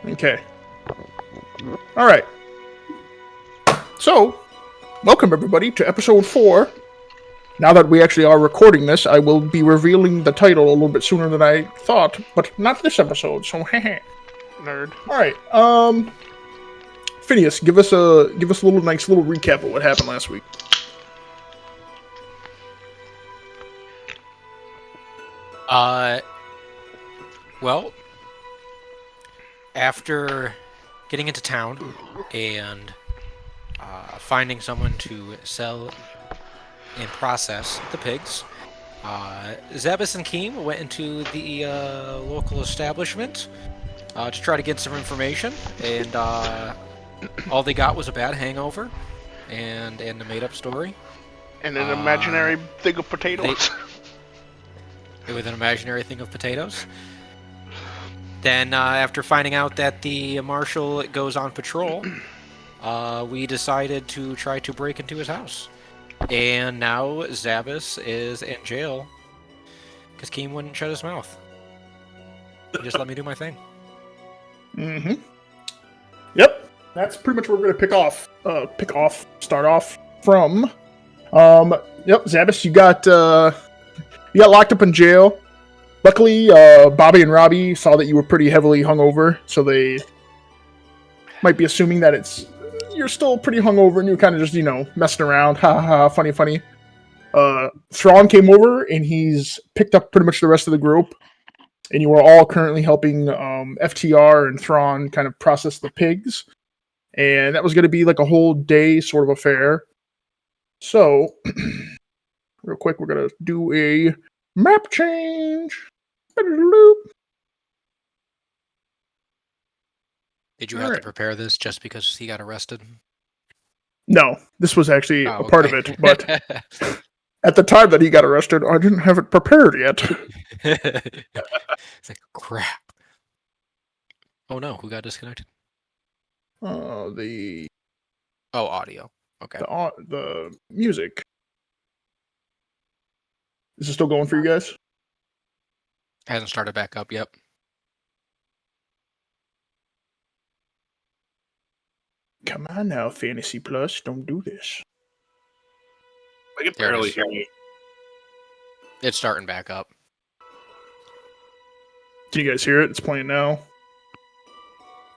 Okay. All right. So, welcome everybody to episode 4. Now that we actually are recording this, I will be revealing the title a little bit sooner than I thought, but not this episode. So, Nerd. all right. Phineas, give us a nice little recap of what happened last week. Well, after getting into town and finding someone to sell and process the pigs, Zabas and Keem went into the local establishment to try to get some information, and all they got was a bad hangover and a made-up story. And an imaginary thing of potatoes. With an imaginary thing of potatoes. Then, after finding out that the marshal goes on patrol, we decided to try to break into his house. And now Zabas is in jail because Keem wouldn't shut his mouth. He just let me do my thing. Mm-hmm. Yep. That's pretty much where we're gonna start off from. Yep, Zabas, you got locked up in jail. Luckily, Bobby and Robbie saw that you were pretty heavily hungover, so they might be assuming that you're still pretty hungover and you're kind of just, messing around. Ha ha, funny. Thrawn came over and he's picked up pretty much the rest of the group, and you are all currently helping FTR and Thrawn kind of process the pigs, and that was going to be like a whole day sort of affair. So, real quick, we're going to do a map change. Did you have to prepare this just because he got arrested? No, this was actually a part of it, but at the time that he got arrested, I didn't have it prepared yet. It's like, crap. Oh no, who got disconnected? The audio. Okay. The music. Is it still going for you guys? Hasn't started back up yet. Come on now, Fantasy Plus, don't do this. I can barely hear you. It's starting back up. Can you guys hear it? It's playing now.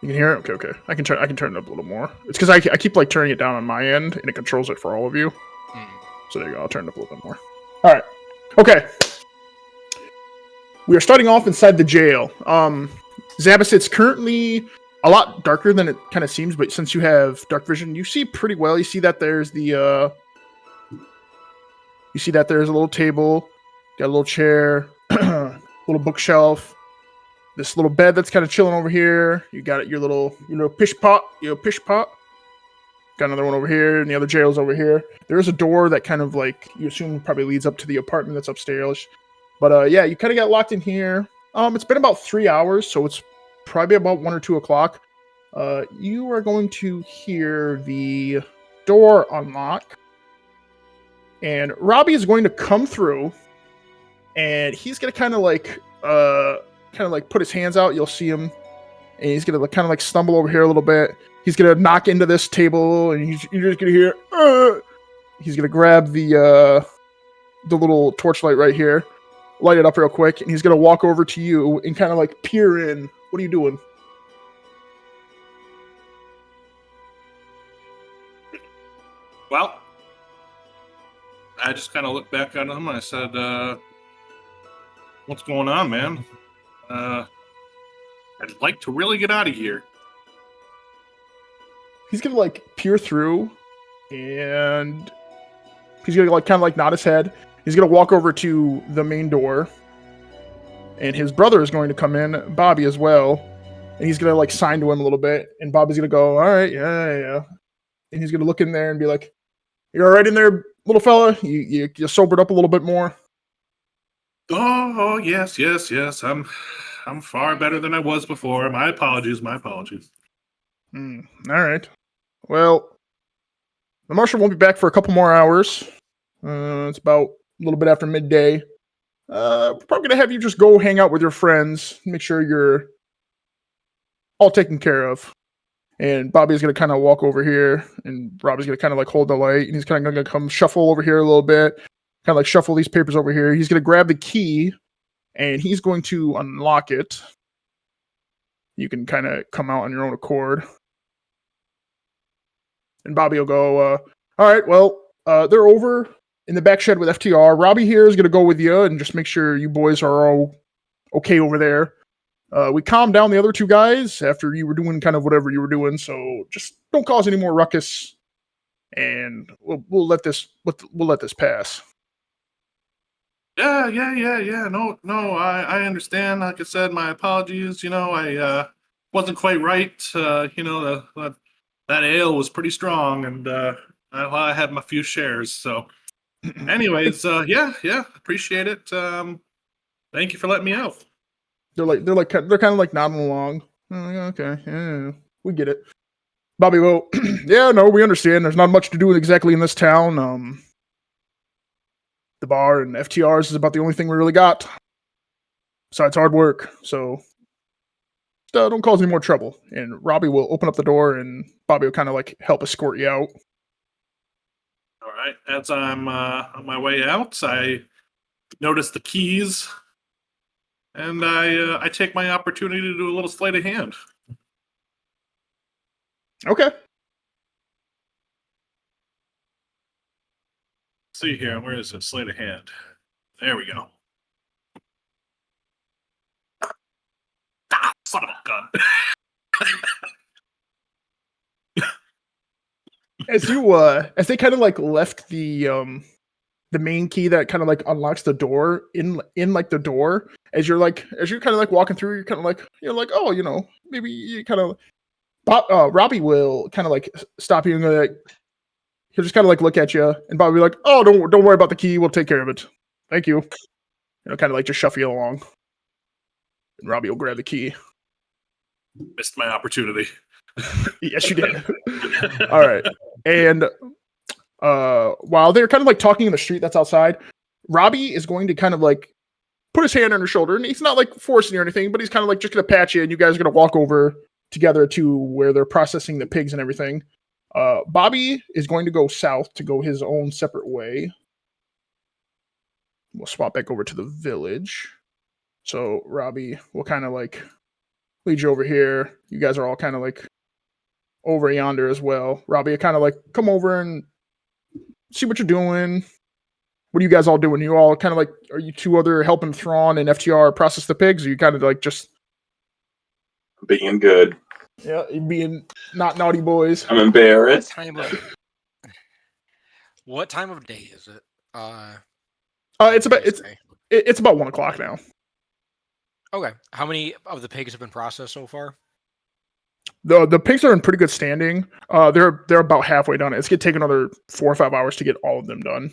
You can hear it? Okay. I can turn it up a little more. It's because I keep turning it down on my end, and it controls it for all of you. So there you go. I'll turn it up a little bit more. All right. Okay. We are starting off inside the jail. Zabas, it's currently a lot darker than it kind of seems, but since you have dark vision, you see pretty well. You see that there's a little table, got a little chair, little bookshelf, this little bed that's kind of chilling over here. You got your little pish pot. Got another one over here, and the other jail's over here. There is a door that kind of you assume probably leads up to the apartment that's upstairs. But yeah, you kind of got locked in here. It's been about 3 hours, so it's probably about 1 or 2 o'clock. You are going to hear the door unlock, and Robbie is going to come through, and he's gonna kind of put his hands out. You'll see him, and he's gonna kind of stumble over here a little bit. He's gonna knock into this table, and you're just gonna hear. He's gonna grab the little torchlight right here, light it up real quick, and he's gonna walk over to you and kind of peer in. What are you doing? Well, I just kind of looked back at him and I said, what's going on, man? I'd like to really get out of here. He's gonna peer through, and he's gonna kind of nod his head. He's gonna walk over to the main door, and his brother is going to come in, Bobby as well, and he's gonna sign to him a little bit, and Bobby's gonna go, all right, yeah, and he's gonna look in there and be like, "You're all right in there, little fella? You sobered up a little bit more?" Oh, yes. I'm far better than I was before. My apologies. All right. Well, the marshal won't be back for a couple more hours. It's about a little bit after midday. Probably gonna have you just go hang out with your friends. Make sure you're all taken care of. And Bobby's gonna kind of walk over here, and Robbie's gonna kind of like hold the light, and he's kind of gonna come shuffle over here a little bit, kind of like shuffle these papers over here. He's gonna grab the key, and he's going to unlock it. You can kind of come out on your own accord. And Bobby will go, all right, well, they're over in the back shed with FTR. Robbie here is going to go with you and just make sure you boys are all okay over there. We calmed down the other two guys after you were doing kind of whatever you were doing, so just don't cause any more ruckus, and we'll let this pass. Yeah. No, I understand. Like I said, my apologies. I wasn't quite right. That ale was pretty strong, and I had my few shares. So, anyways, appreciate it. Thank you for letting me out. They're kind of like nodding along. Okay, yeah, we get it. Bobby, well, yeah, no, we understand. There's not much to do exactly in this town. The bar and FTRs is about the only thing we really got. Besides hard work, so don't cause any more trouble. And Robbie will open up the door, and Bobby will kind of like help escort you out. All right. As I'm on my way out, I notice the keys, and I take my opportunity to do a little sleight of hand. Okay. See here, where is it? Sleight of hand. There we go. Son of a gun. As they kind of like left the main key that kind of like unlocks the door in like the door, as you're kind of like walking through, you're kind of like, oh, maybe you kind of Robbie will kind of like stop you and go like, he'll just kind of like look at you, and Bobby will be like, oh, don't worry about the key, we'll take care of it, thank you. Kind of like just shuffle you along, and Robbie will grab the key. Missed my opportunity. Yes, you did. All right. And while they're kind of like talking in the street that's outside, Robbie is going to kind of like put his hand on her shoulder, and he's not like forcing you or anything, but he's kind of like just going to pat you, and you guys are going to walk over together to where they're processing the pigs and everything. Bobby is going to go south to go his own separate way. We'll swap back over to the village. So Robbie will kind of like lead you over here. You guys are all kind of like over yonder as well. Robbie, kind of like come over and see what you're doing. What are you guys all doing? You all kind of like, are you two other helping Thrawn and FTR process the pigs? Or you kind of like just being good? Yeah, being not naughty boys. I'm embarrassed. What time of day is it? It's about 1 o'clock now. Okay. How many of the pigs have been processed so far? The pigs are in pretty good standing. They're about halfway done. It's gonna take another 4 or 5 hours to get all of them done.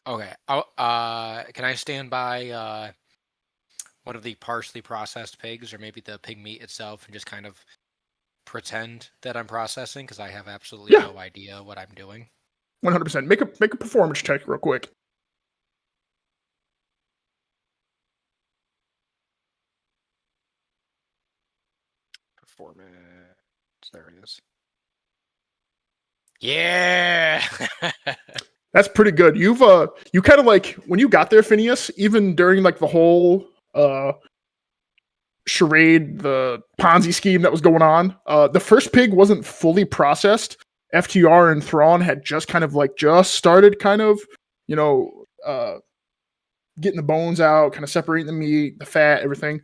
Okay. Can I stand by one of the partially processed pigs, or maybe the pig meat itself, and just kind of pretend that I'm processing, because I have absolutely no idea what I'm doing? 100%. Make a performance check real quick. Performance. There it is. Yeah. That's pretty good. You kind of like, when you got there, Phineas, even during like the whole charade, the Ponzi scheme that was going on, the first pig wasn't fully processed. FTR and Thrawn had just started getting the bones out, kind of separating the meat, the fat, everything.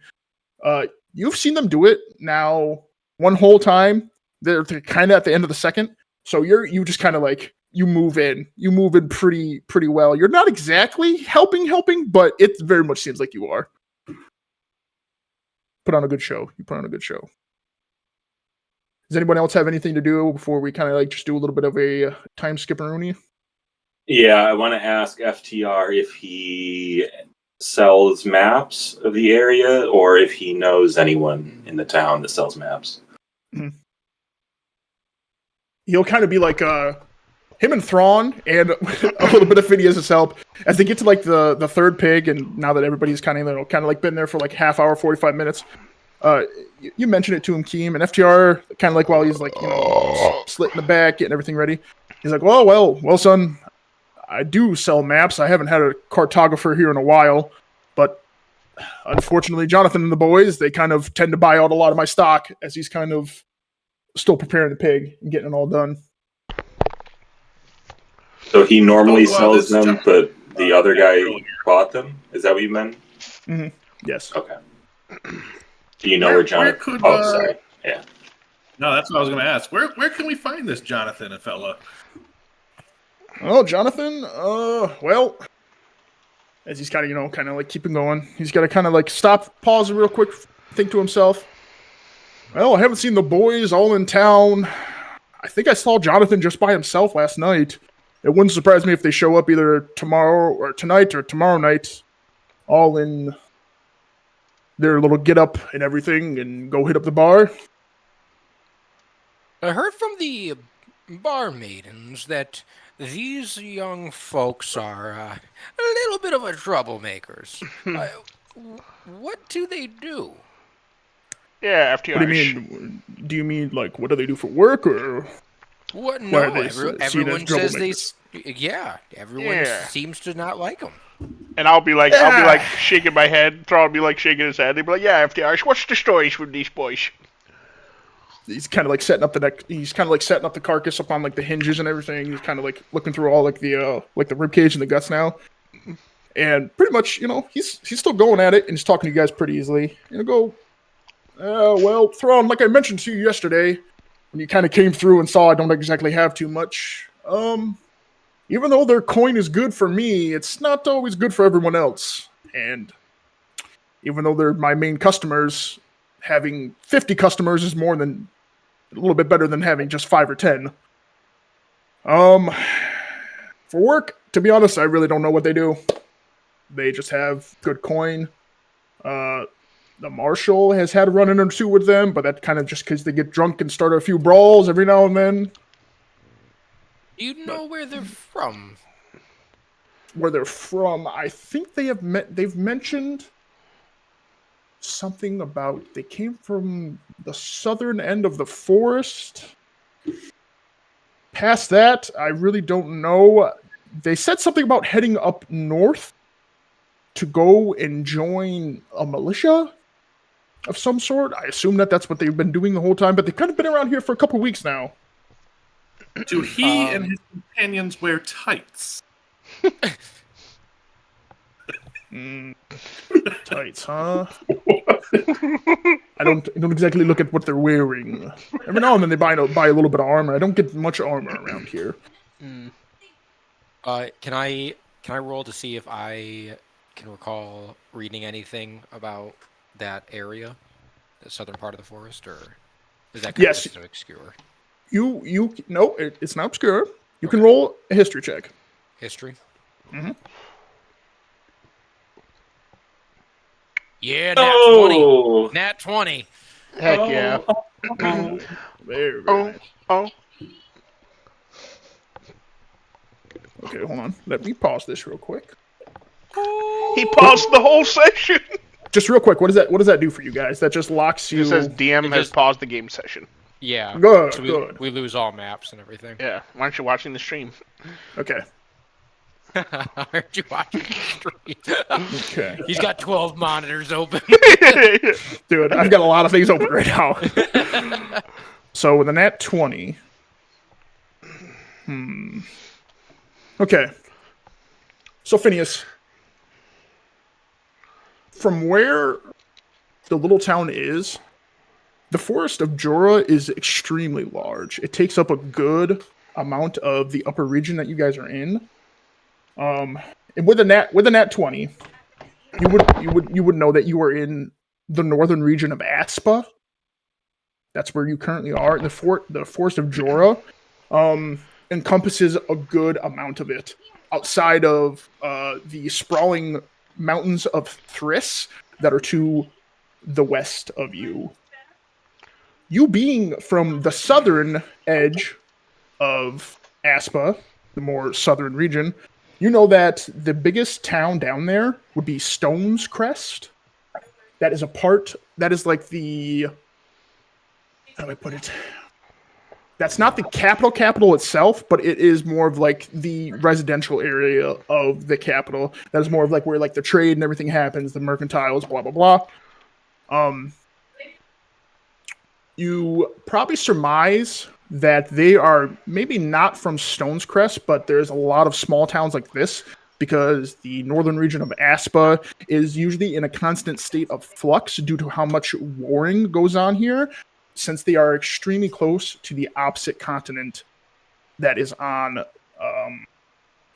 You've seen them do it now one whole time. They're kind of at the end of the second. So you just kind of like, you move in pretty well. You're not exactly helping, but it very much seems like you are. Put on a good show. You put on a good show. Does anyone else have anything to do before we kind of like just do a little bit of a time skipperoonie? Yeah, I want to ask FTR if he sells maps of the area or if he knows anyone in the town that sells maps. Mm-hmm. He'll kind of be like him and Thrawn and a little bit of Phineas' help as they get to like the third pig, and now that everybody's kind of like been there for like half hour, 45 minutes, You mentioned it to him, Keem, and FTR kind of like while he's like slitting the back, getting everything ready. He's like, well, son, I do sell maps. I haven't had a cartographer here in a while, but unfortunately, Jonathan and the boys, they kind of tend to buy out a lot of my stock as he's kind of still preparing the pig and getting it all done. So he normally sells them, but the other guy bought them? Is that what you meant? Mm-hmm. Yes. Okay. Do you know where Jonathan... sorry. Yeah. No, that's what I was going to ask. Where can we find this Jonathan fella? Oh, Jonathan, well, as he's kind of like keeping going, he's got to kind of like stop, pause real quick, think to himself, well, I haven't seen the boys all in town. I think I saw Jonathan just by himself last night. It wouldn't surprise me if they show up either tomorrow or tonight or tomorrow night, all in their little get up and everything and go hit up the bar. I heard from the bar maidens that these young folks are a little bit of a troublemakers. What do they do? Yeah, FTR. What do you mean? Do you mean like what do they do for work or? What? No, everyone says everyone Yeah. seems to not like them. And I'll be like shaking my head. Thrawn will be like shaking his head. They'll be like, yeah, FTR, what's the stories with these boys? He's kind of like setting up the neck. He's kind of like setting up the carcass up on like the hinges and everything. He's kind of like looking through all like the rib cage and the guts now, and pretty much he's still going at it and he's talking to you guys pretty easily. Well, Thrawn, like I mentioned to you yesterday, when you kind of came through and saw I don't exactly have too much. Even though their coin is good for me, it's not always good for everyone else. And even though they're my main customers, having 50 customers is more than a little bit better than having just 5 or 10. For work, to be honest, I really don't know what they do. They just have good coin. The marshal has had a run-in or two with them, but that kind of just because they get drunk and start a few brawls every now and then. Do you know where they're from? Where they're from, I think they've mentioned something about they came from the southern end of the forest. Past that, I really don't know. They said something about heading up north to go and join a militia of some sort. I assume that's what they've been doing the whole time, but they've kind of been around here for a couple weeks now. Do he and his companions wear tights? Tights, huh? I don't exactly look at what they're wearing. Every now and then they buy a little bit of armor. I don't get much armor around here. Can I roll to see if I can recall reading anything about that area, the southern part of the forest, or is that kind of just obscure? No, it's not obscure. You can roll a history check. History? Mm-hmm. Yeah, nat 20. Nat 20. Heck yeah. Very nice. Oh. Okay, hold on. Let me pause this real quick. He paused the whole session. Just real quick, what does that do for you guys? That just locks you. It says DM has paused the game session. Yeah. Good, so good. We lose all maps and everything. Yeah. Why aren't you watching the stream? Okay. Aren't you watching the stream? Okay. He's got 12 monitors open. Dude, I've got a lot of things open right now. So with a nat 20. Okay. So Phineas, from where the little town is, the forest of Jorah is extremely large. It takes up a good amount of the upper region that you guys are in. And with a nat 20, you would know that you are in the northern region of Aspa. That's where you currently are. The forest of Jorah encompasses a good amount of it. Outside of the sprawling mountains of Thriss that are to the west of you. You being from the southern edge of Aspa, the more southern region, you know that the biggest town down there would be Stone's Crest. that is a part. That is like the. How do I put it? That's not the capital itself, but it is more of like the residential area of the capital. That is more of like where like the trade and everything happens, the mercantiles, blah blah blah. You probably surmise that they are maybe not from Stone's Crest, but there's a lot of small towns like this because the northern region of Aspa is usually in a constant state of flux due to how much warring goes on here, since they are extremely close to the opposite continent that is on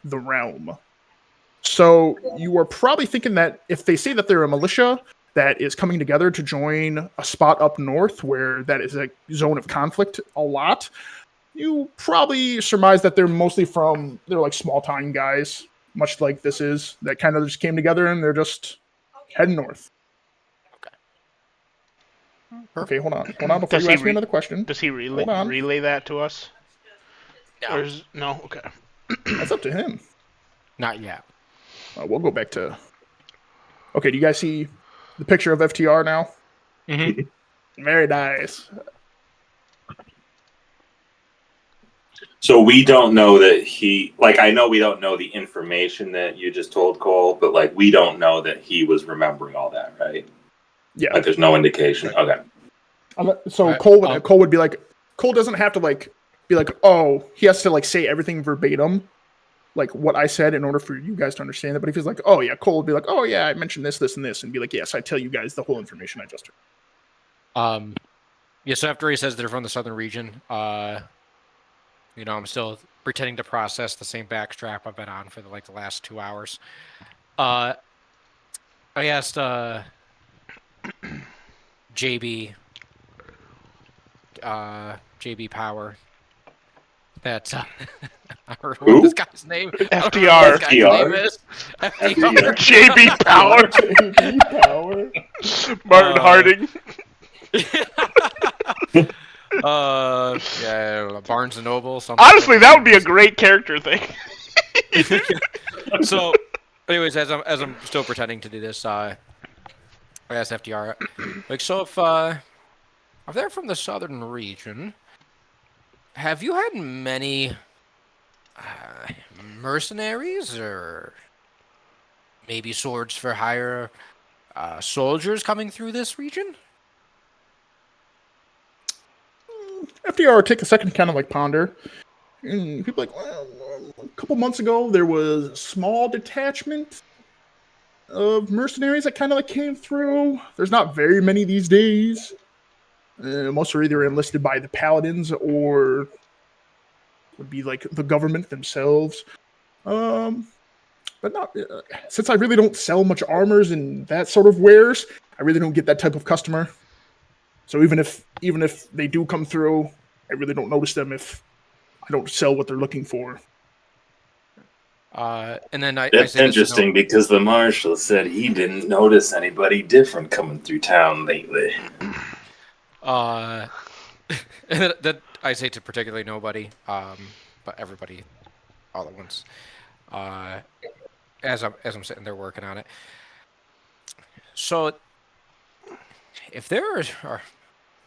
the realm. So you are probably thinking that if they say that they're a militia that is coming together to join a spot up north where that is a zone of conflict a lot, you probably surmise that they're like small time guys, much like this is, that kind of just came together and they're just heading north. Okay, hold on before Does you he ask me another question. Does he relay that to us? No, No? Okay. That's up to him. not yet. We'll go back to... Okay, do you guys see the picture of FTR now? Mm-hmm. Very nice. So we don't know that he, like, I know we don't know the information that you just told Cole, but like we don't know that he was remembering all that, right? Yeah. Like there's no indication. Okay. So Cole would be like, Cole doesn't have to like be like, oh, he has to like say everything verbatim, like what I said in order for you guys to understand it. But if he's like, oh yeah, Cole would be like, oh yeah, I mentioned this, this, and this, and be like, yes, I tell you guys the whole information I just heard. Yeah, so after he says they're from the southern region, I'm still pretending to process the same backstrap I've been on for the last 2 hours. I asked JB Power that I don't know what this guy's name. FDR. FDR. JB Power. JB Power. Martin Harding. Yeah, Barnes and Noble. Something. Honestly, that would be a great character thing. So, anyways, as I'm still pretending to do this, I asked FDR, so if they're from the southern region, have you had many mercenaries or maybe swords for hire soldiers coming through this region? FDR would take a second to kind of like ponder. And people like, well, a couple months ago, there was a small detachment of mercenaries that kind of like came through. There's not very many these days. Most are either enlisted by the paladins or would be like the government themselves. But not since I really don't sell much armors and that sort of wares, I really don't get that type of customer. So even if they do come through, I really don't notice them if I don't sell what they're looking for. And then That's interesting because the marshal said he didn't notice anybody different coming through town lately. And that I say to particularly nobody, but everybody all at once. As I'm sitting there working on it. So if there are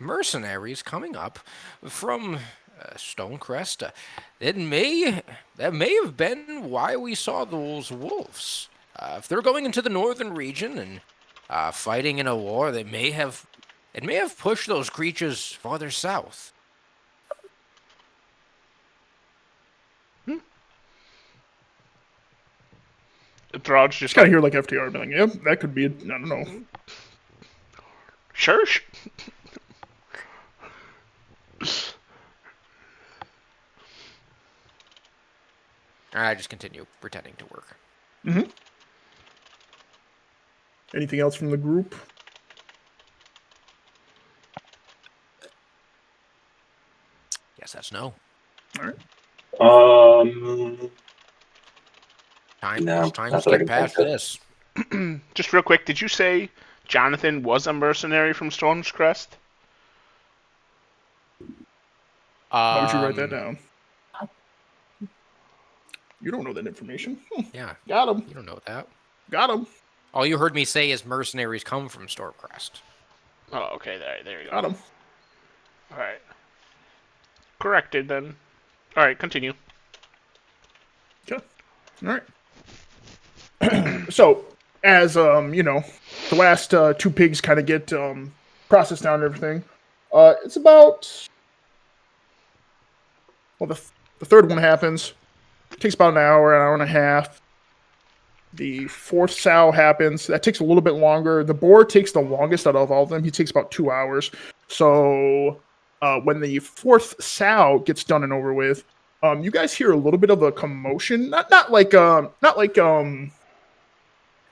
mercenaries coming up from Stonecrest, that may have been why we saw those wolves. If they're going into the northern region and fighting in a war, it may have pushed those creatures farther south. Throg's just kind of hear like FTR being like, yep, that could be. I don't know. Sure. I just continue pretending to work. Mm-hmm. Anything else from the group? Guess that's no. All right. Time No, to get past this. Just real quick, did you say Jonathan was a mercenary from Storm's Crest? Why would you write that down? You don't know that information. Yeah. Got him. You don't know that. Got him. All you heard me say is mercenaries come from Stormcrest. Oh, okay. There you go. Got him. All right. Corrected then. All right, continue. Okay. All right. So, as the last two pigs kind of get processed down and everything, it's about the third one happens. It takes about an hour and a half. The fourth sow happens. That takes a little bit longer. The boar takes the longest out of all of them. He takes about 2 hours. So, when the fourth sow gets done and over with, you guys hear a little bit of a commotion. Not like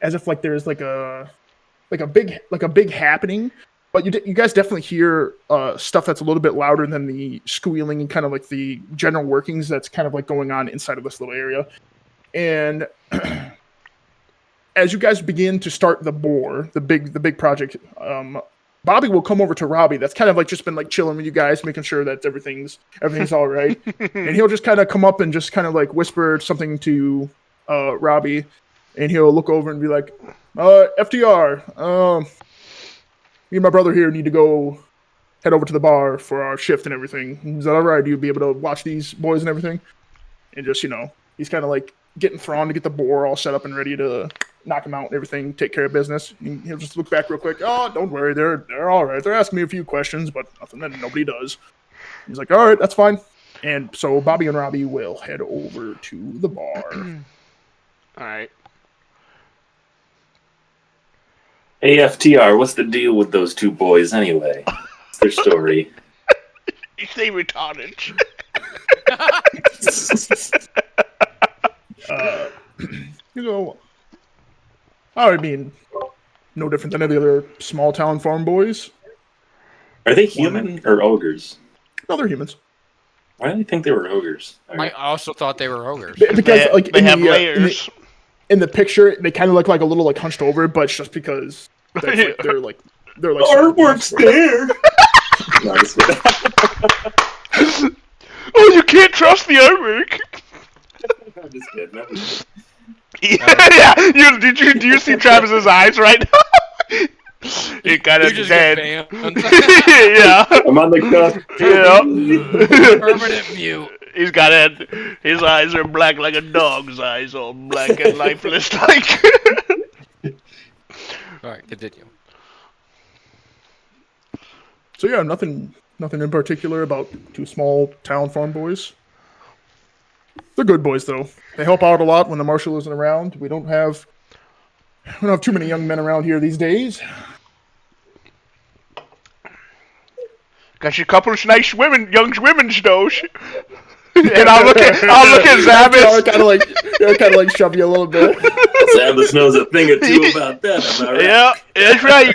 as if like there's like a big happening, but you guys definitely hear stuff that's a little bit louder than the squealing and kind of like the general workings that's kind of like going on inside of this little area. And as you guys begin to start the boar, the big project, Bobby will come over to Robbie. That's kind of like just been like chilling with you guys, making sure that everything's all right. And he'll just kind of come up and just kind of like whisper something to Robbie, and he'll look over and be like, FTR, me and my brother here need to go head over to the bar for our shift and everything. Is that all right? Do you be able to watch these boys and everything? And just, he's kind of like getting Thrawn to get the boar all set up and ready to knock him out and everything, take care of business. And he'll just look back real quick. Oh, don't worry, they're all right. They're asking me a few questions, but nothing that nobody does. He's like, all right, that's fine. And so Bobby and Robbie will head over to the bar. All right. Hey, FTR, what's the deal with those two boys anyway? What's their story? They retarded. I mean, no different than any other small town farm boys. Are they human or ogres? No, they're humans. Why do you think they were ogres? I also thought they were ogres. Because they have layers. In the picture, they kind of look like a little like hunched over, but it's just because they're like the artwork's there. Oh, you can't trust the artwork. I'm just kidding. Yeah. Do you see Travis's eyes right now? He kind of dead. Yeah. I'm on the cusp. Yeah. Permanent mute. He's got it. His eyes are black like a dog's eyes, all black and lifeless like. All right, continue. So yeah, nothing in particular about two small town farm boys. They're good boys though. They help out a lot when the marshal isn't around. We don't have too many young men around here these days. Got you a couple of nice young women, though. And I'll look at Zabbis. Kind of like shove you a little bit. Zabbis knows a thing or two about that. Am I right? Yeah, that's right.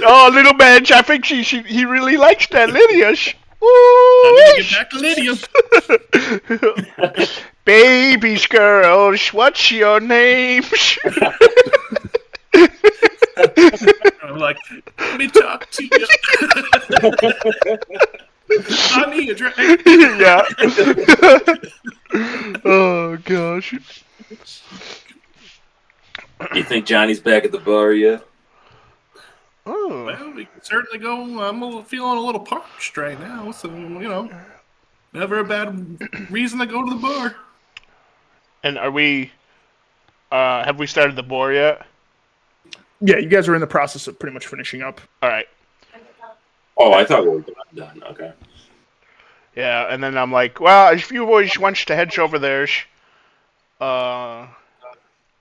Oh, little man, I think he really likes that Lydia. I need to get back to Lydia. Babies, girls, what's your name? I'm like, let me talk to you. Honey, right? Yeah. Oh gosh. You think Johnny's back at the bar yet? Oh. Well, we can certainly go. I'm feeling a little parched right now, so never a bad reason to go to the bar. And are we? Have we started the boar yet? Yeah, you guys are in the process of pretty much finishing up. All right. Oh, I thought we were done. Okay. Yeah, and then I'm like, well, if you boys want to head over there,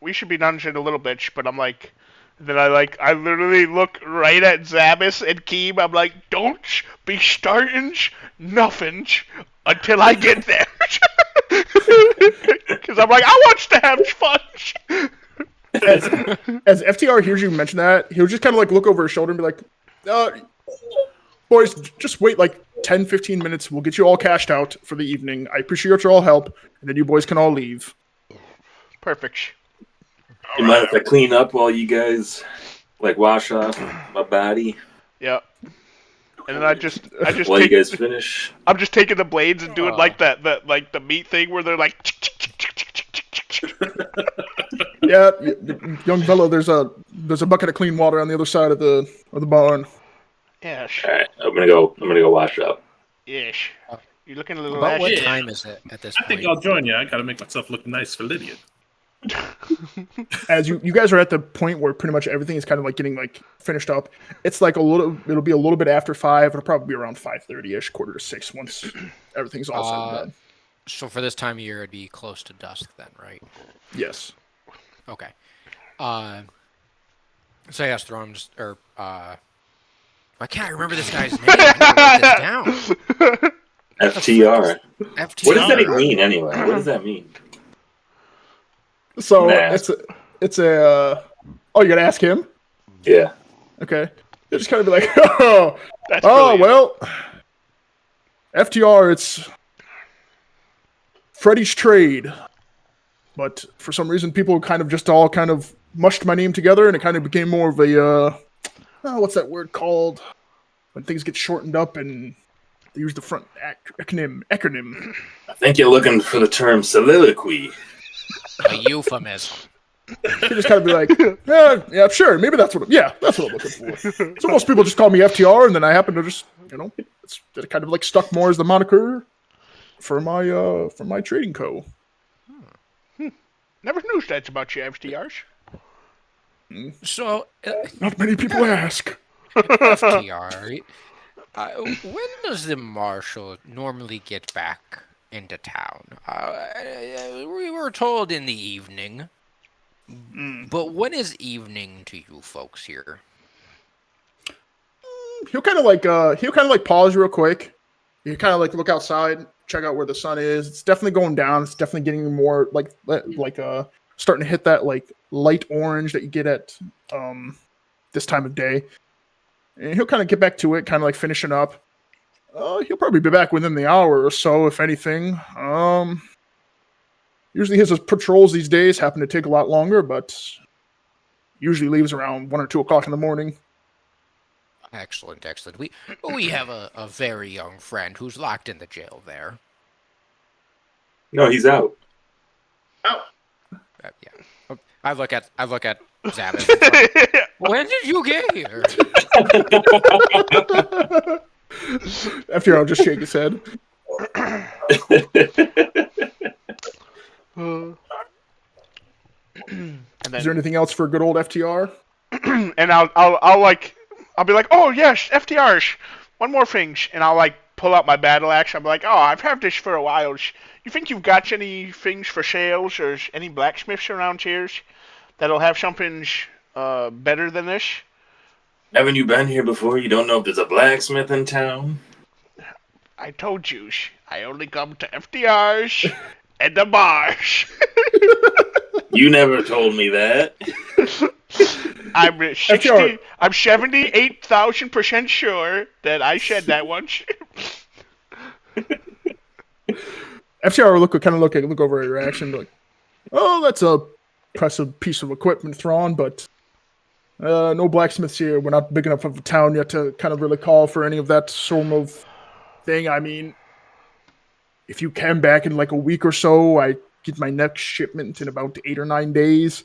we should be done in a little bit. But I'm like, then I literally look right at Zabbis and Keem. I'm like, don't be starting nothing until I get there. Because I'm like, I want to have fun. As FTR hears you mention that, he'll just kind of like look over his shoulder and be like, boys, just wait like 10-15 minutes. We'll get you all cashed out for the evening. I appreciate your all help, and then you boys can all leave. Perfect. You mind if I clean up while you guys like wash off my body? Yeah. And then I just while you guys finish. I'm just taking the blades and doing like the meat thing where they're like Yeah, young fellow. There's a bucket of clean water on the other side of the barn. Yes. All right, I'm gonna go wash up. Yes. You're looking a little About what ashy. time is it at this I think point? I'll join you. I gotta make myself look nice for Lydia. As you guys are at the point where pretty much everything is kind of like getting like finished up. It's like it'll be a little bit after 5. It'll probably be around 5:30ish, 5:45 once everything's all said and done. So for this time of year, it'd be close to dusk then, right? Yes. Okay. So I asked Thrones, or I can't remember this guy's name. I wrote this down. FTR. FTR. What does that mean anyway? What does that mean? So Nah. it's a oh, you gotta ask him. Yeah. Okay. They'll just kind of be like, oh, That's oh brilliant. well, FTR, it's Freddy's Trade. But for some reason, people kind of just all kind of mushed my name together, and it kind of became more of a, what's that word called? When things get shortened up and they use the front acronym. I think you're looking for the term soliloquy. A euphemism. They just kind of be like, yeah, sure, maybe that's what I'm looking for. So most people just call me FTR, and then I happen to just, it kind of like stuck more as the moniker for my trading co. Never knew stats about you, FTRs. So, Not many people ask. FTR, when does the marshal normally get back into town? We were told in the evening. But when is evening to you folks here? He'll kind of like pause real quick. You kind of like look outside, check out where the sun is. It's definitely going down. It's definitely getting more like starting to hit that like light orange that you get at this time of day. And he'll kind of get back to it, kind of like finishing up. He'll probably be back within the hour or so, if anything. Usually his patrols these days happen to take a lot longer, but usually leaves around 1 or 2 o'clock in the morning. Excellent. We have a very young friend who's locked in the jail there. No, he's out. Yeah. I look at Zabas. When did you get here? FTR will just shake his head. And then, Is there anything else for good old FTR? and I'll be like, oh yes, FTRs. One more thing, and I'll like pull out my battle axe. I'm like, oh, I've had this for a while. You think you've got any things for sales or any blacksmiths around here that'll have something better than this? Haven't you been here before? You don't know if there's a blacksmith in town? I told you, I only come to FTRs and the bars. You never told me that. I'm 78,000% sure that I said that once. FTR will look over at your action, be like, oh, that's a impressive piece of equipment, Thrawn, but no blacksmiths here. We're not big enough of a town yet to kind of really call for any of that sort of thing. I mean, if you come back in like a week or so, I get my next shipment in about 8 or 9 days.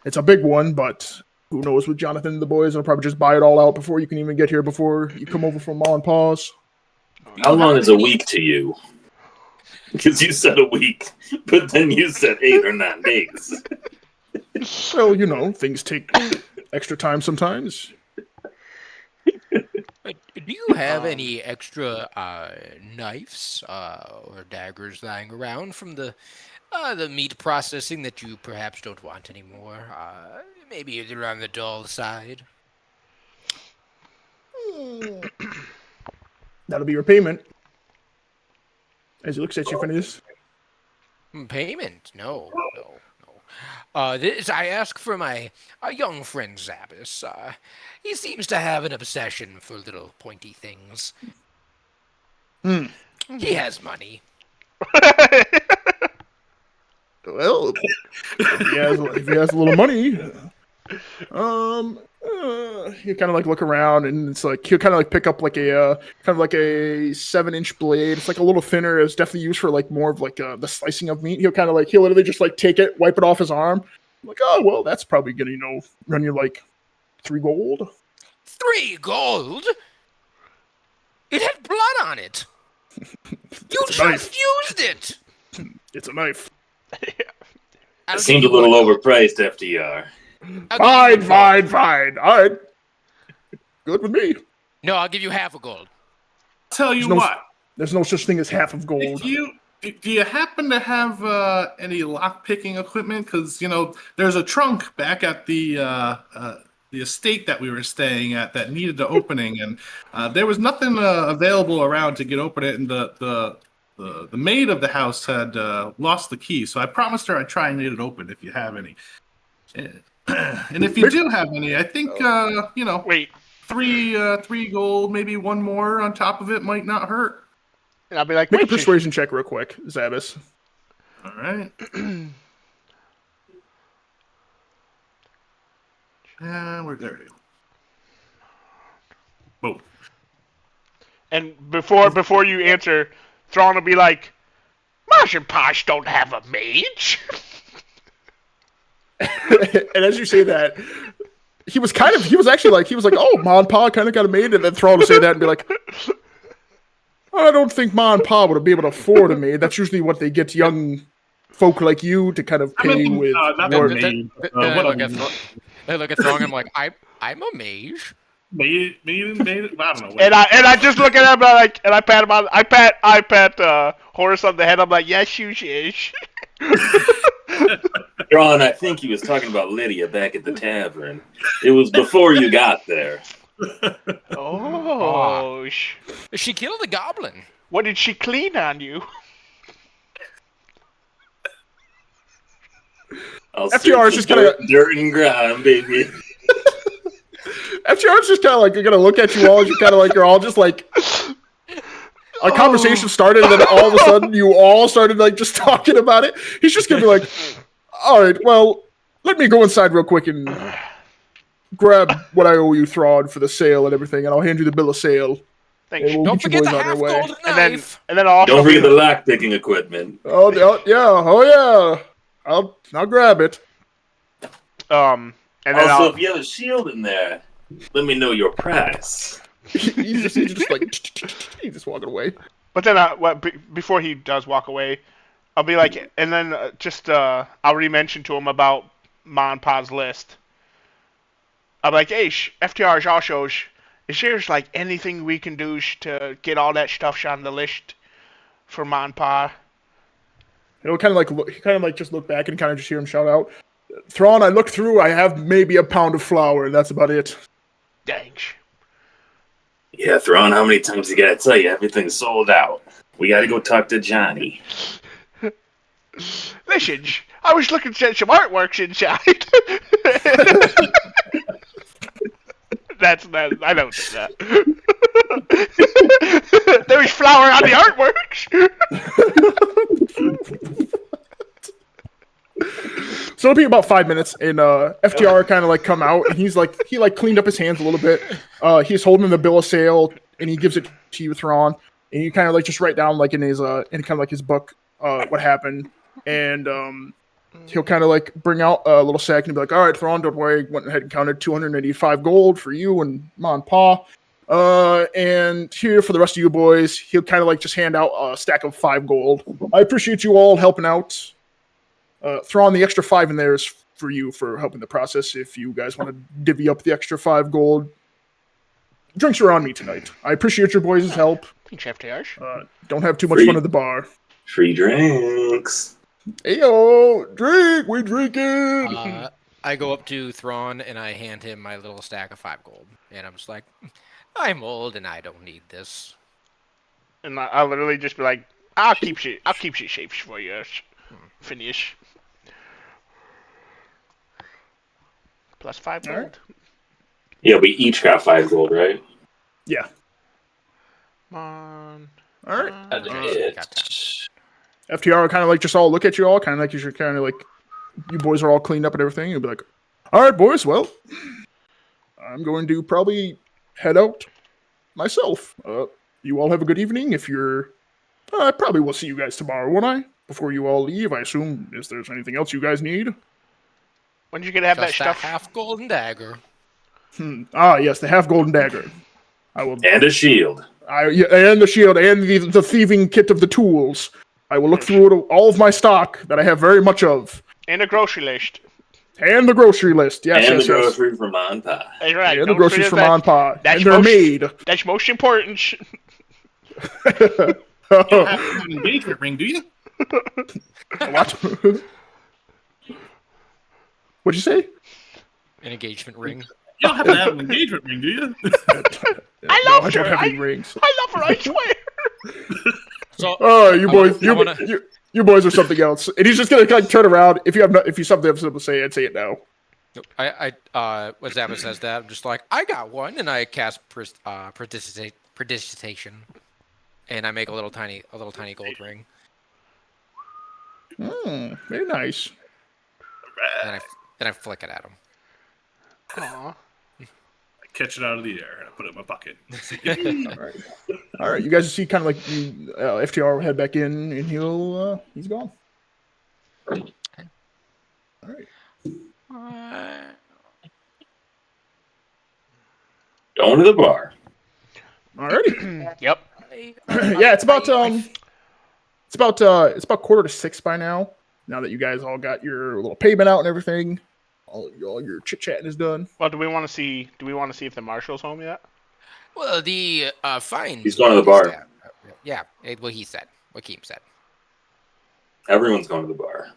It's a big one, but who knows with Jonathan and the boys, they'll probably just buy it all out before you can even get here, before you come over from Ma and Pa's. How long is a week to you? Because you said a week, but then you said 8 or 9 days. Well, things take extra time sometimes. Do you have any extra knives or daggers lying around from the meat processing that you perhaps don't want anymore? Maybe they're on the dull side. That'll be your payment. As he looks at you, Phineas. Payment? No. This I ask for my young friend Zabas. He seems to have an obsession for little pointy things. He has money. Well, if he has a little money, you kind of like look around, and it's like he'll kind of like pick up like a 7-inch blade. It's like a little thinner. It's definitely used for like more of like the slicing of meat. He'll literally just like take it, wipe it off his arm, I'm like, oh, well, that's probably going to, run you like 3 gold. 3 gold? It had blood on it. You It's a knife. transfused it. It's a knife. I'll It seemed a give you little gold. overpriced, FDR. I'll give you gold. Fine. All right. Good with me. No, I'll give you half a gold. Tell you There's no- what. There's no such thing as half of gold. Do you happen to have any lock picking equipment? Because there's a trunk back at the estate that we were staying at that needed the opening, and there was nothing available around to get open it. And the maid of the house had lost the key, so I promised her I'd try and get it open if you have any. And if you do have any, I think Wait, 3 gold, maybe 1 more on top of it might not hurt. and I'll be like, Make a wait, persuasion check real quick, Zabas. All right. We're there. Boom. and before you answer, Thrawn will be like, Marsh and Posh don't have a mage. And as you say that, he was actually like, oh, Ma and Pa kind of got a maid, and then Thrawn would say that and be like, I don't think Ma and Pa would be able to afford a maid. That's usually what they get young folk like you to kind of pay with not work. a maid. They look at Thrawn and I'm like, I'm a mage. Maid, I don't know. And I just look at him and I pat him on. I pat Horace on the head. I'm like, yes, you shish. Ron, I think he was talking about Lydia back at the tavern. It was before you got there. Oh, She killed a goblin. what did she clean on you? I'll FTR is just dirt and grime, baby. FTR is just kind of like, you're going to look at you all, and you're kind of like, you're all just like, a conversation started, and then all of a sudden you all started like just talking about it. He's just going to be like, all right, well, let me go inside real quick and grab what I owe you, Thrawn, for the sale and everything, and I'll hand you the bill of sale. Thanks. And we'll Don't get you forget boys the on your half way. golden And then knife. I'll also Don't forget the lock picking equipment. Oh yeah. I'll grab it. and then Also, I'll, if you have a shield in there, let me know your price. he's just like he's just walking away. but then before he does walk away, I'll be like, and then I'll re-mention to him about Ma and Pa's list. I'll be like, hey, FTR's also, is there like anything we can do to get all that stuff on the list for Ma and Pa? He'll kind of like just look back and kind of just hear him shout out, Thrawn, I looked through, I have maybe a pound of flour, and that's about it. Thanks. Yeah, Thrawn, how many times you gotta tell you everything's sold out? We gotta go talk to Johnny. Listen, I was looking at some artworks inside. That's that. I don't do that. There was flour on the artworks. So it'll be about 5 minutes, and FTR kind of like come out, and he cleaned up his hands a little bit. He's holding the bill of sale, and he gives it to you, Thrawn, and you kind of like just write down like in his book what happened, and he'll kind of like bring out a little sack and be like, all right, Thrawn, don't worry, went ahead and counted 285 gold for you and Ma and Pa. And here for the rest of you boys, he'll kind of like just hand out a stack of 5 gold. I appreciate you all helping out. Thrawn, the extra 5 in there is for you for helping the process. If you guys want to divvy up the extra 5 gold, drinks are on me tonight. I appreciate your boys' help. Thanks, FTRs. Don't have too much fun at the bar. Free drinks. Ayo, drink, we drinking. I go up to Thrawn and I hand him my little stack of 5 gold, and I'm just like, I'm old and I don't need this. And I'll literally just be like, I'll keep shit safe for you, finish. Plus 5 gold. Alright. Yeah, we each got 5 gold, right? Yeah. Come on. All right. Got 10. FTR kind of like just all look at you all, kind of like you're kind of like you boys are all cleaned up and everything. You'll be like, all right, boys, well, I'm going to probably head out myself. You all have a good evening. If you're, I probably will see you guys tomorrow, won't I? Before you all leave, I assume, if there's anything else you guys need. When you gonna have that Just a stuff? half golden dagger. Ah, yes, the half golden dagger. I will. And a shield. And the shield and the thieving kit of the tools. I will look through all of my stock that I have very much of. And a grocery list. And the grocery list. Yes, And yes, the yes. groceries from on pa. That's right. And the don't groceries forget from that. Monpa. That's And they're made. That's most important. You don't have to have an engagement ring, do you? What? What'd you say? An engagement ring. You don't have to have an engagement ring, do you? I No, love I don't her. have any rings. I love her. I swear. So Oh, you I boys, wanna- you boys are something else. And he's just gonna like turn around. If you have something to say, I'd say it now. When Zabba says that, I'm just like, I got one, and I cast prestidigitation, and I make a little tiny gold ring, Very nice. and I flick it at him. Aw. I catch it out of the air and I put it in my pocket. All right. You guys see kind of like FTR will head back in, and he's gone. All right. Going to the bar. Alrighty. Yep. Yeah, it's about 5:45 by now. Now that you guys all got your little payment out and everything, all your chit chatting is done. Well, do we want to see if the marshal's home yet? Well, the fine. He's going to the bar. Yeah, what he said. What Keem said. Everyone's going to the bar.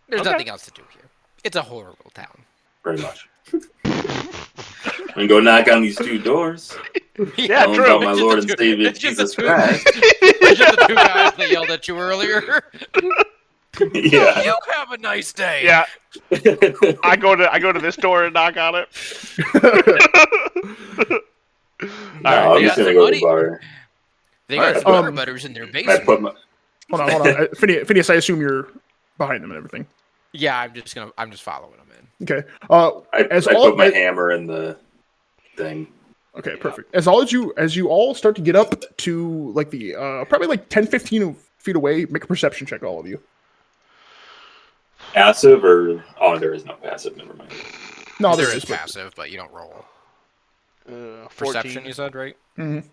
There's Okay. nothing else to do here. It's a horrible town. Pretty much. And go knock on these two doors. Yeah, Tell them true. about my It's Lord just and the two- Savior it's just the Jesus two- Christ. It's just the two guys that yelled at you earlier. Yeah. You have a nice day. Yeah. I go to this door and knock on it. No, I'm they just got gonna some go to money. the bar. They got Alright, water butters in their I basement. put my Hold on. Phineas, I assume you're behind them and everything. Yeah, I'm just following them in. Okay. I As put all my hammer in the thing. Okay, perfect. As you all start to get up to like the probably like 10-15 feet away, make a perception check, all of you. Passive or there is no passive. Never mind. No, there there is is but- passive, but you don't roll. 14. Perception, you said, right? Mhm.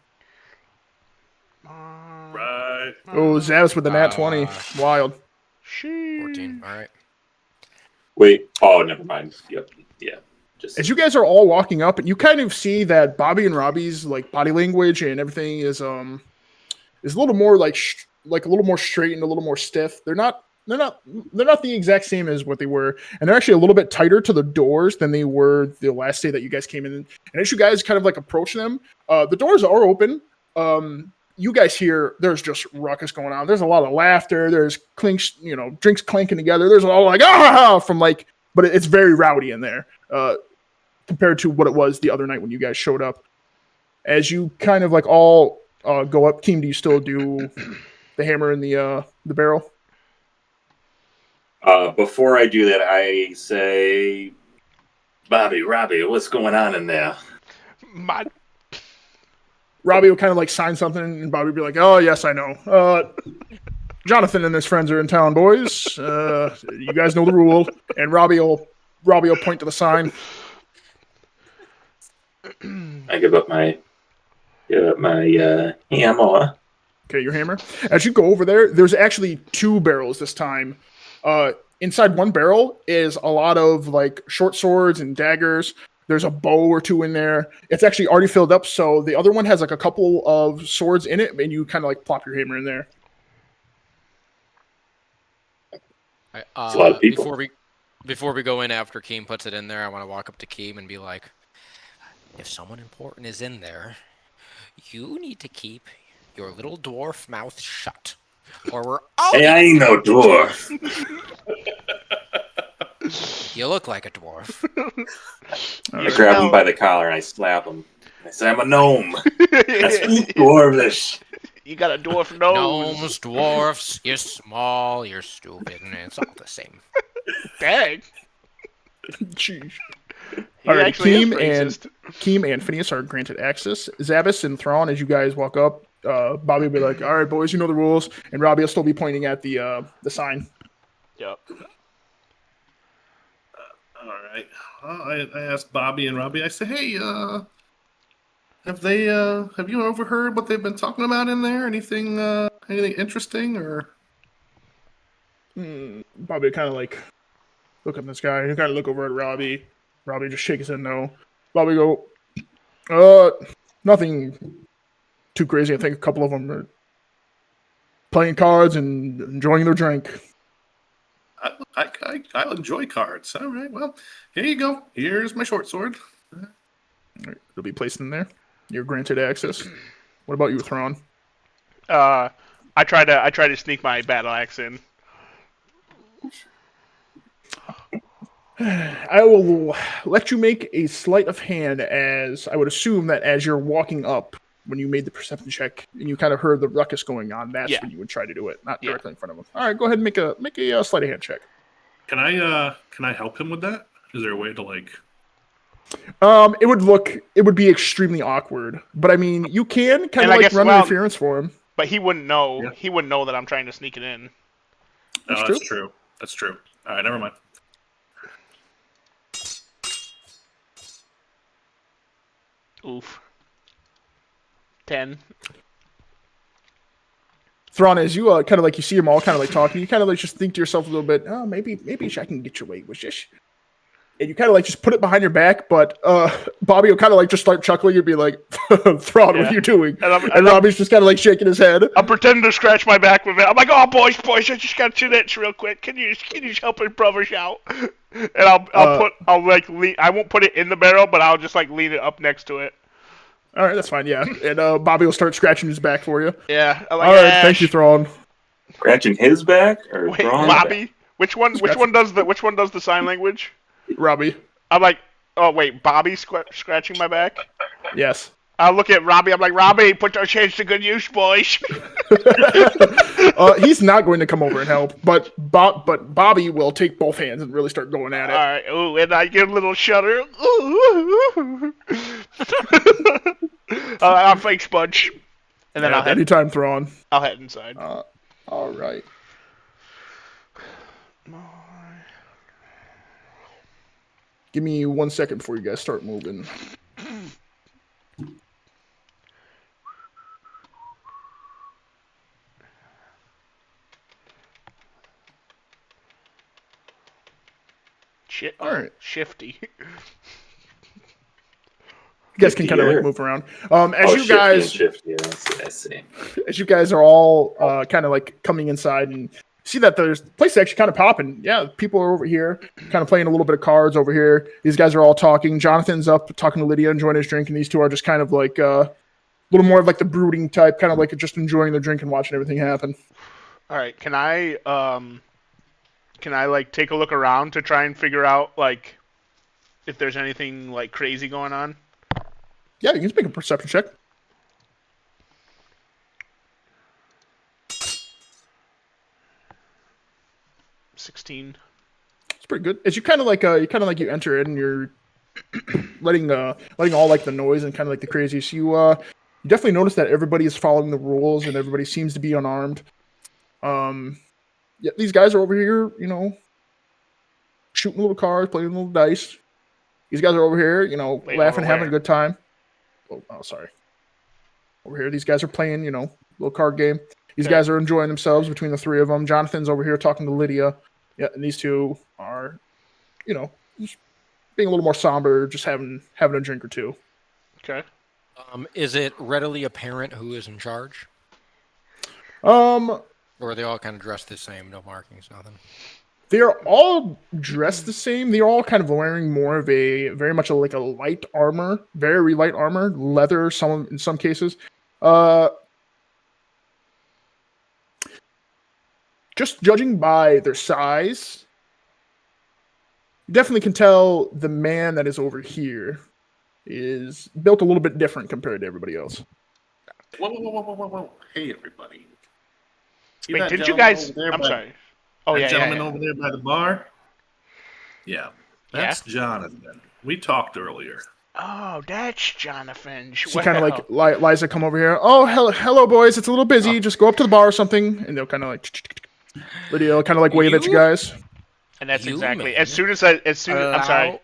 Right. Oh, Zavs with the nat 20. Wild. 14. All right. Wait. Oh, never mind. Yep. Yeah. Just As you guys are all walking up, you kind of see that Bobby and Robbie's like body language and everything is a little more like a little more straight and a little more stiff. They're not the exact same as what they were, and they're actually a little bit tighter to the doors than they were the last day that you guys came in. And as you guys kind of like approach them, the doors are open. You guys hear there's just ruckus going on. There's a lot of laughter. There's clinks, drinks clanking together. There's all like from like, but it's very rowdy in there compared to what it was the other night when you guys showed up. As you kind of like all go up, Keem, do you still do the hammer in the barrel? before I do that, I say, Robbie, what's going on in there? My Robbie will kind of like sign something, and Bobby will be like, "Oh yes, I know. Jonathan and his friends are in town, boys. You guys know the rule." And Robbie will point to the sign. I give up my hammer. Okay, your hammer. As you go over there, there's actually two barrels this time. Inside one barrel is a lot of like short swords and daggers. There's a bow or two in there. It's actually already filled up, so the other one has like a couple of swords in it, and you kind of like plop your hammer in there. It's a lot of people. Before we go in after Keem puts it in there, I want to walk up to Keem and be like, if someone important is in there, you need to keep your little dwarf mouth shut, or we're all. Hey, I ain't no dwarf. You look like a dwarf. I grab him by the collar and I slap him. I say, I'm a gnome. I speak dwarvish. You got a dwarf nose. Gnomes, dwarfs, you're small, you're stupid, and it's all the same. Dang. Jeez. He All right, actually is Keem and Phineas are granted access. Zabas and Thrawn, as you guys walk up, Bobby will be like, "All right, boys, you know the rules," and Robbie will still be pointing at the sign. Yep. All right. I asked Bobby and Robbie. I said, "Hey, have you overheard what they've been talking about in there? Anything interesting or?" Bobby kind of like look at this guy. He kind of look over at Robbie. Robbie just shakes his head no. Bobby go, nothing too crazy. I think a couple of them are playing cards and enjoying their drink. I enjoy cards. All right. Well, here you go. Here's my short sword. All right, it'll be placed in there. You're granted access. What about you, Thrawn? I try to sneak my battle axe in. I will let you make a sleight of hand, as I would assume that as you're walking up, when you made the perception check and you kind of heard the ruckus going on, that's when you would try to do it, not directly in front of him. All right, go ahead and make a sleight of hand check. Can I help him with that? Is there a way to like? It would be extremely awkward, but I mean, you can kind of like run interference for him. But he wouldn't know. Yeah. He wouldn't know that I'm trying to sneak it in. That's true. That's true. All right, never mind. Oof. 10. Thrawn, as you kind of like you see them all kind of like talking, you kind of like just think to yourself a little bit, oh, maybe I can get your way with this. And you kind of like just put it behind your back, but Bobby will kind of like just start chuckling and be like, Thrawn, what are you doing? And Robbie's just kind of like shaking his head. I'm pretending to scratch my back with it. I'm like, oh, boys, I just got you itch real quick. Can you just help your brothers out? And I won't put it in the barrel, but I'll just like lean it up next to it. All right, that's fine, yeah. And Bobby will start scratching his back for you. Yeah. All right, thank you, Thrawn. Scratching his back or wait, Thrawn's Bobby? back? Which one does the sign language? Robbie. I'm like, oh wait, Bobby scratching my back? Yes. I'll look at Robbie. I'm like, Robbie, put those hands to good use, boys. He's not going to come over and help, but Bobby will take both hands and really start going at it. All right. Ooh, and I get a little shudder. I'll fake Spudge, and then I'll head. Anytime, Thrawn. I'll head inside. All right. Give me 1 second before you guys start moving. Shit. All right. Shifty. You guys can kind of like move around. As you guys are all kind of like coming inside and see that there's the place actually kind of popping. Yeah, people are over here, kind of playing a little bit of cards over here. These guys are all talking. Jonathan's up talking to Lydia, enjoying his drink, and these two are just kind of like a little more of like the brooding type, kind of like just enjoying their drink and watching everything happen. All right, can I like take a look around to try and figure out like if there's anything like crazy going on? Yeah, you can just make a perception check. 16. It's pretty good. As you kind of like you enter in, and you're letting all like the noise and kind of like the crazy. So you definitely notice that everybody is following the rules and everybody seems to be unarmed. Yeah, these guys are over here, shooting little cards, playing little dice. These guys are over here, laughing, having a good time. Oh, sorry. Over here, these guys are playing, little card game. These guys are enjoying themselves between the three of them. Jonathan's over here talking to Lydia. Yeah, and these two are, just being a little more somber, just having a drink or two. Okay. Is it readily apparent who is in charge? Or are they all kind of dressed the same? No markings, nothing. They are all dressed the same. They're all kind of wearing more of very much like a light armor, very light armor, leather. In some cases. Just judging by their size, you definitely can tell the man that is over here is built a little bit different compared to everybody else. Whoa. Hey, everybody. Wait, did you guys... I'm sorry. Oh, yeah, gentleman over there by the bar? Yeah. That's Jonathan. We talked earlier. Oh, that's Jonathan. She kind of like, Liza, come over here. Oh, hello, boys. It's a little busy. Just go up to the bar or something. And they'll kind of like... Lydia will kind of like wave at you guys. And that's Human exactly as soon as I'm sorry.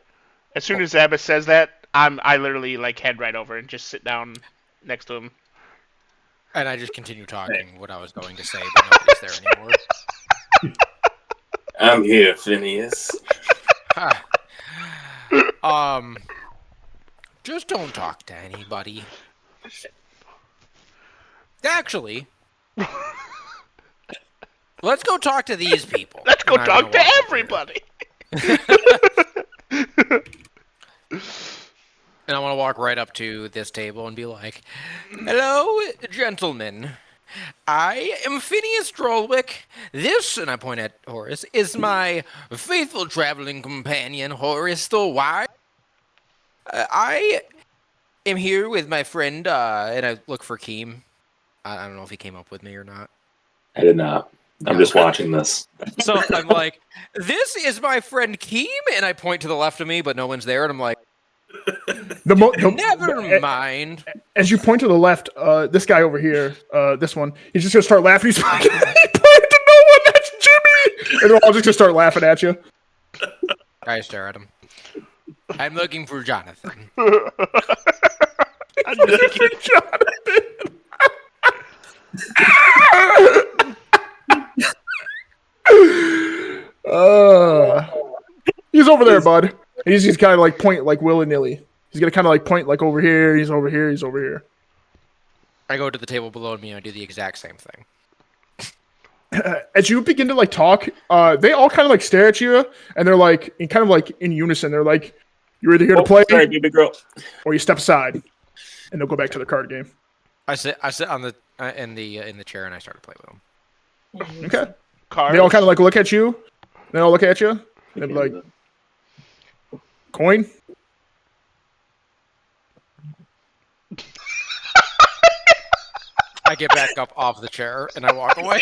As soon as Zabas says that, I literally like head right over and just sit down next to him. And I just continue talking what I was going to say, but nobody's there anymore. I'm here, Phineas. Just don't talk to anybody. Actually, let's go talk to these people. Let's go talk to everybody. And I want to walk right up to this table and be like, "Hello, gentlemen. I am Phineas Drolwick. This," and I point at Horace, "is my faithful traveling companion, Horace the Wise. I am here with my friend," and I look for Keem. I don't know if he came up with me or not. I did not. I'm just watching this. So I'm like, "This is my friend Keem," and I point to the left of me, but no one's there, and I'm like, never mind. As you point to the left, this guy over here, this one, he's just gonna start laughing. He's like, he pointed to no one. That's Jimmy, and they're all just gonna start laughing at you. I stare at him. I'm looking for Jonathan. I'm looking for Jonathan. He's over there, bud. He's just kind of like point like willy-nilly. He's gonna kind of like point like over here. He's over here. He's over here. I go to the table below me and I do the exact same thing. As you begin to like talk, they all kind of like stare at you, and they're like in kind of like in unison. They're like, "You're either here to play, sorry, baby girl, or you step aside," and they'll go back to the card game. I sit on the in the chair and I start to play with them. Okay. Cards. They all kind of like look at you. They all look at you. And they're like, "Coin." I get back up off the chair and I walk away.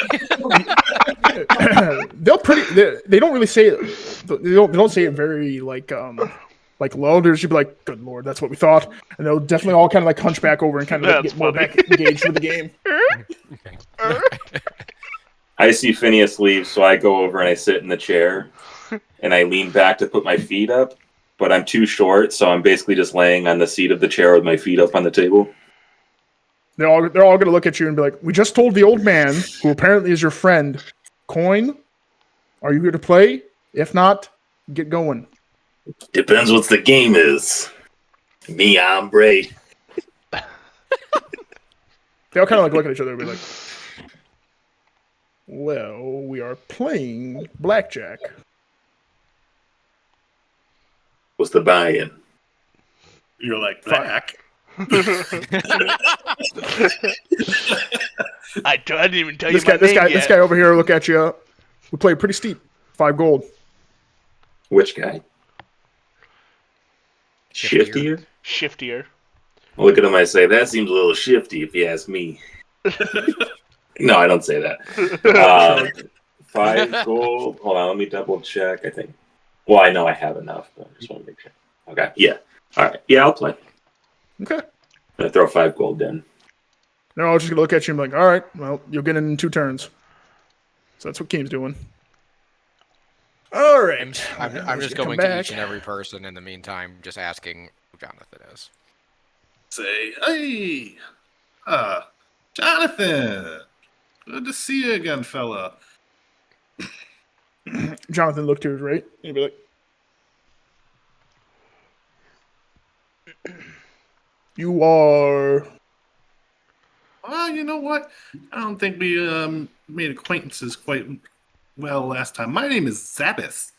They don't really say it. They don't say it very like low. They're just be like, "Good lord, that's what we thought," and they'll definitely all kind of like hunch back over and kind of like, get more back engaged with the game. I see Phineas leave, so I go over and I sit in the chair, and I lean back to put my feet up, but I'm too short, so I'm basically just laying on the seat of the chair with my feet up on the table. They're all going to look at you and be like, "We just told the old man, who apparently is your friend, Coin, are you here to play? If not, get going." Depends what the game is. Me, hombre. They all kind of like look at each other and be like, "Well, we are playing blackjack." What's the buy-in? You're like black. I didn't even tell you This guy over here look at you. We play pretty steep, 5 gold. Which guy? Shiftier? Shiftier. Look at him, I say, that seems a little shifty if you ask me. No, I don't say that. 5 gold. Hold on, let me double check. I think. Well, I know I have enough, but I just want to make sure. Okay, yeah. All right. Yeah, I'll play. Okay. I throw 5 gold in. They're all just going to look at you and be like, "All right, well, you'll get it in 2 turns." So that's what Keem's doing. All right. I'm just going to each and every person in the meantime, just asking who Jonathan is. Say, "Hey, Jonathan, good to see you again, fella." Jonathan looked to his right. He'd be like, "You are..." Well, you know what? I don't think we made acquaintances quite well last time. My name is Zabas.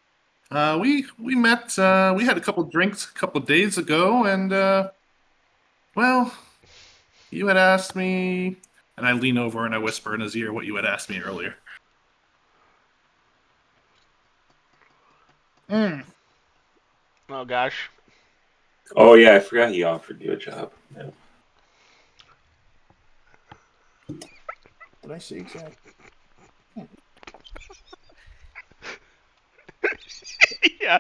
We met. We had a couple drinks a couple days ago, and well, you had asked me, and I lean over and I whisper in his ear what you had asked me earlier. Oh gosh. Oh, yeah, I forgot he offered you a job. Yeah. Did I say exactly? Yeah,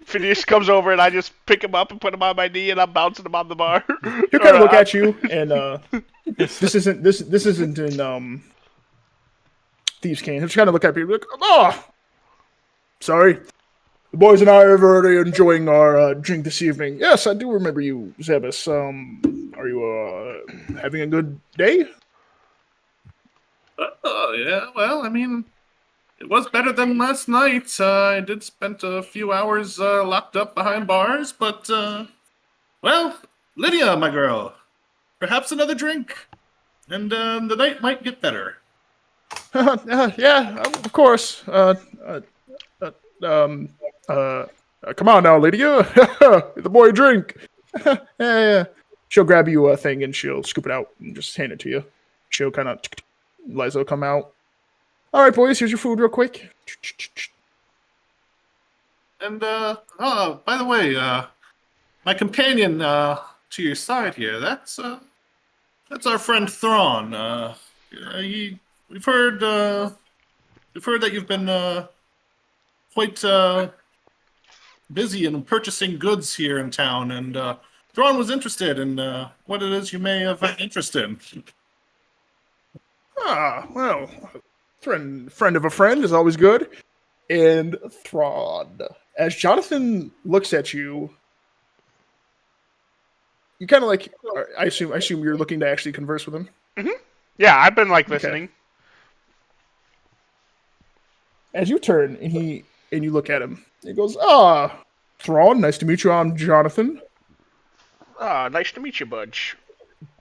Phineas comes over and I just pick him up and put him on my knee and I'm bouncing him on the bar. He'll kind of look at you, and this isn't in Thieves' Cane. He'll just kind of look at you and be like, "Oh, sorry. The boys and I are very enjoying our drink this evening. Yes, I do remember you, Zebus. Are you having a good day? Oh, yeah. Well, I mean, it was better than last night. I did spend a few hours locked up behind bars, but, well, Lydia, my girl, perhaps another drink, and the night might get better. Yeah, of course. Um, come on now, Lydia. The boy drink. Yeah. She'll grab you a thing and she'll scoop it out and just hand it to you. She'll kind of, Liza will come out. All right, boys, here's your food real quick. And, by the way, my companion, to your side here, that's our friend Thrawn. We've heard that you've been, quite, busy in purchasing goods here in town, and, Thrawn was interested in, what it is you may have interest in. Well, friend of a friend is always good. And Thrawn, as Jonathan looks at you, you kind of like. I assume you're looking to actually converse with him. Yeah, I've been listening. As you turn and you look at him, he goes, Thrawn, nice to meet you. I'm Jonathan. Nice to meet you, Budge.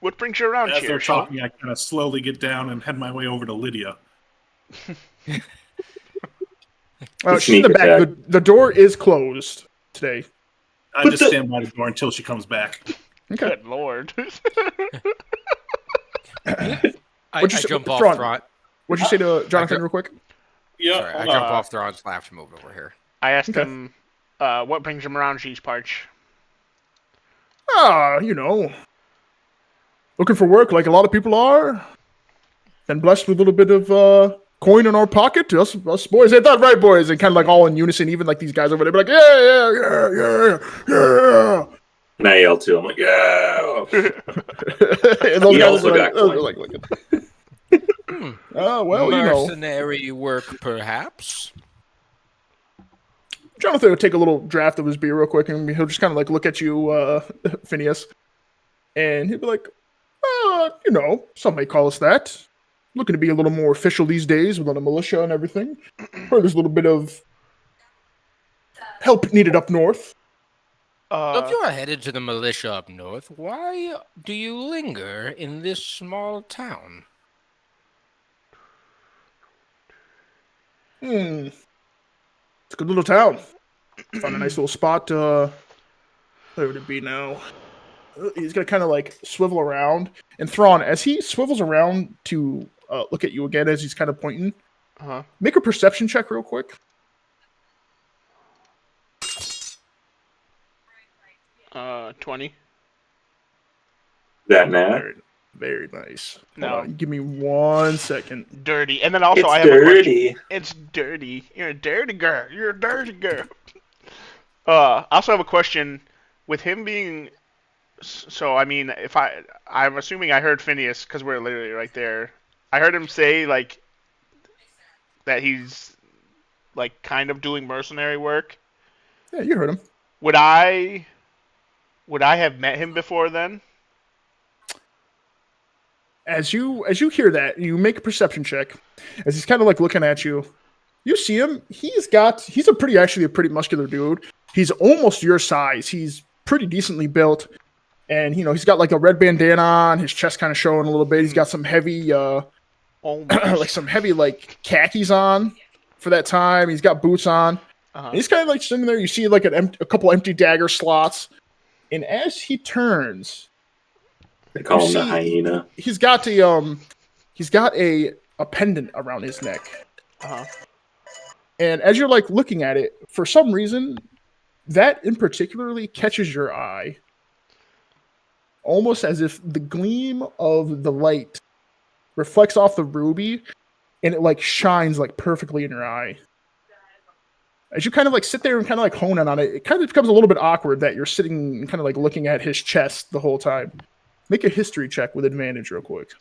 What brings you around As here? they're talking, I kind of slowly get down and head my way over to Lydia. She's in the back. The door is closed today. I just stand by the door until she comes back. Okay. Good lord. I jump off Thrawn. What'd you say to Jonathan real quick? Yeah, Sorry, I jump off Thrawn's lap to move over here. I asked him, what brings him around these parts? Looking for work like a lot of people are. And blessed with a little bit of coin in our pocket. Us boys, ain't that right, boys? And kind of like all in unison, even like these guys over there, be like, yeah. And I yell too. I'm like, yeah. And those He guys also are got like, well, mercenary work, perhaps. Jonathan would take a little draft of his beer real quick, and he'll just kind of like look at you, Phineas, and he'll be like, some may call us that. Looking to be a little more official these days with all the militia and everything. Heard there's a little bit of help needed up north. If you're headed to the militia up north, why do you linger in this small town? It's a good little town. Found a nice little spot. Where would it be now? He's gonna kind of like swivel around. And Thrawn, as he swivels around to look at you again, as he's kind of pointing, make a perception check real quick. 20. That nat? Very, very nice. No. Hold on, give me 1 second. Dirty. And then also It's I have dirty. a question. It's dirty. You're a dirty girl. You're a dirty girl. I also have a question. With him being... So, I mean, I'm assuming I heard Phineas, because we're literally right there. I heard him say, like, that he's, like, kind of doing mercenary work. Yeah, you heard him. Would I have met him before then? As you hear that, you make a perception check. As he's kind of like looking at you, you see him. He's a pretty muscular dude. He's almost your size. He's pretty decently built, and he's got like a red bandana on. His chest kind of showing a little bit. He's got some heavy, like some heavy like khakis on for that time. He's got boots on. And he's kind of like sitting there. You see like a couple empty dagger slots, and as he turns. They call him the hyena. He's got a pendant around his neck. And as you're like looking at it, for some reason, that in particularly catches your eye. Almost as if the gleam of the light reflects off the ruby and it like shines like perfectly in your eye. As you kind of like sit there and kind of like hone in on it, it kind of becomes a little bit awkward that you're sitting and kind of like looking at his chest the whole time. Make a history check with advantage real quick.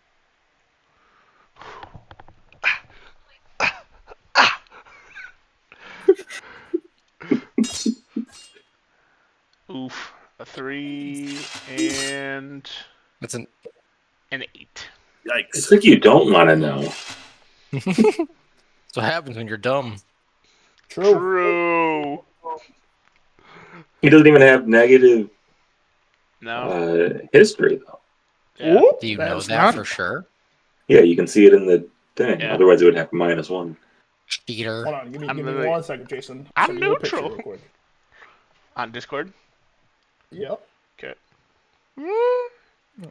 Oof. A 3 and That's an an 8. Yikes. It's like you don't want to know. That's what happens when you're dumb. True. He doesn't even have negative No. history, though. Yeah. Oop, Do you know that's that not- for sure? Yeah, you can see it in the thing. Yeah. Otherwise, it would have -1. Cheater. Hold on, give me literally- 1 second, Jason. I'm Send you a picture neutral. real quick. On Discord. Yep. Okay.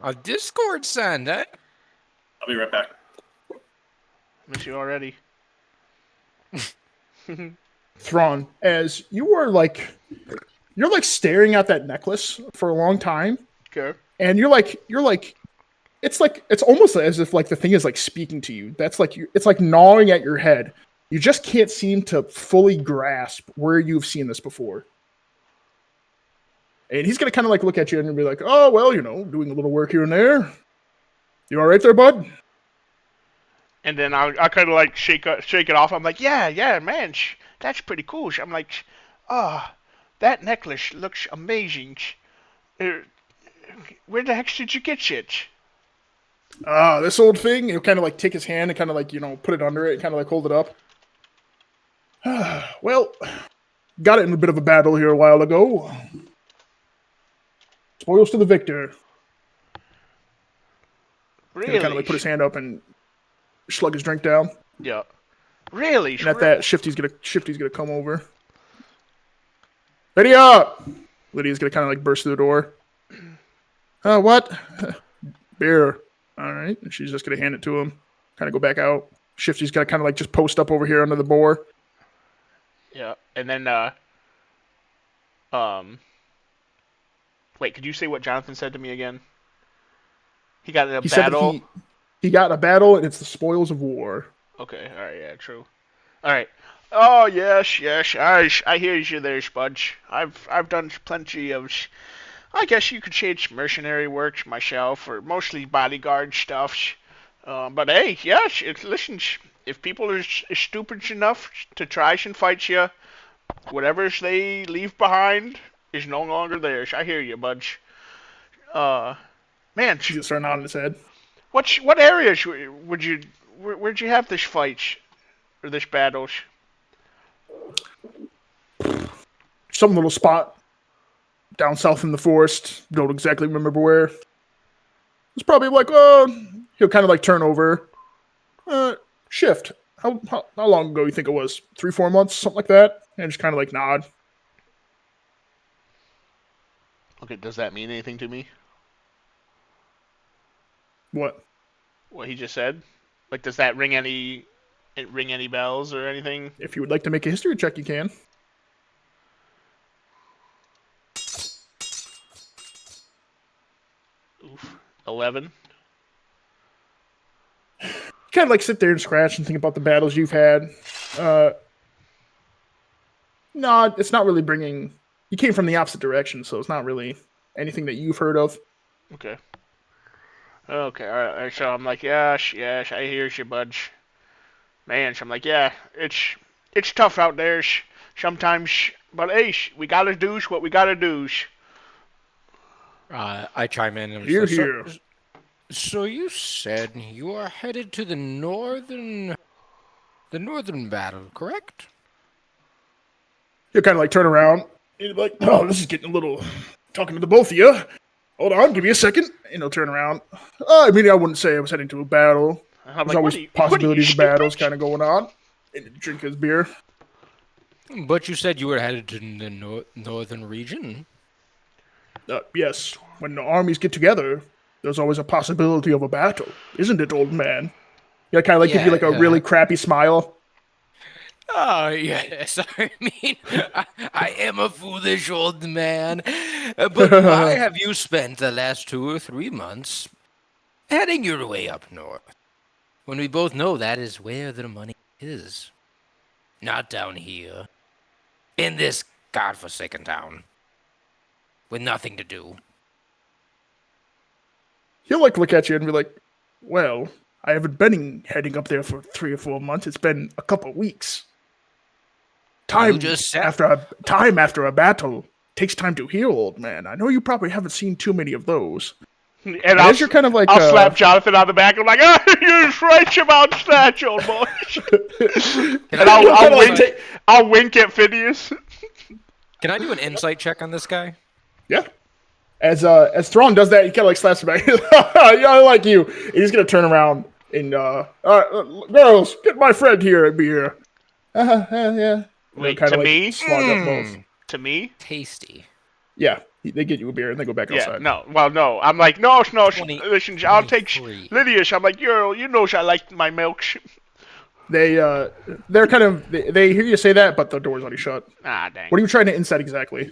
A Discord send, eh? I'll be right back. Miss you already. Thrawn, as you're like staring at that necklace for a long time, Okay. and it's almost as if like the thing is like speaking to you. That's like it's like gnawing at your head. You just can't seem to fully grasp where you've seen this before. And he's gonna kind of like look at you and be like, "Oh well, doing a little work here and there. You all right there, bud?" And then I'll kind of like shake it off. I'm like, yeah, man, that's pretty cool. I'm like, that necklace looks amazing. Where the heck did you get it? This old thing. He'll kind of like take his hand and kind of like put it under it and kind of like hold it up. Well, got it in a bit of a battle here a while ago. Spoils to the victor. Really? He'll kind of like put his hand up and slug his drink down. Yeah. Really? And at that, Shifty's gonna come over. Lydia! Lydia's gonna kind of like burst through the door. What? Beer. All right. And she's just gonna hand it to him. Kind of go back out. Shifty's gonna kind of like just post up over here under the boar. Yeah. And then, wait, could you say what Jonathan said to me again? He got in a He said battle. that he got in a battle, and it's the spoils of war. Okay, alright, yeah, true. Alright. Oh, yes, I hear you there, Spudge. I've done plenty of, I guess you could say it's mercenary work myself, or mostly bodyguard stuff. But hey, yes, listen, if people are stupid enough to try and fight you, whatever they leave behind is no longer theirs. I hear you, Budge. Man, He's gonna start nodding his head. what areas where'd you have this fight or this battle? Some little spot down south in the forest. Don't exactly remember where. It's probably like, he'll kind of like turn over. Shift. How long ago you think it was? 3-4 months, something like that? And just kind of like nod. Okay, does that mean anything to me? What? What he just said? Like, does that ring any bells or anything? If you would like to make a history check, you can. Oof. 11. Kind of like sit there and scratch and think about the battles you've had. No, it's not really bringing. You came from the opposite direction, so it's not really anything that you've heard of. Okay. Okay, alright. So I'm like, yes, I hear you, Budge. Man, so I'm like, yeah, it's tough out there sometimes, but hey, we gotta do what we gotta do. I chime in and Here, say, here. So you said you are headed to the northern battle, correct? He'll kind of like turn around. And he'll be like, oh, this is getting a little. Talking to the both of you. Hold on, give me a second. And he'll turn around. I mean, I wouldn't say I was heading to a battle. And I'm There's like, always what are you possibilities of stupid? battles kind of going on. And he'll drink his beer. But you said you were headed to the northern region. Yes, when the armies get together, there's always a possibility of a battle, isn't it, old man? Yeah, kind of like give you like a really crappy smile. Oh, yes. I mean, I am a foolish old man. But why have you spent the last 2 or 3 months heading your way up north? When we both know that is where the money is. Not down here. In this godforsaken town. With nothing to do. He'll like look at you and be like, well, I haven't been heading up there for 3 or 4 months. It's been a couple of weeks. Time You just said- after a battle takes time to heal, old man. I know you probably haven't seen too many of those. And As you're kind of like, I'll slap Jonathan on the back. I'm like, you're right about that, old boy. Can And I, I'll wink at Phineas. can I do an insight check on this guy? Yeah. As Thrawn does that, he kind of like slaps him back. Yeah, I like you. And he's gonna turn around and girls, get my friend here a beer. Yeah. Wait, Kinda to like me? slog up both. To me? Tasty. Yeah, they get you a beer and they go back Yeah, outside. no. Well, no. I'm like, no. 20, Listen, I'll take 23. Lydia. I'm like, you know, I like my milk. They're kind of they hear you say that, but the door's already shut. Ah, dang. What are you trying to insight exactly?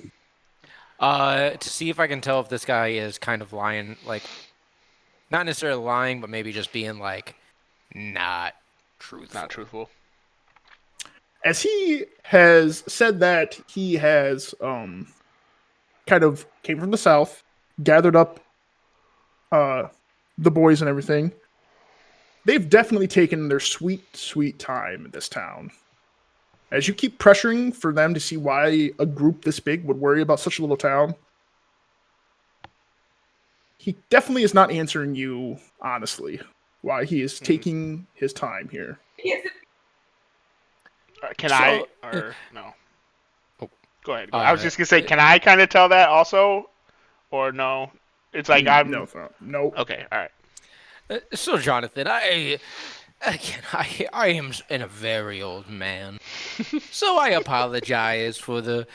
To see if I can tell if this guy is kind of lying, like, not necessarily lying, but maybe just being like, not truthful. Not truthful. As he has said that he has kind of came from the south, gathered up the boys and everything. They've definitely taken their sweet time in this town. As you keep pressuring for them to see why a group this big would worry about such a little town, he definitely is not answering you honestly. Why he is taking his time here. Can So- I or no? Oh. Go ahead. I was just gonna say, can I kind of tell that also, or no? It's like I'm No. okay. All right. So, Jonathan, I am a very old man, so I apologize for the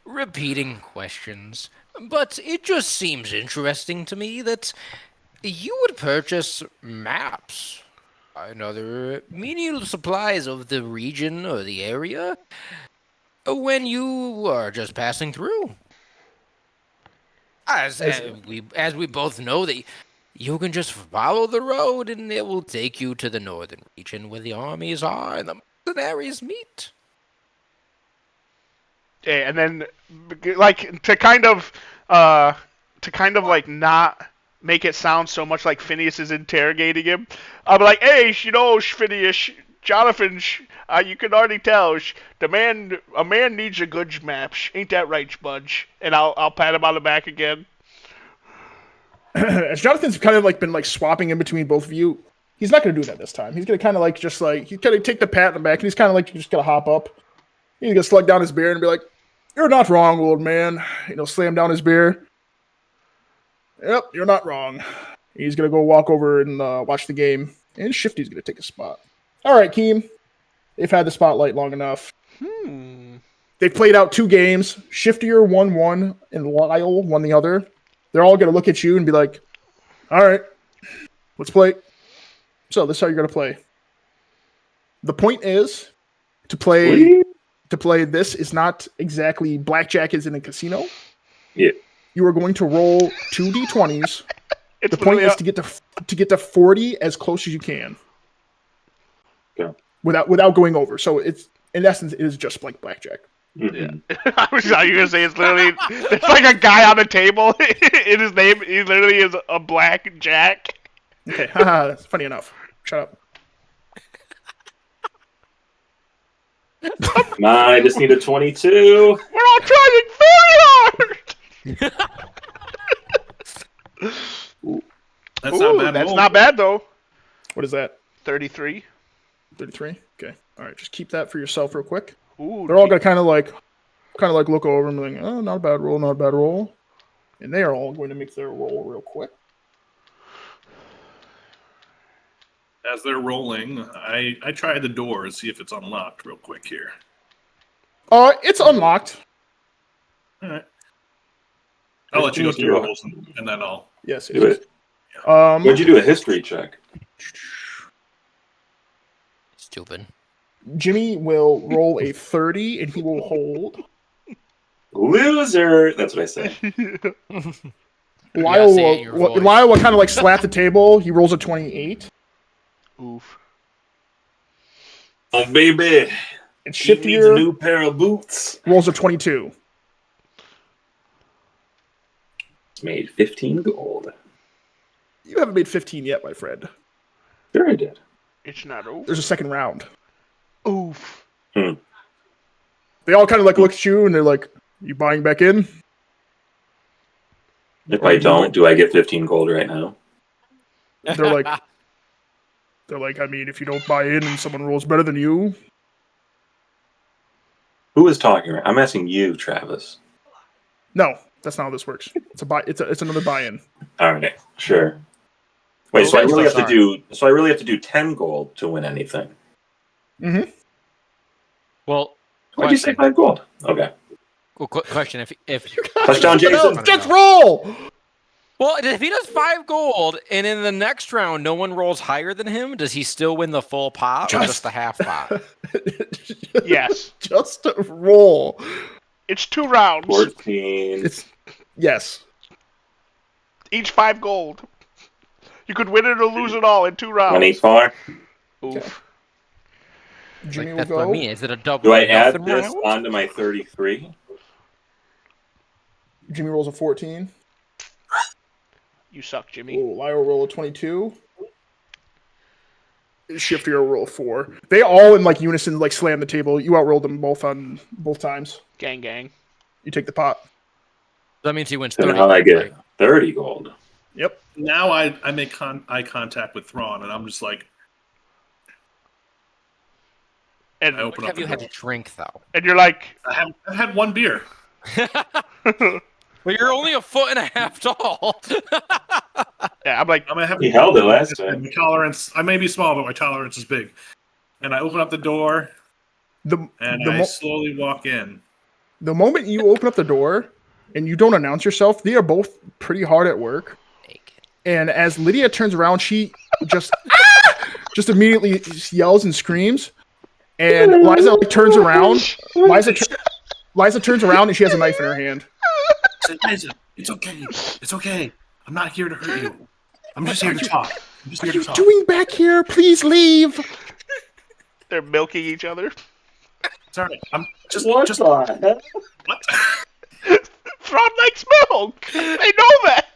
repeating questions. But it just seems interesting to me that you would purchase maps and other menial supplies of the region or the area when you are just passing through. As we both know that you can just follow the road and it will take you to the northern region where the armies are and the mercenaries meet. Yeah, and then like to kind of like not make it sound so much like Phineas is interrogating him. I'm like, hey, Phineas, Jonathan, you can already tell a man needs a good map. Ain't that right, Spudge? And I'll pat him on the back again. As Jonathan's kind of like been like swapping in between both of you, he's not going to do that this time. He's going to kind of like he's going to take the pat in the back and he's kind of like just going to hop up. He's going to slug down his beer and be like, "You're not wrong, old man." Slam down his beer. Yep, you're not wrong. He's going to go walk over and watch the game. And Shifty's going to take a spot. All right, Keem. They've had the spotlight long enough. They've played out 2 games. Shiftier won one and Lyle won the other. They're all going to look at you and be like, all right, let's play. So this is how you're going to play. The point is to play this is not exactly blackjack is in a casino. Yeah. You are going to roll 2 d20s. It's The point literally is to get to 40 as close as you can. Yeah. Without going over. So it's in essence it is just like blackjack. Mhm. I was thought you were gonna say it's literally it's like a guy on the table. In his name, he literally is a black jack. Okay, haha, that's funny enough. Shut up. Come on, I just need a 22. We're all trying very hard. That's not bad. That's roll. not bad though. What is that? 33. 33? Okay. All right, just keep that for yourself real quick. Ooh, They're all gonna kind of like look over and be like, oh, not a bad roll, not a bad roll. And they are all going to make their roll real quick. As they're rolling, I try the door to see if it's unlocked real quick here. It's unlocked. All right. I'll let you go through your rolls and then I'll. Yes, it Do is. it. Would you do a history check? Stupid. Jimmy will roll a 30 and he will hold. Loser. That's what I said. Lyle say it in your voice. will kind of like slap the table. He rolls a 28. Oof. Oh, baby. And He needs a Shiftier new pair of boots. rolls a 22. It's made 15 gold. You haven't made 15 yet, my friend. Sure I did. It's not over. There's a second round. Oof. They all kind of like look at you and they're like, "You buying back in?" If I don't, do I get 15 gold right now? They're like, I mean, if you don't buy in and someone rolls better than you, Who is talking? I'm asking you, Travis. no, that's not how this works. It's a buy. It's another buy-in. All right, sure. Wait, so I really have to do. So I really have to do 10 gold to win anything. Mm-hmm. Well, Why'd you say 5 gold? Okay. Well, question: if Touchdown, Jason. Just roll. Well, if he does 5 gold, and in the next round no one rolls higher than him, does he still win the full pot or just the half pot? Yes. Just roll. It's 2 rounds. 14. Yes. Each 5 gold. You could win it or lose it all in 2 rounds. 24. Oof. Jimmy will That's go. what I mean. Is it a double? Do I add nothing this round? onto my 33? Jimmy rolls a 14. You suck, Jimmy. Oh, Lyle roll a 22. Shifty will roll a 4. They all in like unison like slam the table. You outrolled them both on both times. Gang, gang. You take the pot. That means he wins And 30. how I get right? 30 gold? Yep. Now I make eye contact with Thrawn, and I'm just like, And, I open What up have you the had door. to drink though? and you're like, I've had 1 beer. Well, you're only a foot and a half tall. yeah, I'm like, I'm gonna have He held it last time. my tolerance. I may be small, but my tolerance is big. And I open up the door The and the, I mo- slowly walk in. the moment you open up the door and you don't announce yourself, they are both pretty hard at work. And as Lydia turns around, she just just immediately yells and screams. And Liza turns around. Liza turns around and she has a knife in her hand. I said, Liza, it's okay. It's okay. I'm not here to hurt you. I'm just here to talk. I'm just here What to are you talk. doing back here? Please leave. they're milking each other. Sorry. I'm just What just the heck? what? Thrawn likes milk. I know that.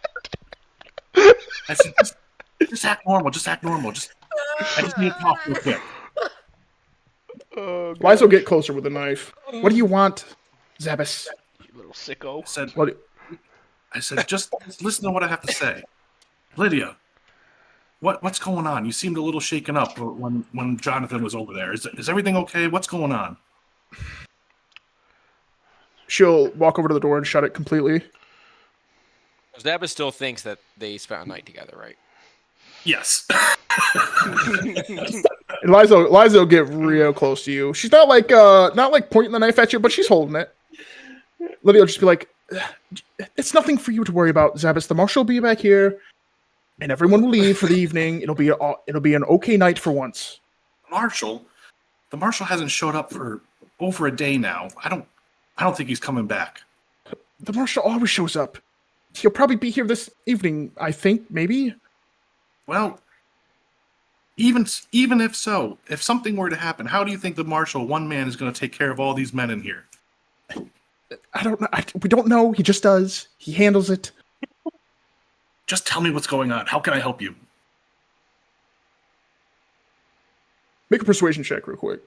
I said, just act normal. Just act normal. I just need to talk real quick. Oh, God. Liza will get closer with a knife. What do you want, Zabas? You little sicko. I said, just listen to what I have to say. Lydia, what's going on? You seemed a little shaken up when Jonathan was over there. Is everything okay? What's going on? She'll walk over to the door and shut it completely. Zabba still thinks that they spent a night together, right? Yes. And Liza will get real close to you. She's not like pointing the knife at you, but she's holding it. Lydia will just be like, "It's nothing for you to worry about, Zabas. The marshal will be back here, and everyone will leave for the evening. It'll be an okay night for once." The marshal hasn't showed up for over a day now. I don't think he's coming back. The marshal always shows up. He'll probably be here this evening, I think, maybe. Well, even if so, if something were to happen, how do you think the marshal, one man, is going to take care of all these men in here? I don't know. We don't know. He just does. He handles it. Just tell me what's going on. How can I help you? Make a persuasion check real quick.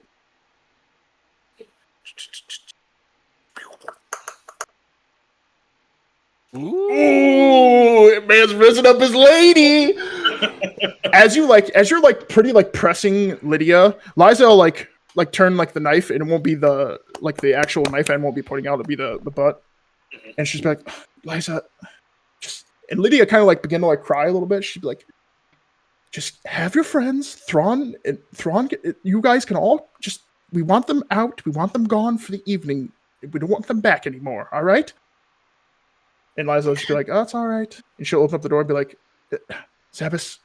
Ooh, man's risen up his lady. As you're pretty pressing Lydia, Liza will like turn like the knife, and it won't be the actual knife end won't be pointing out, it'll be the butt. And she's like, Liza, and Lydia kind of like begin to like cry a little bit. She'd be like, just have your friends, Thrawn, you guys can all just, we want them out, we want them gone for the evening. We don't want them back anymore, all right? And Liza will just be like, oh, it's all right. And she'll open up the door and be like, Zabas,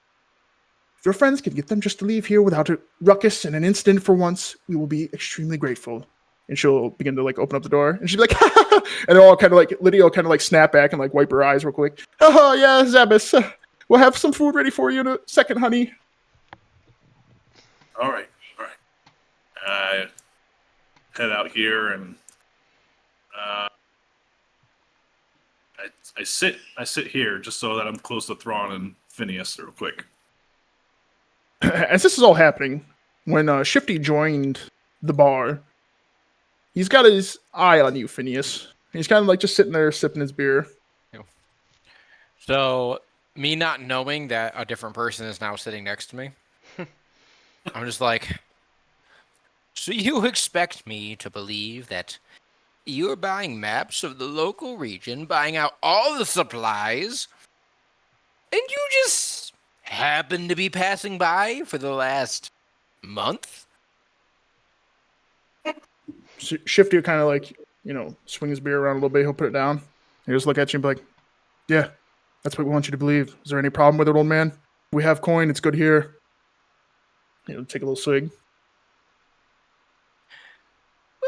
if your friends can get them just to leave here without a ruckus and an incident for once, we will be extremely grateful. And she'll begin to like open up the door, and she'll be like, and they'll all kind of like, Lydia will kind of like snap back and like wipe her eyes real quick. Oh yeah, Zabas, we'll have some food ready for you in a second, honey. All right. I head out here and I sit here just so that I'm close to Thrawn and Phineas real quick. As this is all happening, when Shifty joined the bar, he's got his eye on you, Phineas. He's kind of like just sitting there sipping his beer. So, me not knowing that a different person is now sitting next to me, I'm just like, so you expect me to believe that you're buying maps of the local region, buying out all the supplies, and you just happen to be passing by for the last month? Shifty will kind of like, swing his beer around a little bit. He'll put it down. He'll just look at you and be like, yeah, that's what we want you to believe. Is there any problem with it, old man? We have coin. It's good here. Take a little swig.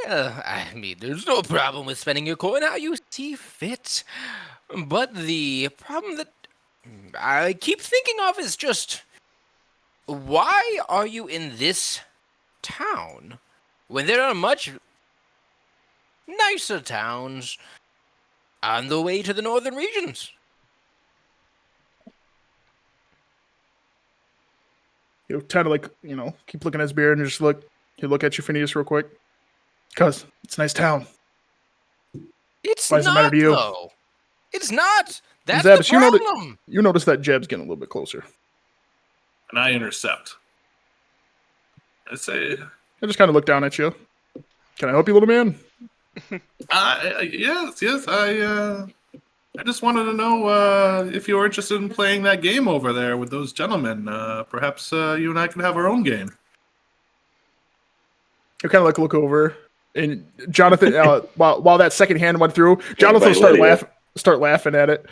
Well, I mean, there's no problem with spending your coin how you see fit. But the problem that I keep thinking of is just, why are you in this town when there are much nicer towns on the way to the northern regions? He'll kind of like, keep looking at his beer and just he'll look at you, Phineas, real quick. Because it's a nice town. It's Why does it not, matter to you? though. It's not. That's Zabas, the problem. you notice that Jeb's getting a little bit closer. And I intercept. I say, I just kind of look down at you. Can I help you, little man? yes. I just wanted to know if you were interested in playing that game over there with those gentlemen. Perhaps you and I can have our own game. He'll kind of like look over, and Jonathan, while that second hand went through, Jonathan will start laughing at it,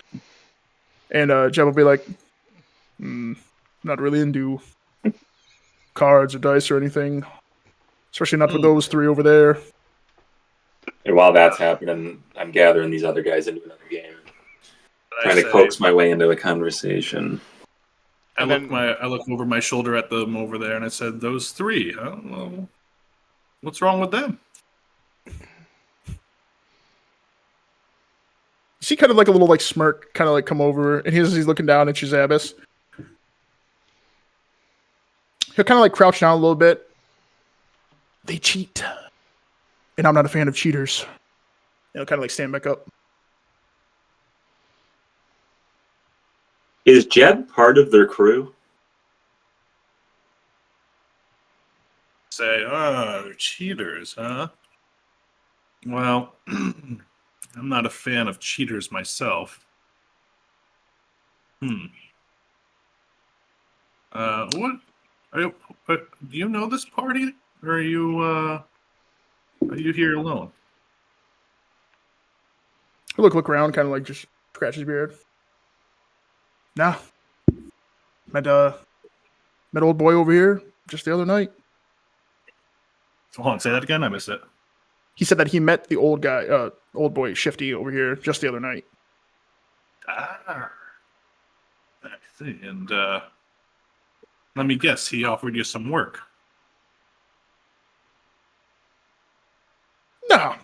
and Jeb will be like, "Not really into cards or dice or anything, especially not with those three over there." And while that's happening, I'm gathering these other guys into another game, trying to coax my way into a conversation. I look over my shoulder at them over there, and I said, "Those three, huh? Well, what's wrong with them?" You see kind of like a little like smirk kind of like come over, and he's looking down at you, Zabas. He'll kind of like crouch down a little bit. They cheat. And I'm not a fan of cheaters. And he'll kind of like stand back up. Is Jeb part of their crew? Say, they're cheaters, huh? Well, I'm not a fan of cheaters myself. What? Do you know this party? Or are you here alone? He'll look around, kind of like just scratch his beard. Nah. Met old boy over here just the other night. Hold on, say that again. I missed it. He said that he met the old boy Shifty over here just the other night. I see. And let me guess, he offered you some work. No.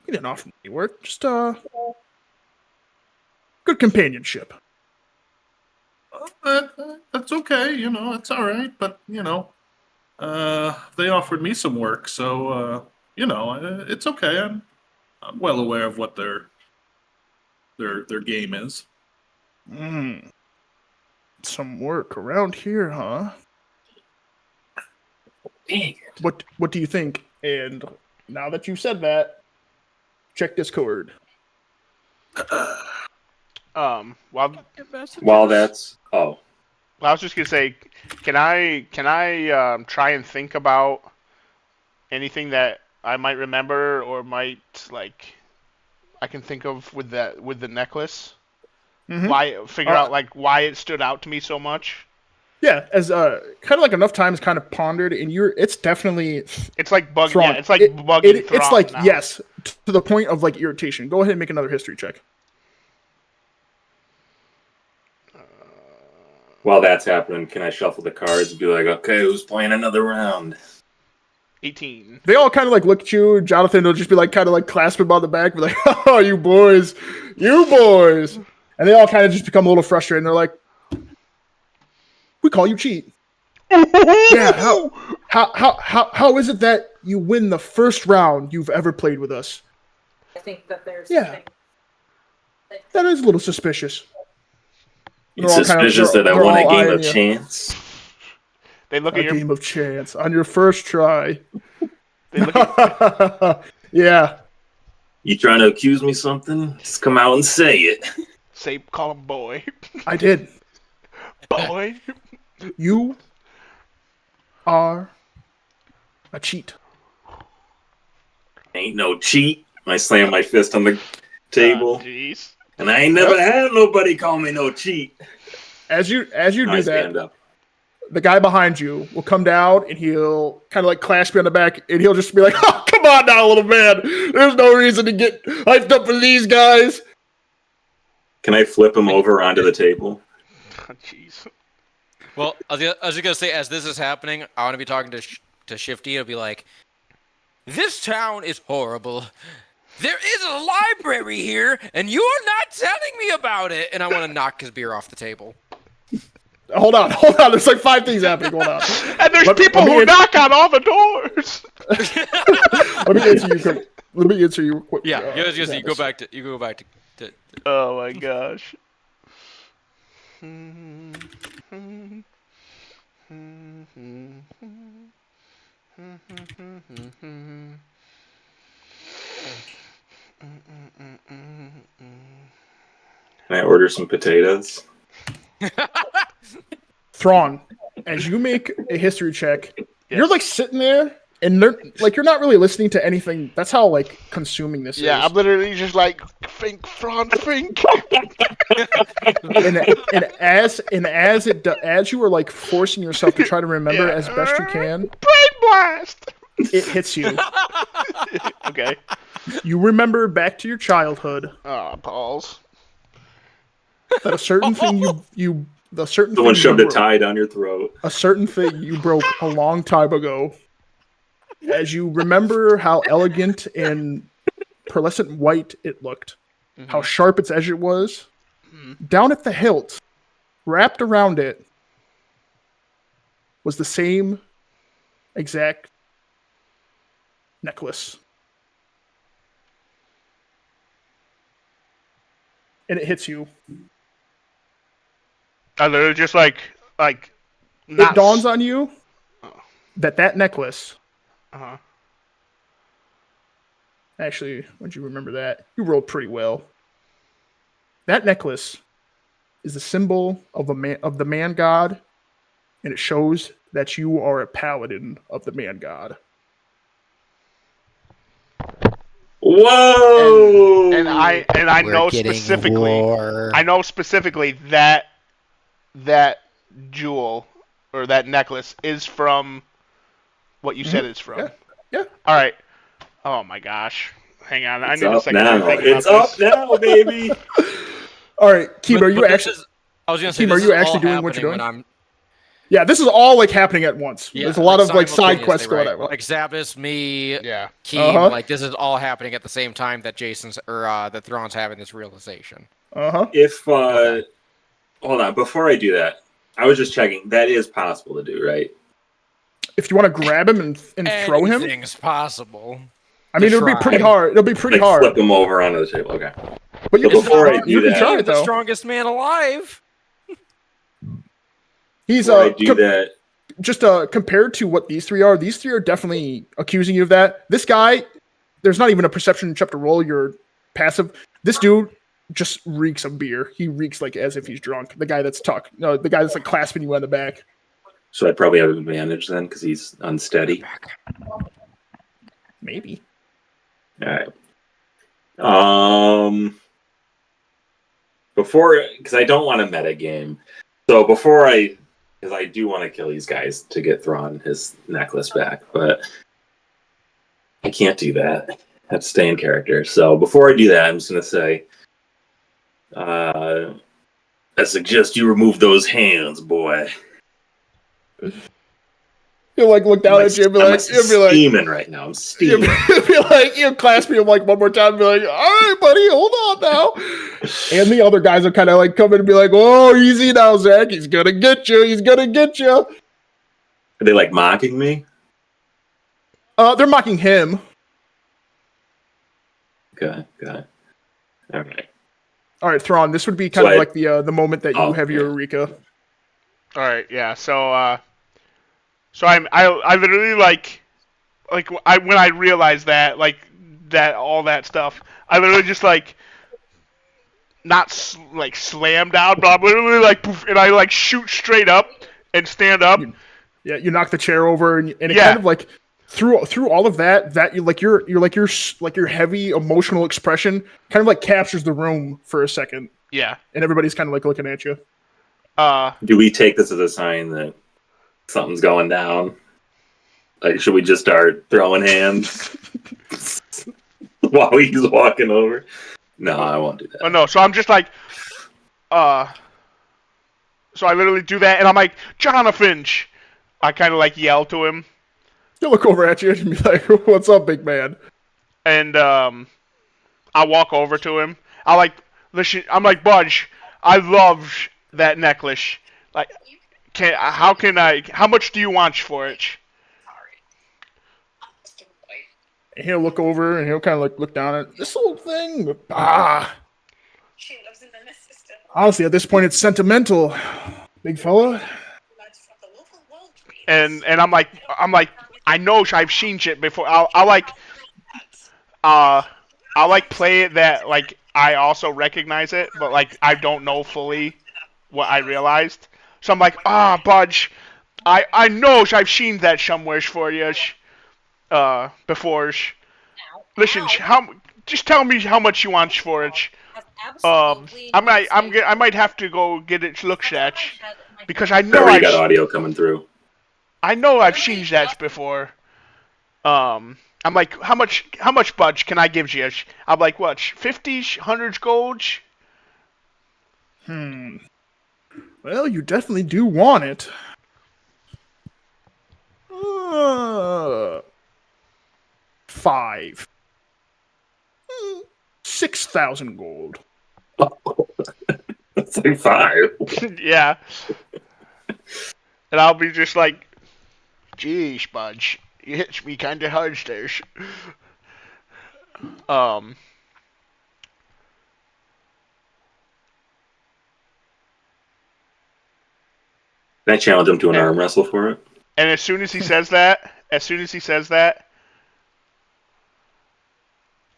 He didn't offer me any work. Just good companionship. That's okay. It's all right. But they offered me some work, so it's okay. I'm well aware of what their game is. Some work around here, huh? What do you think? And now that you said that, check Discord. While that's I was just gonna say, can I try and think about anything that I might remember or might I can think of with the necklace? Mm-hmm. Out why it stood out to me so much. Yeah, as kind of like enough times kind of pondered, and it's definitely it's like bugging. Thrawn. Yeah, it's like bugging. It's like now. Yes, to the point of like irritation. Go ahead and make another history check. While that's happening, can I shuffle the cards and be like, okay, who's playing another round? 18. They all kind of like look at you. Jonathan will just be like kind of like clasp him on the back, be like, "Oh, you boys," and they all kind of just become a little frustrated. And they're like, "We call you cheat." Yeah. How is it that you win the first round you've ever played with us? I think that there's Yeah. That is a little suspicious. It's suspicious that I won a game of chance. They look A at your game of chance on your first try. they look at, Yeah. You trying to accuse me something? Just come out and say it. say call him boy. I did. Boy. You are a cheat. Ain't no cheat. I slam my fist on the table. Jeez. And I ain't never had nobody call me no cheat. As you do Stand that, up. the guy behind you will come down and he'll kind of like clasp you on the back and he'll just be like, "Oh, come on now, little man. There's no reason to get hyped up for these guys." Can I flip him over onto the table? Oh, jeez. Well, I was just gonna say, as this is happening, I want to be talking to Shifty. It'll be like, "This town is horrible. There is a library here, and you're not telling me about it." And I want to knock his beer off the table. Hold on. There's like 5 things happening. Hold on. And there's people who knock on all the doors. Let me answer you quick. Yeah, you go back to. Oh my gosh. Can I order some potatoes? Thrawn, as you make a history check, you're like sitting there and you're not really listening to anything. That's how like consuming this is. Yeah, I'm literally just like, think, Thrawn, think. as you are like forcing yourself to try to remember as best you can, Brain blast. it hits you. Okay. You remember back to your childhood Pause. that a certain thing Someone shoved a tie down your throat. a certain thing you broke a long time ago. As you remember how elegant and pearlescent white it looked, how sharp its edge it was, down at the hilt, wrapped around it, was the same exact necklace. And it hits you. I literally just like. It dawns on you that necklace. Uh-huh. Actually, once you remember that, you rolled pretty well. That necklace is the symbol of the man god, and it shows that you are a paladin of the man god. Whoa! And I know getting specifically. war. I know specifically that jewel or that necklace is from what you said it's from. Yeah. All right. Oh my gosh. Hang on. It's I need a up second now. to think It's about up this. now, baby. All right, Keem, are you But actually? I was gonna say, Keem, this are you is actually all doing what you're happening doing? when I'm Yeah, this is all like happening at once. Yeah, There's a lot of like side quests simultaneously, going on. right? Like Zabbis, me, Yeah. Keem, like this is all happening at the same time that that Thrawn's having this realization. If hold on, before I do that, I was just checking. That is possible to do, right? If you want to grab him and throw him, Anything's possible. I mean, it'll be pretty hard. It'll be pretty Like hard. flip him over onto the table. Okay. But you So can, before I do you can that- try Keem's it the though. strongest man alive. He's Before I do that, just compared to what these three are definitely accusing you of that. This guy, there's not even a perception check to roll. You're passive. This dude just reeks of beer. He reeks like as if he's drunk. The guy that's the guy that's like clasping you on the back. so I'd probably have an advantage then because he's unsteady. Maybe. All right. Because I don't want to meta game. So because I do want to kill these guys to get Thrawn his necklace back, but I can't do that. I have to stay in character. So before I do that, I'm just gonna say, I suggest you remove those hands, boy. He'll like look down at you and be like, steaming right now. I'm steaming. He'll clasp you like one more time and be like, all right, buddy, hold on now. And the other guys will kind of like come in and be like, oh, easy now, Zach. He's gonna get you. He's gonna get you. Are they like mocking me? They're mocking him. Okay. All right. All right, Thrawn. This would be kind So of like the moment that you Oh, have your yeah. Eureka. All right, yeah. So I literally like when I realized that that all that stuff, I literally just like not like slam down, but I'm literally like poof, and I like shoot straight up and stand up. You knock the chair over, and it Yeah. kind of like through all of that you like your heavy emotional expression kind of like captures the room for a second, Yeah. and everybody's kind of like looking at you. Do we take this as a sign that something's going down? Like, should we just start throwing hands while he's walking over? No, I won't do that. Oh no, so I'm just like, so I literally do that, and I'm like, Jonathan! I kind of like yell to him, He'll look over at you and be like, "What's up, big man?" and I walk over to him. I'm like, Budge, I love that necklace. Like, how much do you want for it? And he'll look over and he'll kind of like look down at this little thing. Honestly, at this point, it's sentimental, big fella. And I'm like, I know I've seen shit before. I like play it that like I also recognize it, but like I don't know fully what I realized. So I'm like, Budge, I know I've seen that somewhere for you, before. Listen, just tell me how much you want for it. I might have to go get it looked at because I know Already got audio coming through. I know I've seen that before. I'm like, how much Budge can I give you? I'm like, what, 50, 100 gold? Well, you definitely do want it. 5. 6,000 gold. That's like 5. Yeah. And I'll be just like, geez, Budge, you hit me kind of hard there. Can I challenge him to an arm wrestle for it? And as soon as he says that,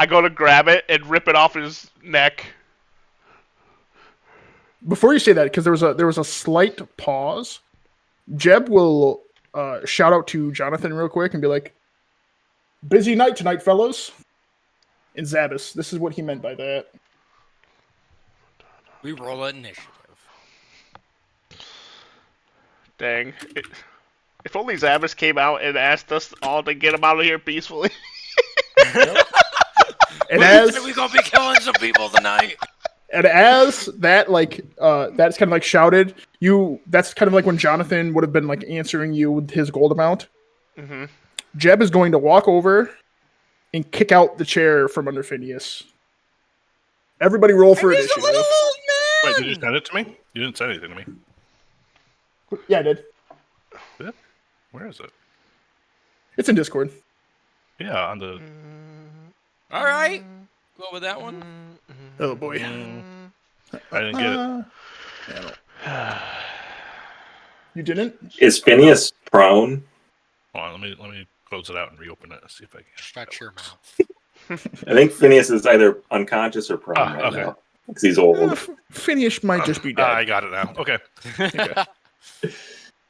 I go to grab it and rip it off his neck. Before you say that, because there was a slight pause, Jeb will shout out to Jonathan real quick and be like, "Busy night tonight, fellows." In Zabas, this is what he meant by that. We roll an initiative. Dang. If only Zabas came out and asked us all to get him out of here peacefully. And as we gonna be killing some people tonight. And as that that's kind of like shouted, that's kind of like when Jonathan would have been like answering you with his gold amount. Mm-hmm. Jeb is going to walk over and kick out the chair from under Phineas. Everybody roll for initiative. Wait, did you send it to me? You didn't send anything to me. Yeah, I did. Did? Where is it? It's in Discord. Yeah, on the... All right. Go with that one. Oh boy. I didn't get it. You didn't? Is Phineas prone? Hold on, let me close it out and reopen it and see if I can. Shut your mouth. I think Phineas is either unconscious or prone right okay. now. Because he's old. Phineas might just be dead. I got it now. Okay.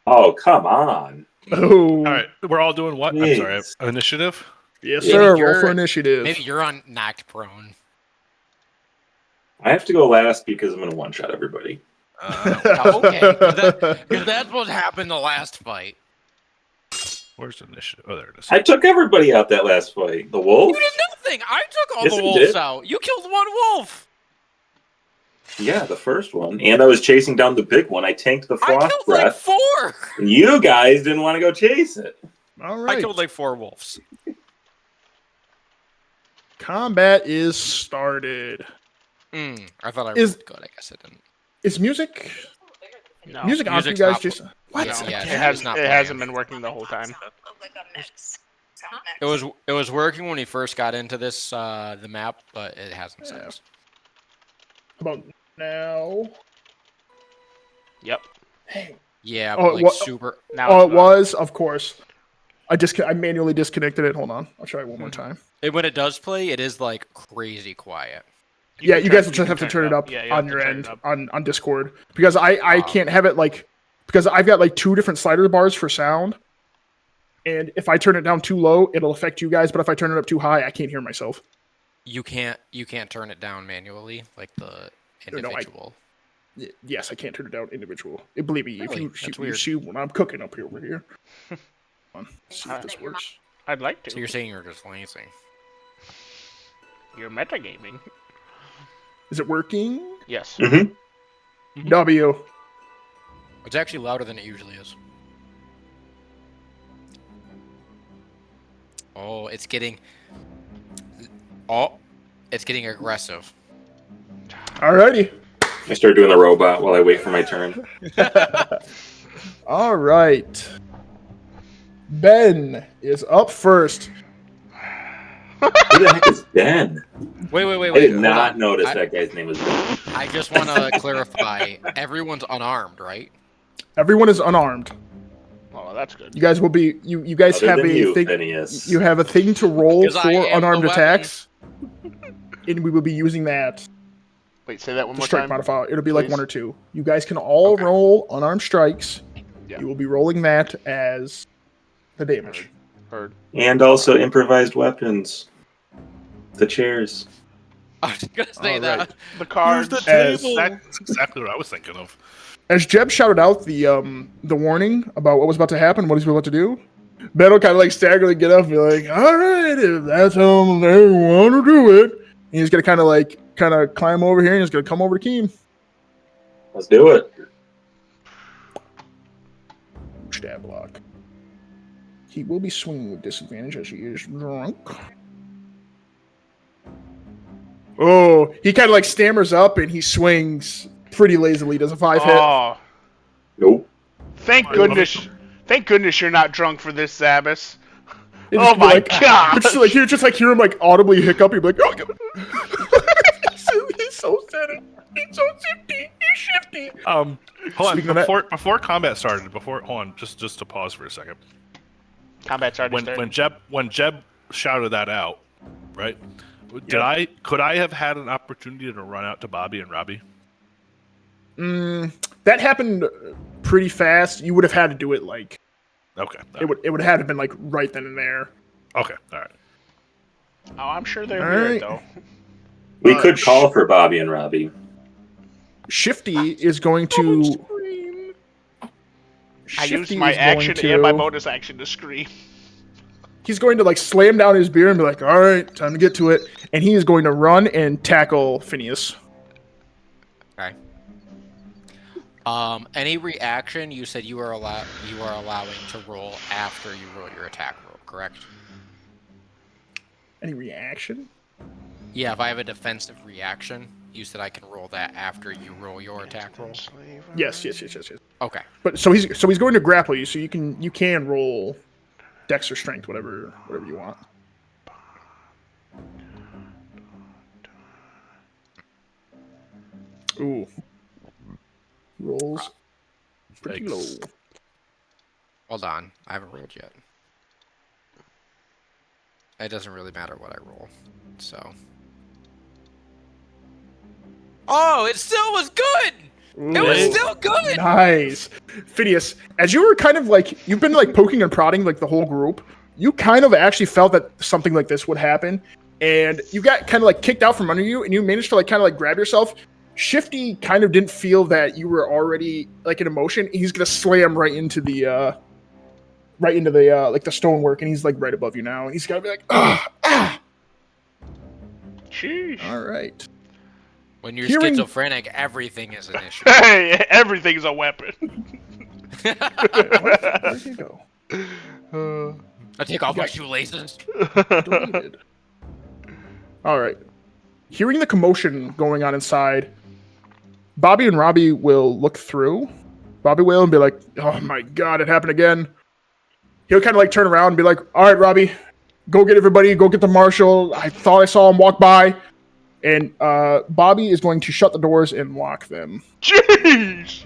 Oh, come on. Oh. All right. We're all doing what? Jeez. I'm sorry. Initiative? Yes, Maybe sir. Roll you're- for initiative. Maybe you're on knocked prone. I have to go last because I'm going to one-shot everybody. Okay. Because that's what happened the last fight. Where's the initiative? Oh, there it is. I took everybody out that last fight. The wolf? You did nothing. I took all Yes, the you wolves did. out. You killed one wolf. Yeah, the first one. And I was chasing down the big one. I tanked the I frost killed like breath. 4. And you guys didn't want to go chase it. All right. I killed like 4 wolves. Combat is started. I thought I Is- rolled good. I guess I didn't. Is music No. music on for you music's guys? not- Just what? Yeah, It yeah, it's not playing. hasn't been working the whole time. It was working when he first got into this the map, but it hasn't since. about now? Yep. Yeah, Oh, but like what- super. Now Oh, it's it not. was, of course. I manually disconnected it. Hold on, I'll try it one more time. And when it does play, it is like crazy quiet. Yeah, can you turn- guys will just can have to turn it up Yeah, you on have to your turn end it up. on Discord because I can't have it because I've got like 2 different slider bars for sound, and if I turn it down too low, it'll affect you guys. But if I turn it up too high, I can't hear myself. You can't turn it down manually, like the No, individual. Yes, I can't turn it down individual. Believe me, Really? if That's you weird. see when I'm cooking up here over here. Hold on, see if this works. I'd like to. So you're saying you're just lazy? You're metagaming. Is it working? Yes. Mm-hmm. W. It's actually louder than it usually is. Oh, it's getting. Oh, it's getting aggressive. Alrighty. I start doing the robot while I wait for my turn. All right. Ben is up first. Who the heck is Ben? Wait. I did hold not on. notice that guy's name was Ben. I just want to clarify. Everyone's unarmed, right? Everyone is unarmed. Oh, that's good. You guys will be. You guys Other have than a you, thing. Phineas. You have a thing to roll 'Cause I for am unarmed the weapon. attacks, and we will be using that Wait, say that one to more strike time. modifier. It'll be like please. 1 or 2. You guys can all Okay. roll unarmed strikes. Yeah. You will be rolling that as the damage. Heard. And also improvised weapons. The chairs. I was gonna say All that. right. The cards. As- That's exactly what I was thinking of. As Jeb shouted out the warning about what was about to happen, what he's about to do, Ben will kind of like staggerly get up and be like, "All right, if that's how they want to do it," and he's gonna kind of climb over here and he's gonna come over to Keem. Let's do it. Stab block. He will be swinging with disadvantage as he is drunk. Oh, he kind of like stammers up and he swings pretty lazily. Does a 5 hit? Oh, Nope. thank goodness. Thank goodness you're not drunk for this, Zabas. It Oh just be my like, god! It's just like you just like hear him like audibly hiccup. You'd be like, "Oh, God." he's so sad. He's so shifty. He's shifty. Hold on, Speaking of that- before combat started, hold on, just to pause for a second. Combat's already started. When Jeb shouted that out, right? Could I have had an opportunity to run out to Bobby and Robbie? That happened pretty fast. You would have had to do it like Okay. it would have been like right then and there. Okay. All right. Oh, I'm sure they're All weird right. though. We could call for Bobby and Robbie. Shifty is going to. I used Shifty my is going action to- and my bonus action to scream. He's going to like slam down his beer and be like, "All right, time to get to it." And he is going to run and tackle Phineas. Okay. Any reaction? You said you are allowing to roll after you roll your attack roll, correct? Any reaction? Yeah. If I have a defensive reaction, you said I can roll that after you roll your attack roll. Yes. Okay. But so he's going to grapple you, so you can roll Dex or Strength, whatever you want. Ooh. Rolls pretty low. Yikes. Hold on. I haven't rolled yet. It doesn't really matter what I roll. So. Oh, it still was good! It was Ooh. still good! Nice. Phineas, as you were kind of like, you've been like poking and prodding like the whole group, you kind of actually felt that something like this would happen, and you got kind of like kicked out from under you, and you managed to like kind of like grab yourself. Shifty kind of didn't feel that you were already like in motion. He's gonna slam right into the like the stonework, and he's like right above you now, and he's gonna be like, ah. Sheesh. All right. When you're Hearing- schizophrenic, everything is an issue. Hey, everything's a weapon. Where'd you go? I take off my Yeah. shoelaces. Deleted. All right. Hearing the commotion going on inside, Bobby and Robbie will look through. Bobby will and be like, "Oh my god, it happened again." He'll kind of like turn around and be like, "All right, Robbie, go get everybody. Go get the marshal. I thought I saw him walk by." And Bobby is going to shut the doors and lock them. Jeez!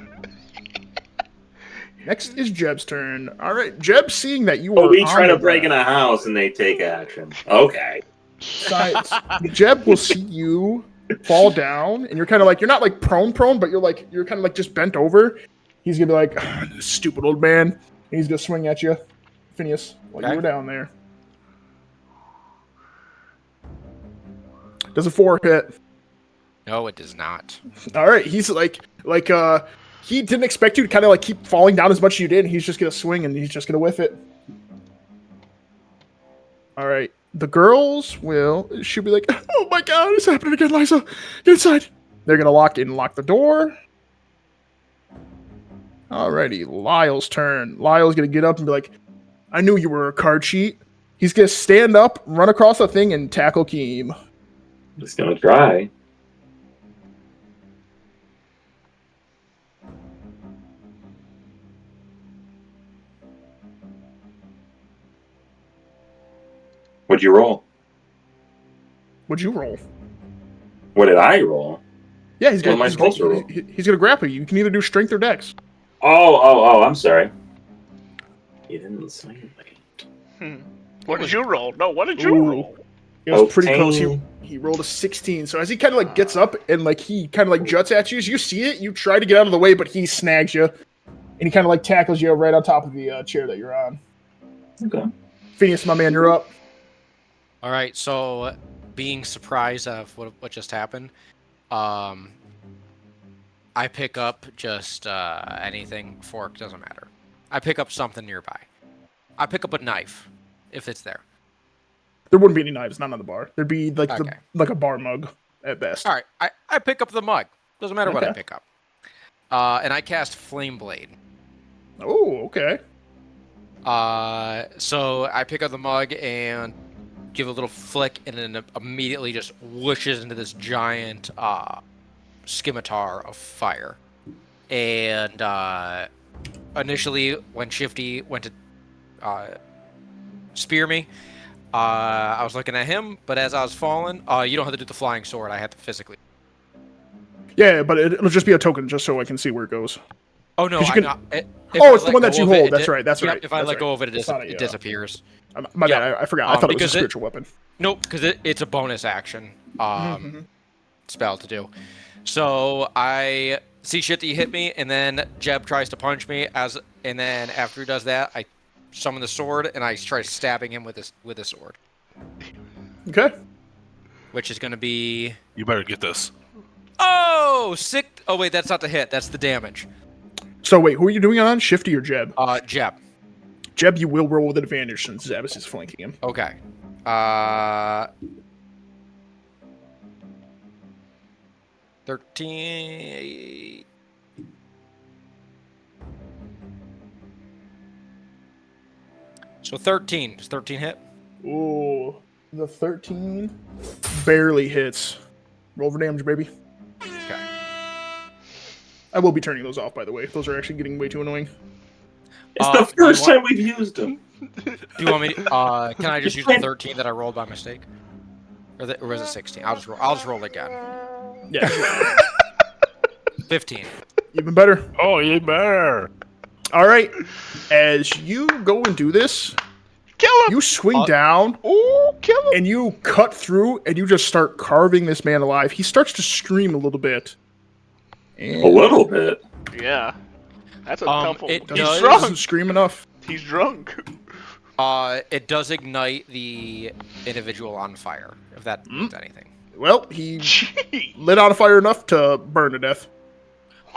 Next is Jeb's turn. All right, Jeb, seeing that you Oh, are we on try to the break in ground, a house and they take action. Okay. Jeb will see you fall down, and you're kind of like, you're not like prone, but you're kind of like just bent over. He's gonna be like, "Ah, this stupid old man," and he's gonna swing at you, Phineas, while you Okay. were down there. Does a 4 hit? No, it does not. All right, he's he didn't expect you to kind of like keep falling down as much as you did. And he's just gonna swing and he's just gonna whiff it. All right, the girls she'll be like, "Oh my God, it's happening again, Liza! Get inside!" They're gonna lock the door. Alrighty, Lyle's turn. Lyle's gonna get up and be like, "I knew you were a card cheat." He's gonna stand up, run across the thing, and tackle Keem. Just gonna try. What'd you roll? What'd you roll? What did I roll? Yeah, he's What am I gonna supposed to roll? he's gonna grapple you. You can either do strength or dex. Oh, I'm sorry. You didn't say it. What did you roll? No, what did you Ooh. roll? It was pretty 14. close. He rolled a 16. So as he kind of like gets up and like he kind of like juts at you, as you see it, you try to get out of the way, but he snags you, and he kind of like tackles you right on top of the chair that you're on. Okay. Phineas, my man, you're up. All right, so being surprised of what just happened, I pick up just anything, fork, doesn't matter. I pick up something nearby. I pick up a knife, if it's there. There wouldn't be any knives, not on the bar. There'd be like Okay. like a bar mug at best. All right, I pick up the mug. Doesn't matter what I Okay. pick up. And I cast Flame Blade. Oh, okay. So I pick up the mug and give a little flick, and then it immediately just whooshes into this giant scimitar of fire. And initially, when Shifty went to spear me, I was looking at him, but as I was falling, you don't have to do the flying sword. I have to physically. Yeah, but it'll just be a token, just so I can see where it goes. Oh no! 'Cause you I'm can- not. Oh, it's the one that you hold. That's right. That's Yep, right. if I That's let right. go of it, It's not it disappears. My Yeah. bad. I forgot. I thought it was a because spiritual weapon. Nope, because it's a bonus action Mhm. spell to do. So I see Shifty hit me, and then Jeb tries to punch me, and then after he does that, I summon the sword and I try stabbing him with the sword, Okay. which is going to be You better get this. sick. Oh wait, that's not the hit. That's the damage. So wait, who are you doing it on? Shifty or Jeb? Jeb. Jeb, you will roll with advantage since Zabas is flanking him. Okay. 13. So 13. Does 13 hit? Ooh, the 13 barely hits. Roll for damage, baby. Okay. I will be turning those off, by the way. Those are actually getting way too annoying. It's Do the you first want- time we've used them. Do you want me to, can I just use the 13 that I rolled by mistake? Or was it 16? I'll just roll again. Yeah, 15. even better. Oh, you better. All right, as you go and do this, Kill him! you swing down Ooh, kill him! and you cut through and you just start carving this man alive. He starts to scream a little bit. And A little bit. Yeah. That's a tough one. it He's does- drunk! doesn't scream enough. He's drunk. It does ignite the individual on fire, if that means anything. Well, he Gee. lit on fire enough to burn to death.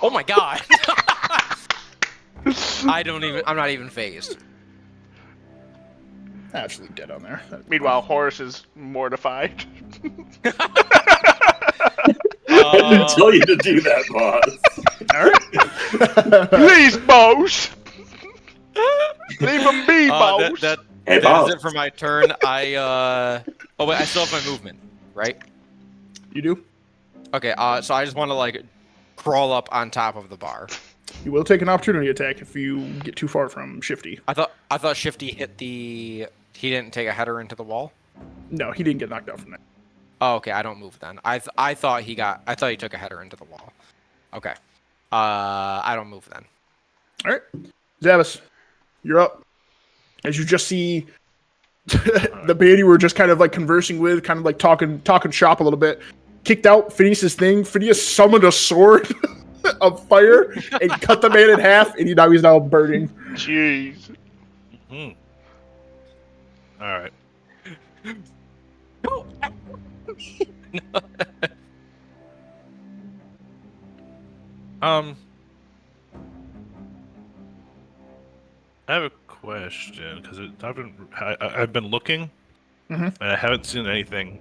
Oh my god! I'm not even phased. Actually, dead on there. Meanwhile, Horace is mortified. I didn't tell you to do that, boss. All right. Please, boss! Leave him be, boss! Hey, That boss. is it for my turn. Oh wait, I still have my movement, right? You do. Okay, so I just want to like crawl up on top of the bar. You will take an opportunity attack if you get too far from Shifty. I thought Shifty hit the. He didn't take a header into the wall. No, he didn't get knocked out from that. Oh, okay. I don't move then. I thought he took a header into the wall. Okay. I don't move then. All right, Zavis, you're up. As you just see the band you were just kind of like conversing with, kind of like talking shop a little bit, kicked out Phineas's thing. Phineas summoned a sword of fire and cut the man in half, and he's now burning. Jeez. Hmm. All right. I have a question because I've been looking, Mhm. and I haven't seen anything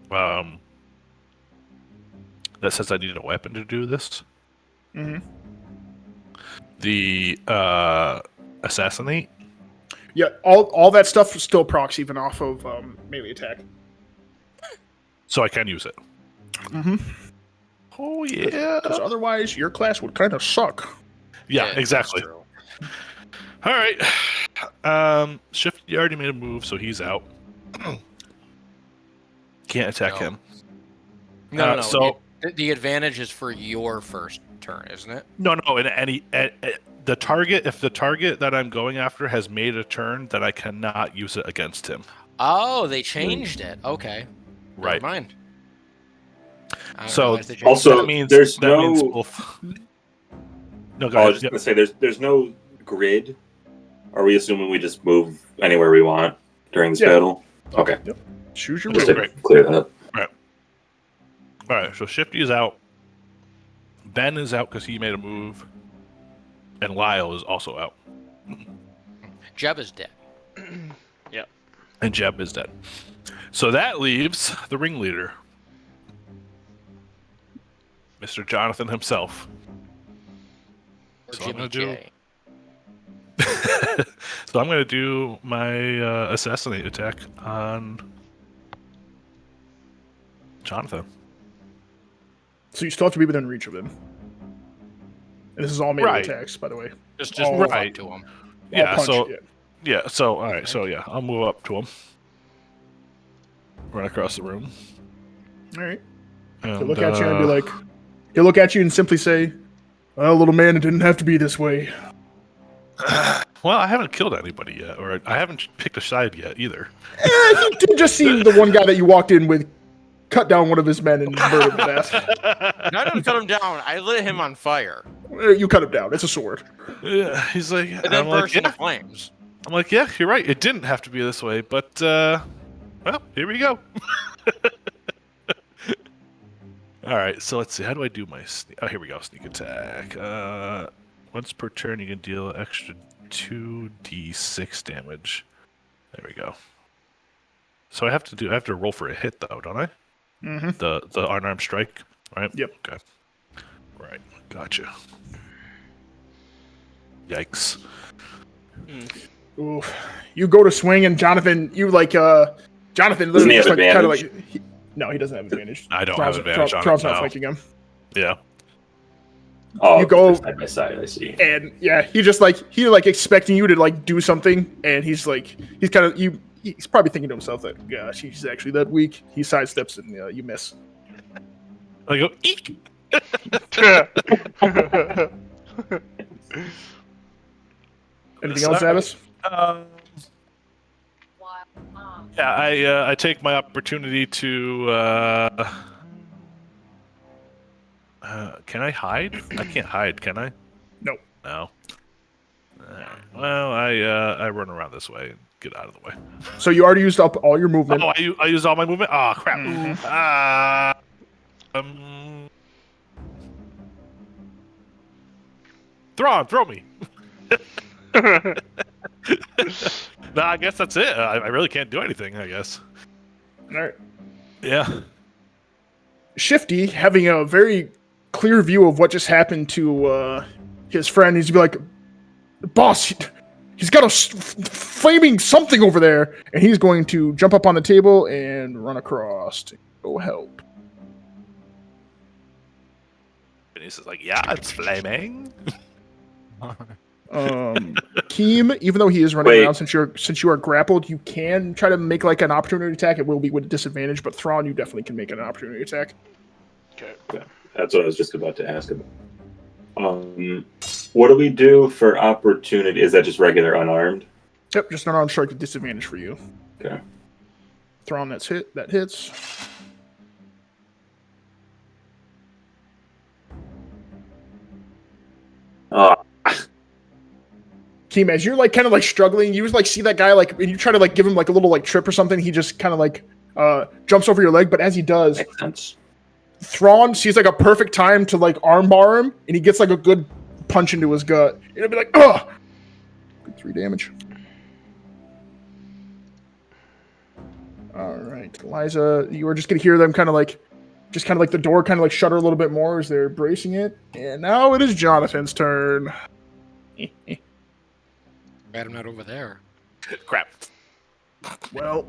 that says I need a weapon to do this. Mm-hmm. The assassinate. Yeah, all that stuff still procs even off of melee attack. So I can use it. Mm-hmm. Oh yeah. Because otherwise, your class would kind of suck. Yeah, that's exactly. true. All right. Shifty already made a move, so he's out. Can't attack No. him. No. So The advantage is for your first turn, isn't it? no. In any the target, if the target that I'm going after has made a turn, then I cannot use it against him. Oh, they changed it. Okay. Right. Never mind. I didn't So, realize they changed also, that means there's that means no- both. No, go I ahead. was just gonna say there's no grid. Are we assuming we just move anywhere we want during this Yeah. battle? Okay, Choose your just route. to clear that up. All right, so Shifty is out. Ben is out because he made a move, and Lyle is also out, Jeb is dead. and Jeb is dead. So that leaves the ringleader, Mr. Jonathan himself. Or So I'm Jimmy gonna do- J. So I'm going to do my assassinate attack on Jonathan. So you still have to be within reach of him. And this is all melee Right. attacks, by the way. Just Oh, move right. up to him. All Yeah, punch, so yeah. yeah, so all right, so yeah, I'll move up to him, run across the room. All right. And, He'll look at you and be like, he'll look at you and simply say, "Well, little man, it didn't have to be this way." "Well, I haven't killed anybody yet, or I haven't picked a side yet either." You did just see the one guy that you walked in with cut down one of his men and murdered him to death. I didn't cut him down. I lit him on fire. You cut him down. It's a sword. Yeah, he's like, And then I'm like, burst into yeah. flames. I'm like, yeah, you're right. It didn't have to be this way, but well, here we go. All right, so let's see. How do I do my? Oh, here we go. Sneak attack. Once per turn, you can deal extra 2d6 damage. There we go. So I have to roll for a hit though, don't I? Mm-hmm. The unarmed strike, right? Yep. Okay. Right. Gotcha. Yikes. Oof. You go to swing, and Jonathan, Jonathan Doesn't literally he have just like kind of advantage? like. No, he doesn't have advantage. I don't have advantage on it, Tron's not no. flanking him. Yeah. Oh, You go- side by side. I see. And yeah, he expecting you to like do something, and he's probably thinking to himself that, gosh, he's actually that weak. He sidesteps and you miss. I go, eek! Anything else, Zavis? Yeah, I take my opportunity to. Can I hide? I can't hide, can I? No. No. Alright, well, I run around this way and get out of the way. So you already used up all your movement. Oh, I used all my movement. Oh crap! Mhm. Throw me. No, I guess that's it. I really can't do anything. I guess. All right. Yeah. Shifty, having a very clear view of what just happened to his friend, he's be like, "Boss, he's got a flaming something over there," and he's going to jump up on the table and run across to go help. And he's just like, "Yeah, it's flaming." Keem, even though he is running Wait. around, since you are grappled, you can try to make like an opportunity attack. It will be with disadvantage, but Thrawn, you definitely can make an opportunity attack. Okay. That's what I was just about to ask about. What do we do for opportunity? Is that just regular unarmed? Yep, just an unarmed strike with disadvantage for you. Okay. Thrawn, that hits. Keem, as you're like kind of like struggling, you like see that guy like, and you try to like give him like a little like trip or something. He just kind of like jumps over your leg, but as he does, Makes sense. Thrawn sees like a perfect time to like armbar him, and he gets like a good punch into his gut. It'll be like, ugh! Good 3 damage. Alright, Liza, you are just gonna hear them kind of like the door kind of like shudder a little bit more as they're bracing it. And now it is Jonathan's turn. Bad I'm not over there. Crap. Well,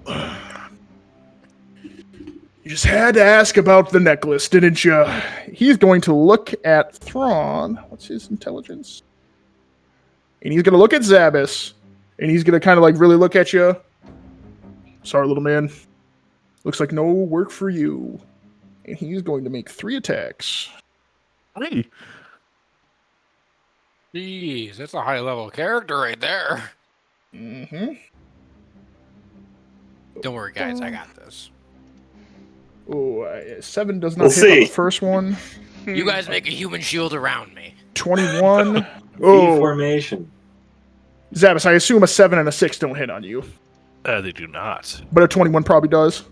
you just had to ask about the necklace, didn't you? He's going to look at Thrawn. What's his intelligence? And he's going to look at Zabas. And he's going to kind of like really look at you. Sorry, little man. Looks like no work for you. And he's going to make 3 attacks. Hey. Jeez, that's a high level character right there. Mm-hmm. Don't worry, guys, I got this. Oh, 7 does not We'll hit on the see. first one. You guys make a human shield around me. 21. V Oh, formation. Zabas, I assume a 7 and a 6 don't hit on you. They do not. But a 21 probably does.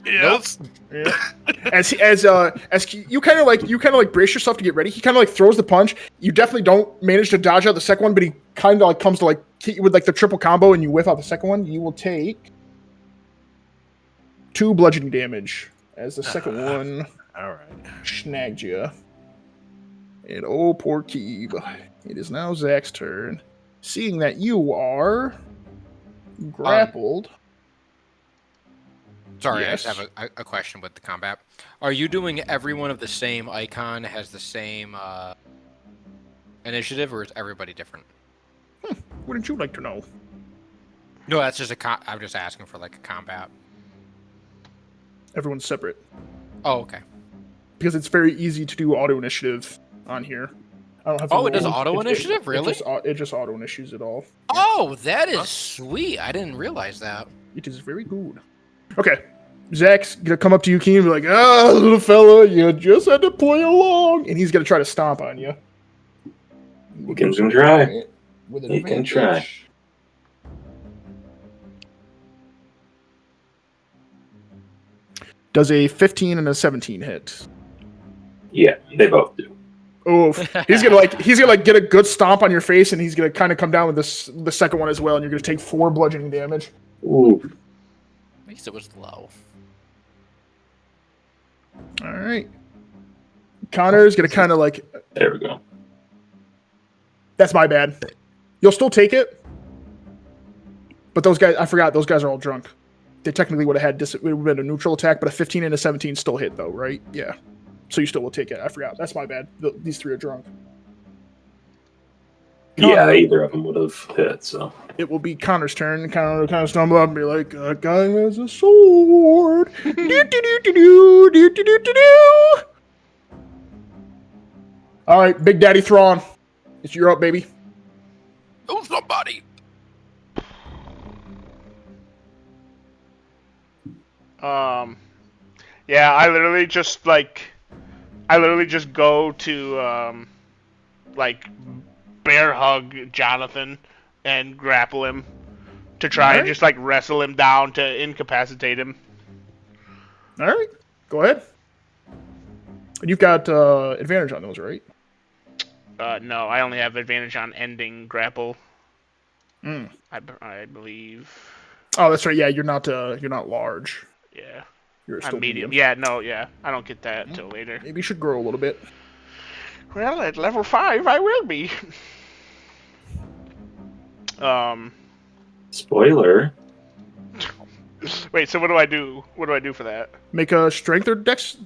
Yes. Yeah. As you kind of like brace yourself to get ready, he kind of like throws the punch. You definitely don't manage to dodge out the second one, but he kind of like comes to like hit you with like the triple combo, and you whiff out the second one. You will take 2 bludgeoning damage as the second one All right. snagged you. And oh, poor Keeb. It is now Zach's turn. Seeing that you are grappled. Sorry, Yes. I just have a question with the combat. Are you doing everyone of the same icon has the same initiative, or is everybody different? Wouldn't you like to know? No, that's just I'm just asking for like a combat. Everyone's separate. Oh, okay. Because it's very easy to do auto initiative on here. I don't have to Oh, it does roll. auto initiative? Really? It just auto initiates it all. Oh, that is sweet. I didn't realize that. It is very good. Okay. Zach's gonna come up to you, Keen, and be like, little fella, you just had to play along. And he's gonna try to stomp on you. He can try. With He can try. Does a 15 and a 17 hit? Yeah, they both do. Oh, he's gonna get a good stomp on your face, and he's gonna kind of come down with the second one as well, and you're gonna take 4 bludgeoning damage. Ooh. At least it was low. All right. Connor's gonna kind of like. There we go. That's my bad. You'll still take it, but those guys, I forgot. Those guys are all drunk. They technically would have had it would have been a neutral attack, but a 15 and a 17 still hit though, right? Yeah. So you still will take it. I forgot. That's my bad. These 3 are drunk. Yeah, Connor, either of them would have hit, so. it will be Connor's turn. Connor will kind of stumble up and be like, "That guy has a sword." Do do do do do do do do do. All right, Big Daddy Thrawn, you're up, baby. Oh, somebody! Yeah, I literally just go to like bear hug Jonathan and grapple him to try and just like wrestle him down to incapacitate him. All right, go ahead. And you've got advantage on those, right? No, I only have advantage on ending grapple. Mm. I believe. Oh, that's right. Yeah, you're not large. Yeah. You're I'm still medium. Yeah, no, yeah. I don't get that till later. Maybe you should grow a little bit. Well, at level 5, I will be. Spoiler. Wait, so what do I do? What do I do for that? Make a strength or dex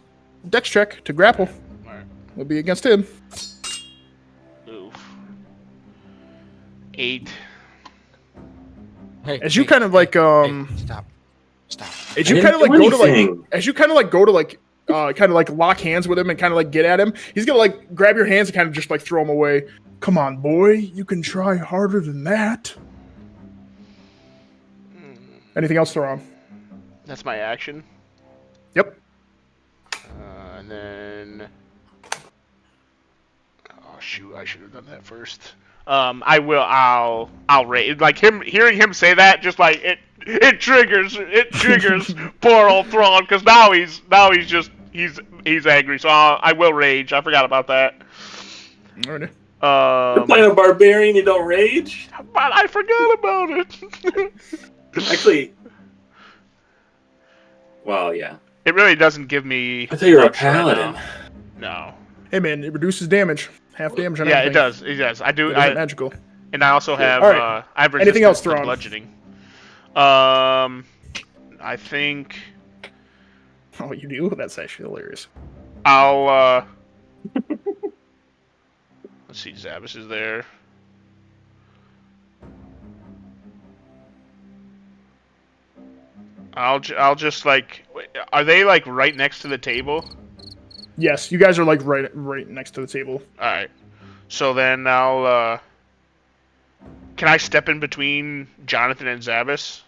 check to grapple. Alright. It'll be against him. Ooh. 8. Hey, As you hey, kind of hey, like hey, stop. as I you didn't kind of like do go to like anything. as you kind of like go to like kind of like lock hands with him and kind of like get at him, he's gonna like grab your hands and kind of just like throw him away. Come on, boy, you can try harder than that. Anything else, Theron? That's my action. Yep. And then, oh shoot, I should have done that first. I'll rage. Like hearing him say that, just like it triggers poor old Thrawn, because now he's angry. So I will rage. I forgot about that. Alrighty. You're playing a barbarian, you don't rage? But I forgot about it. Actually, well, yeah. It really doesn't give me. I thought you were a much right paladin. now. No. Hey man, it reduces damage, half damage on Yeah, everything. it does. It does. I do. It isn't magical. And I also have. Alright. I have Anything resistance else, to Thrawn? bludgeoning. I think Oh, you do? That's actually hilarious. I'll. Let's see. Zabbis is there. I'll just like. Are they like right next to the table? Yes, you guys are like right next to the table. All right. So then I'll. Can I step in between Jonathan and Zabbis?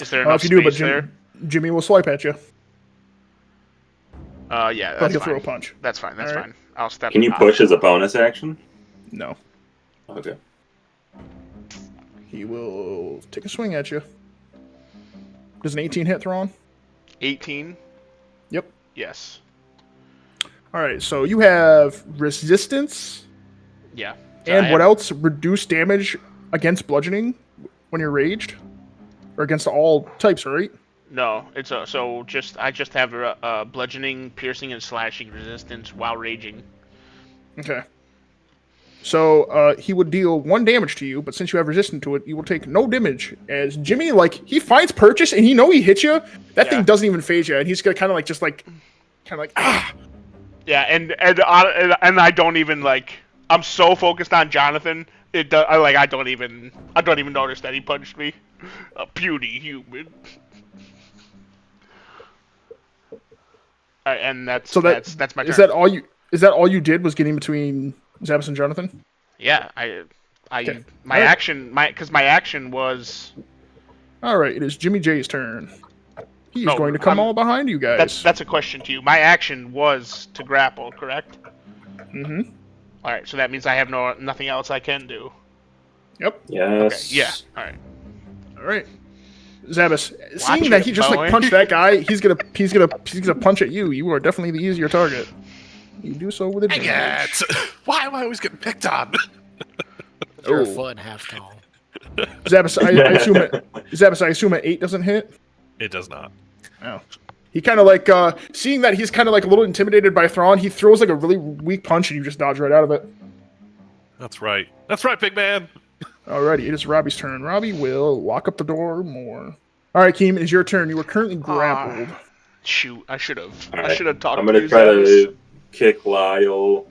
Is there enough If you do, but space there? Jimmy will swipe at you. Yeah, But that's he'll fine. throw a punch. That's fine. That's Alright. fine. I'll step. Can you push as a bonus action? No. Okay. He will take a swing at you. Does an 18 hit, Thrawn? 18. Yep. Yes. Alright, so you have resistance, Yeah. So and I what have- else? Reduced damage against bludgeoning when you're raged? Or against all types, right? No, it's I just have bludgeoning, piercing, and slashing resistance while raging. Okay. So he would deal 1 damage to you, but since you have resistance to it, you will take no damage. As Jimmy, like, he finds purchase and he hits you. That thing doesn't even phase you, and he's gonna kind of like ah. Yeah, and I don't even like. I'm so focused on Jonathan. I don't even notice that he punched me. A puny human. And that's my turn. Is that all you did was getting between Zabbis and Jonathan? Yeah, Okay. my Alright. action was. All right, it is Jimmy J's turn. He's No, going to come I'm- all behind you guys. That's a question to you. My action was to grapple, correct? Mm-hmm. All right, so that means I have nothing else I can do. Yep. Yes. Okay, yeah. All right. All right. Zabbis, Watch seeing that it, he just Bowie. like punched that guy, he's gonna punch at you. You are definitely the easier target. You do so with Dang advantage. it! Why am I always getting picked on? You're a Oh. foot and a half tall. Zabbis, I assume an 8 doesn't hit. It does not. Oh. He kind of like seeing that he's kind of like a little intimidated by Thrawn. He throws like a really weak punch, and you just dodge right out of it. That's right. That's right, big man. Alrighty, it is Robbie's turn. Robbie will lock up the door more. All right, Keem, it is your turn. You are currently grappled. Shoot, I should have. All I right. should have talked I'm to gonna you, try Zabbis. to kick Lyle,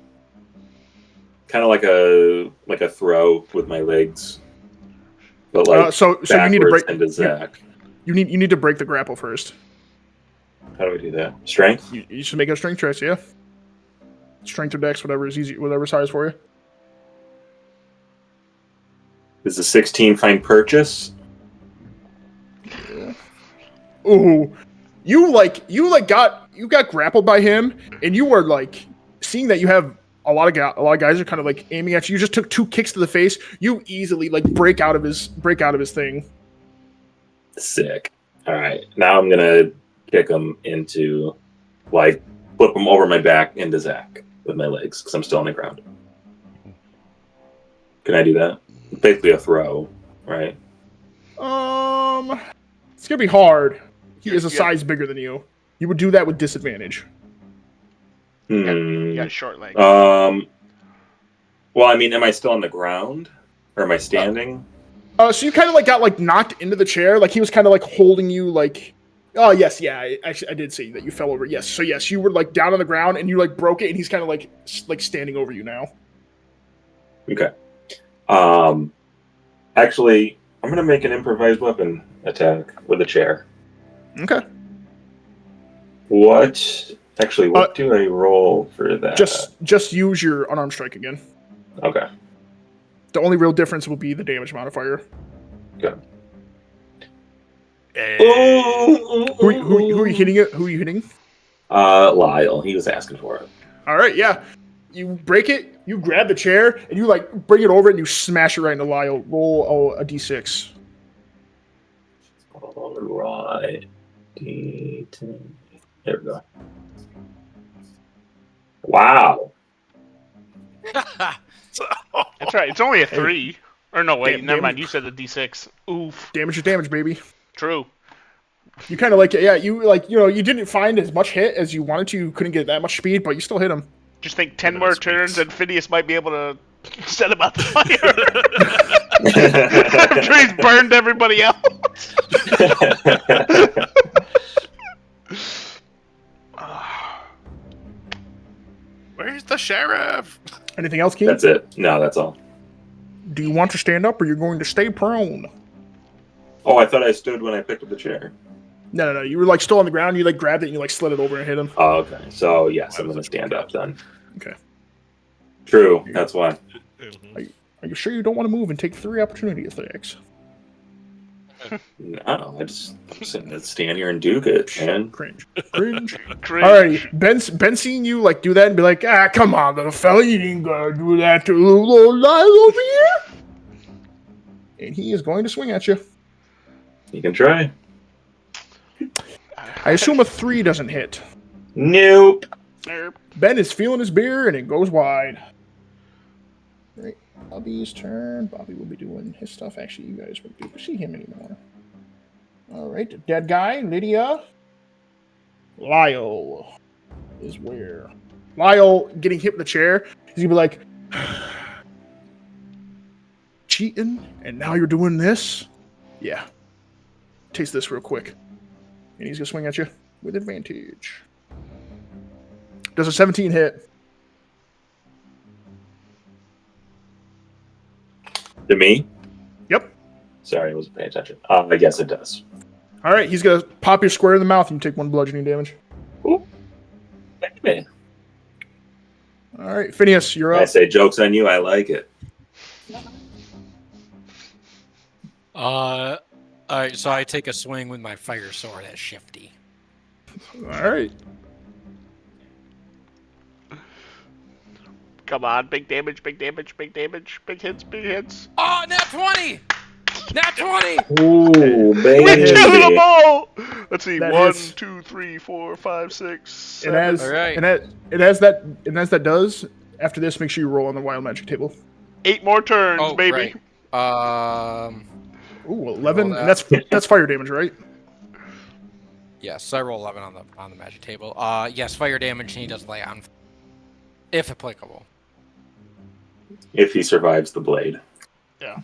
kind of like a throw with my legs, but like so you need to backwards break. into Zach. You need to break the grapple first. How do we do that? Strength? You should make a strength check, yeah. Strength or dex, whatever is easy, whatever's highest for you. Is the 16 find purchase? Ooh, you got grappled by him, and you were like seeing that you have a lot of guys are kind of like aiming at you. You just took 2 kicks to the face. You easily like break out of his thing. Sick. All right, now I'm gonna kick him into, like, flip him over my back into Zach with my legs because I'm still on the ground. Can I do that? Basically a throw, right? It's gonna be hard. He is a Yeah. size bigger than you. You would do that with disadvantage. You got a short leg. Well, I mean, am I still on the ground or am I standing? So you kind of like got like knocked into the chair. Like he was kind of like holding you. Like, oh yes, yeah. I did see that you fell over. Yes, so yes, you were like down on the ground and you like broke it, and he's kind of like standing over you now. Okay. Actually, I'm gonna make an improvised weapon attack with a chair. Okay. What do I roll for that? Just use your unarmed strike again. Okay. The only real difference will be the damage modifier. Good. Who are you hitting it? Who are you hitting? Lyle. He was asking for it. All right, yeah. You break it, you grab the chair, and you like bring it over and you smash it right into Lyle. Roll a d6. All right. D10. There we go. Wow. That's right. It's only a 3. Or no, wait. Never mind. damage. You said the D6. Oof. Damage is damage, baby. True. You kind of like, yeah, you didn't find as much hit as you wanted to. You couldn't get that much speed, but you still hit him. Just think 10 more turns and Phineas might be able to set him out the fire. I'm sure he's burned everybody else. Where's the sheriff? Anything else, Keen? That's it. No, that's all. Do you want to stand up or you're going to stay prone? Oh, I thought I stood when I picked up the chair. No. You were like still on the ground. You like grabbed it and you like slid it over and hit him. Oh, okay. So, yes, I'm going to stand up then. Okay. True. That's why. Are you sure you don't want to move and take 3 opportunity attacks? No, I'm stand here and duke it, man. Cringe. Cringe. Alrighty, Ben seeing you like do that and be like, come on, little fella, you ain't gonna do that to little Lyle over here. And he is going to swing at you. You can try. I assume a 3 doesn't hit. Nope. Ben is feeling his beer and it goes wide. Right. Bobby's turn. Bobby will be doing his stuff. Actually, you guys won't be able to see him anymore. Alright, the dead guy, Lydia. Lyle is where? Lyle getting hit with the chair. He's gonna be like, cheating, and now you're doing this? Yeah. Taste this real quick. And he's gonna swing at you with advantage. Does a 17 hit? To me? Yep. Sorry, I wasn't paying attention. I guess it does. All right, he's gonna pop you square in the mouth and you take 1 bludgeoning damage. Ooh. Baby. All right, Phineas, you're I up. say jokes on you. I like it. All right, so I take a swing with my fire sword at Shifty. All right. Come on, big damage, big damage, big damage, big hits, big hits. Oh, nat 20! Nat 20! Ooh, We baby. killed them all! Let's see, That 1, hits. 2, 3, 4, 5, 6, And 7. as All right. and as that does, after this, make sure you roll on the wild magic table. 8 more turns, Oh, baby. right. Ooh, 11, Roll and that. that's fire damage, right? Yes, I roll 11 on the magic table. Yes, fire damage, and he does lay on, if applicable. If he survives the blade. Yeah.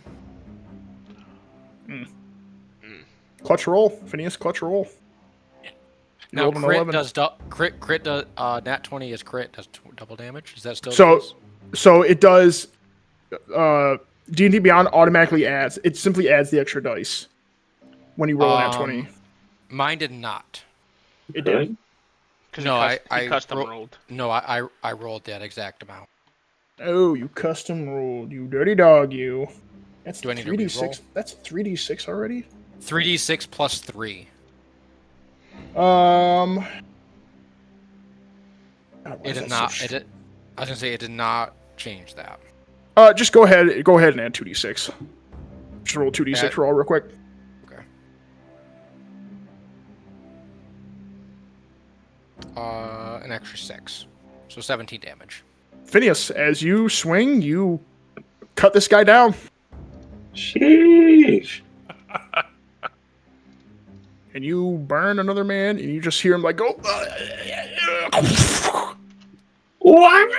Clutch roll, Phineas. Clutch roll. You Now rolled an crit 11. does crit does nat 20 is crit does double damage. Is that still So- the case? So it does. D&D Beyond automatically adds. It simply adds the extra dice when you roll that 20. Mine did not. It did. Really? No, he I custom ro- rolled. No, I rolled that exact amount. Oh, you custom rolled, you dirty dog, you. That's Do I need to 3d6. re-roll? That's 3d6 already. 3d6 plus 3. God, why It is did that not. so It did, I was gonna say it did not change that. Just go ahead. Go ahead and add 2d6. Just roll 2d6 Add- roll real quick. Okay. An extra 6, so 17 damage. Phineas, as you swing, you cut this guy down, Sheesh. and you burn another man, and you just hear him like go. What?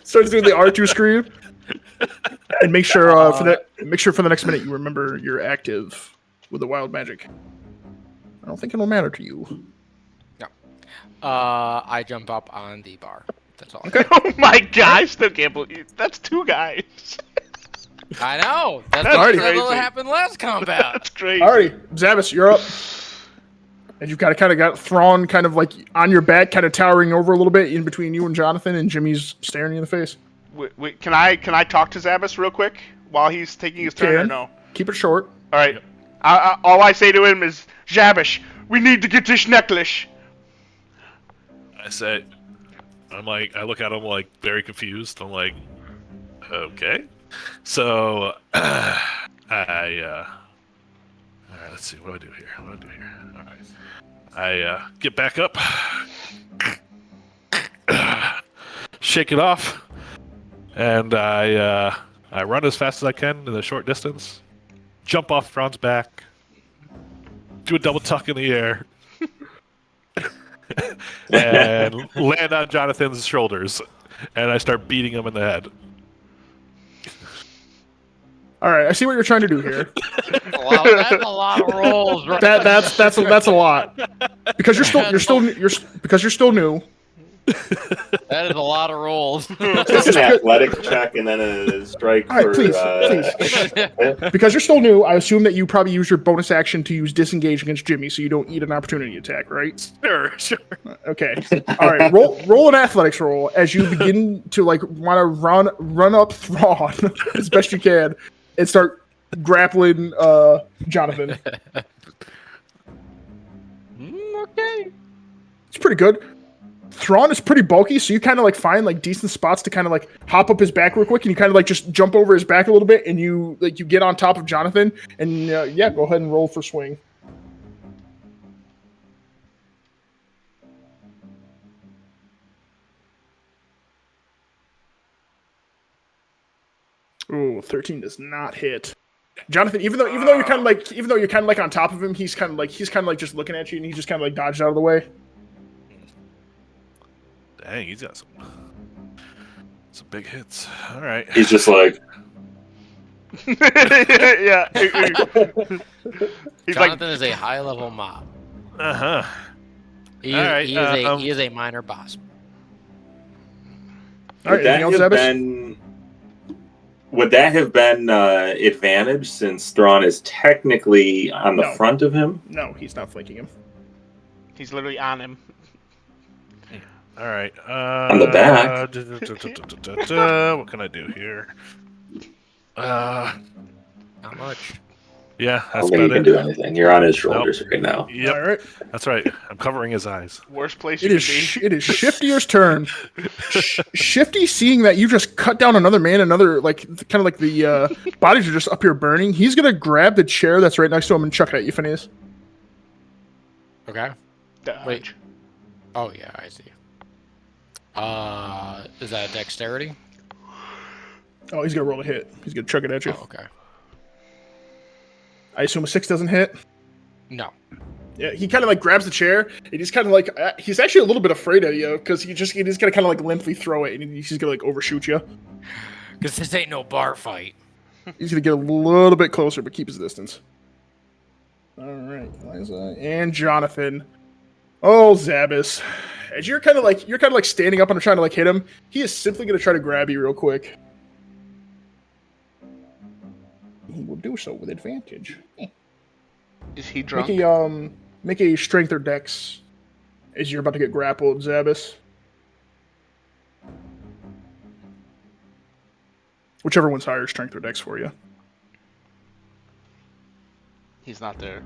Starts doing the R2 scream. And make sure for the next minute you remember you're active with the wild magic. I don't think it'll matter to you. I jump up on the bar. That's all. Okay. Oh my god, I still can't believe that's 2 guys. I know. That's Alrighty. what happened last combat. That's crazy. Alrighty, Zabbis, you're up. And you've kind of got Thrawn kind of like on your back, kind of towering over a little bit in between you and Jonathan, and Jimmy's staring you in the face. Wait, can I talk to Zabbis real quick while he's taking his turn or Can. no? Keep it short. All right. All I say to him is, Zabbis, we need to get this necklace. I say, I look at him like very confused. I'm like, okay. So, all right, let's see. What do I do here? All right. I get back up, shake it off, and I run as fast as I can in the short distance, jump off Thrawn's back, do a double tuck in the air, and land on Jonathan's shoulders, and I start beating him in the head. All right, I see what you're trying to do here. Wow, that's a lot of rolls. Right? That's a lot. Because you're still new. That is a lot of rolls. Just an athletic check and then a strike All right, for. please. Because you're still new, I assume that you probably use your bonus action to use disengage against Jimmy, so you don't eat an opportunity attack, right? Sure. Okay. All right. Roll an athletics roll as you begin to like want to run up Thrawn as best you can and start grappling Jonathan. Okay. It's pretty good. Thrawn is pretty bulky, so you kind of like find like decent spots to kind of like hop up his back real quick, and you kind of like just jump over his back a little bit, and you get on top of Jonathan, and yeah, go ahead and roll for swing. Ooh, 13 does not hit. Jonathan, even though you're kind of like on top of him, he's kind of like just looking at you, and he just kind of like dodged out of the way. Dang, he's got some big hits. All right. He's just like. Yeah. He's Jonathan is a high-level mob. Uh-huh. He All is a minor boss. All right, anything else, Zabbis? Would that have been advantage since Thrawn is technically on the No. front of him? No, he's not flanking him. He's literally on him. All right. On the back. What can I do here? Not much. Yeah, I that's don't think you about can it. do anything. You're on his shoulders right now. Yep, All right. that's right. I'm covering his eyes. Worst place It you is could be. it is Shiftier's turn. Shifty, seeing that you just cut down another man, like kind of like the bodies are just up here burning. He's gonna grab the chair that's right next to him and chuck it at you, Phineas. Okay. Dodge. Wait. Oh yeah, I see. Is that a dexterity? Oh, he's gonna roll a hit. He's gonna chuck it at you. Oh, okay. I assume a 6 doesn't hit. No. Yeah, he kind of like grabs the chair, and he's kind of like he's actually a little bit afraid of you because he's gonna kind of like limply throw it, and he's gonna like overshoot you. Because this ain't no bar fight. He's gonna get a little bit closer, but keep his distance. All right, Liza and Jonathan. Oh, Zabbis. As you're kind of like standing up and trying to like hit him, he is simply gonna try to grab you real quick. He will do so with advantage. Is he drunk? Make a strength or dex as you're about to get grappled, Zabbis. Whichever one's higher, strength or dex for you. He's not there.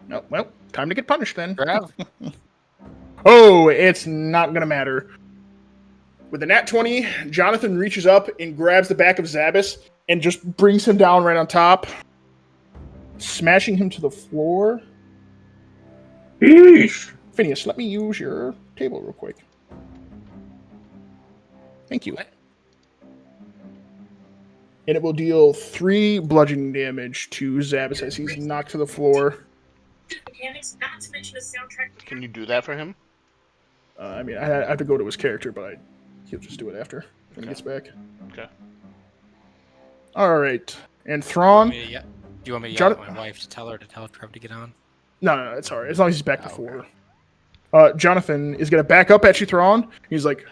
No, well, time to get punished then. Grab. Oh, it's not gonna matter. With a nat 20, Jonathan reaches up and grabs the back of Zabbis and just brings him down right on top, smashing him to the floor. Eesh. Phineas, let me use your table real quick. Thank you. What? And it will deal 3 bludgeoning damage to Zabbis as he's knocked to the floor. Mechanics, not to mention a soundtrack. Can you do that for him? I mean, I have to go to his character, but he'll just do it after when he gets back. Okay. All right. And Do Thrawn? you want me to yell at Jonathan- my wife to tell Trev to get on? No, it's all right. As long as he's back Oh, before. Jonathan is gonna back up at you, Thrawn. He's like,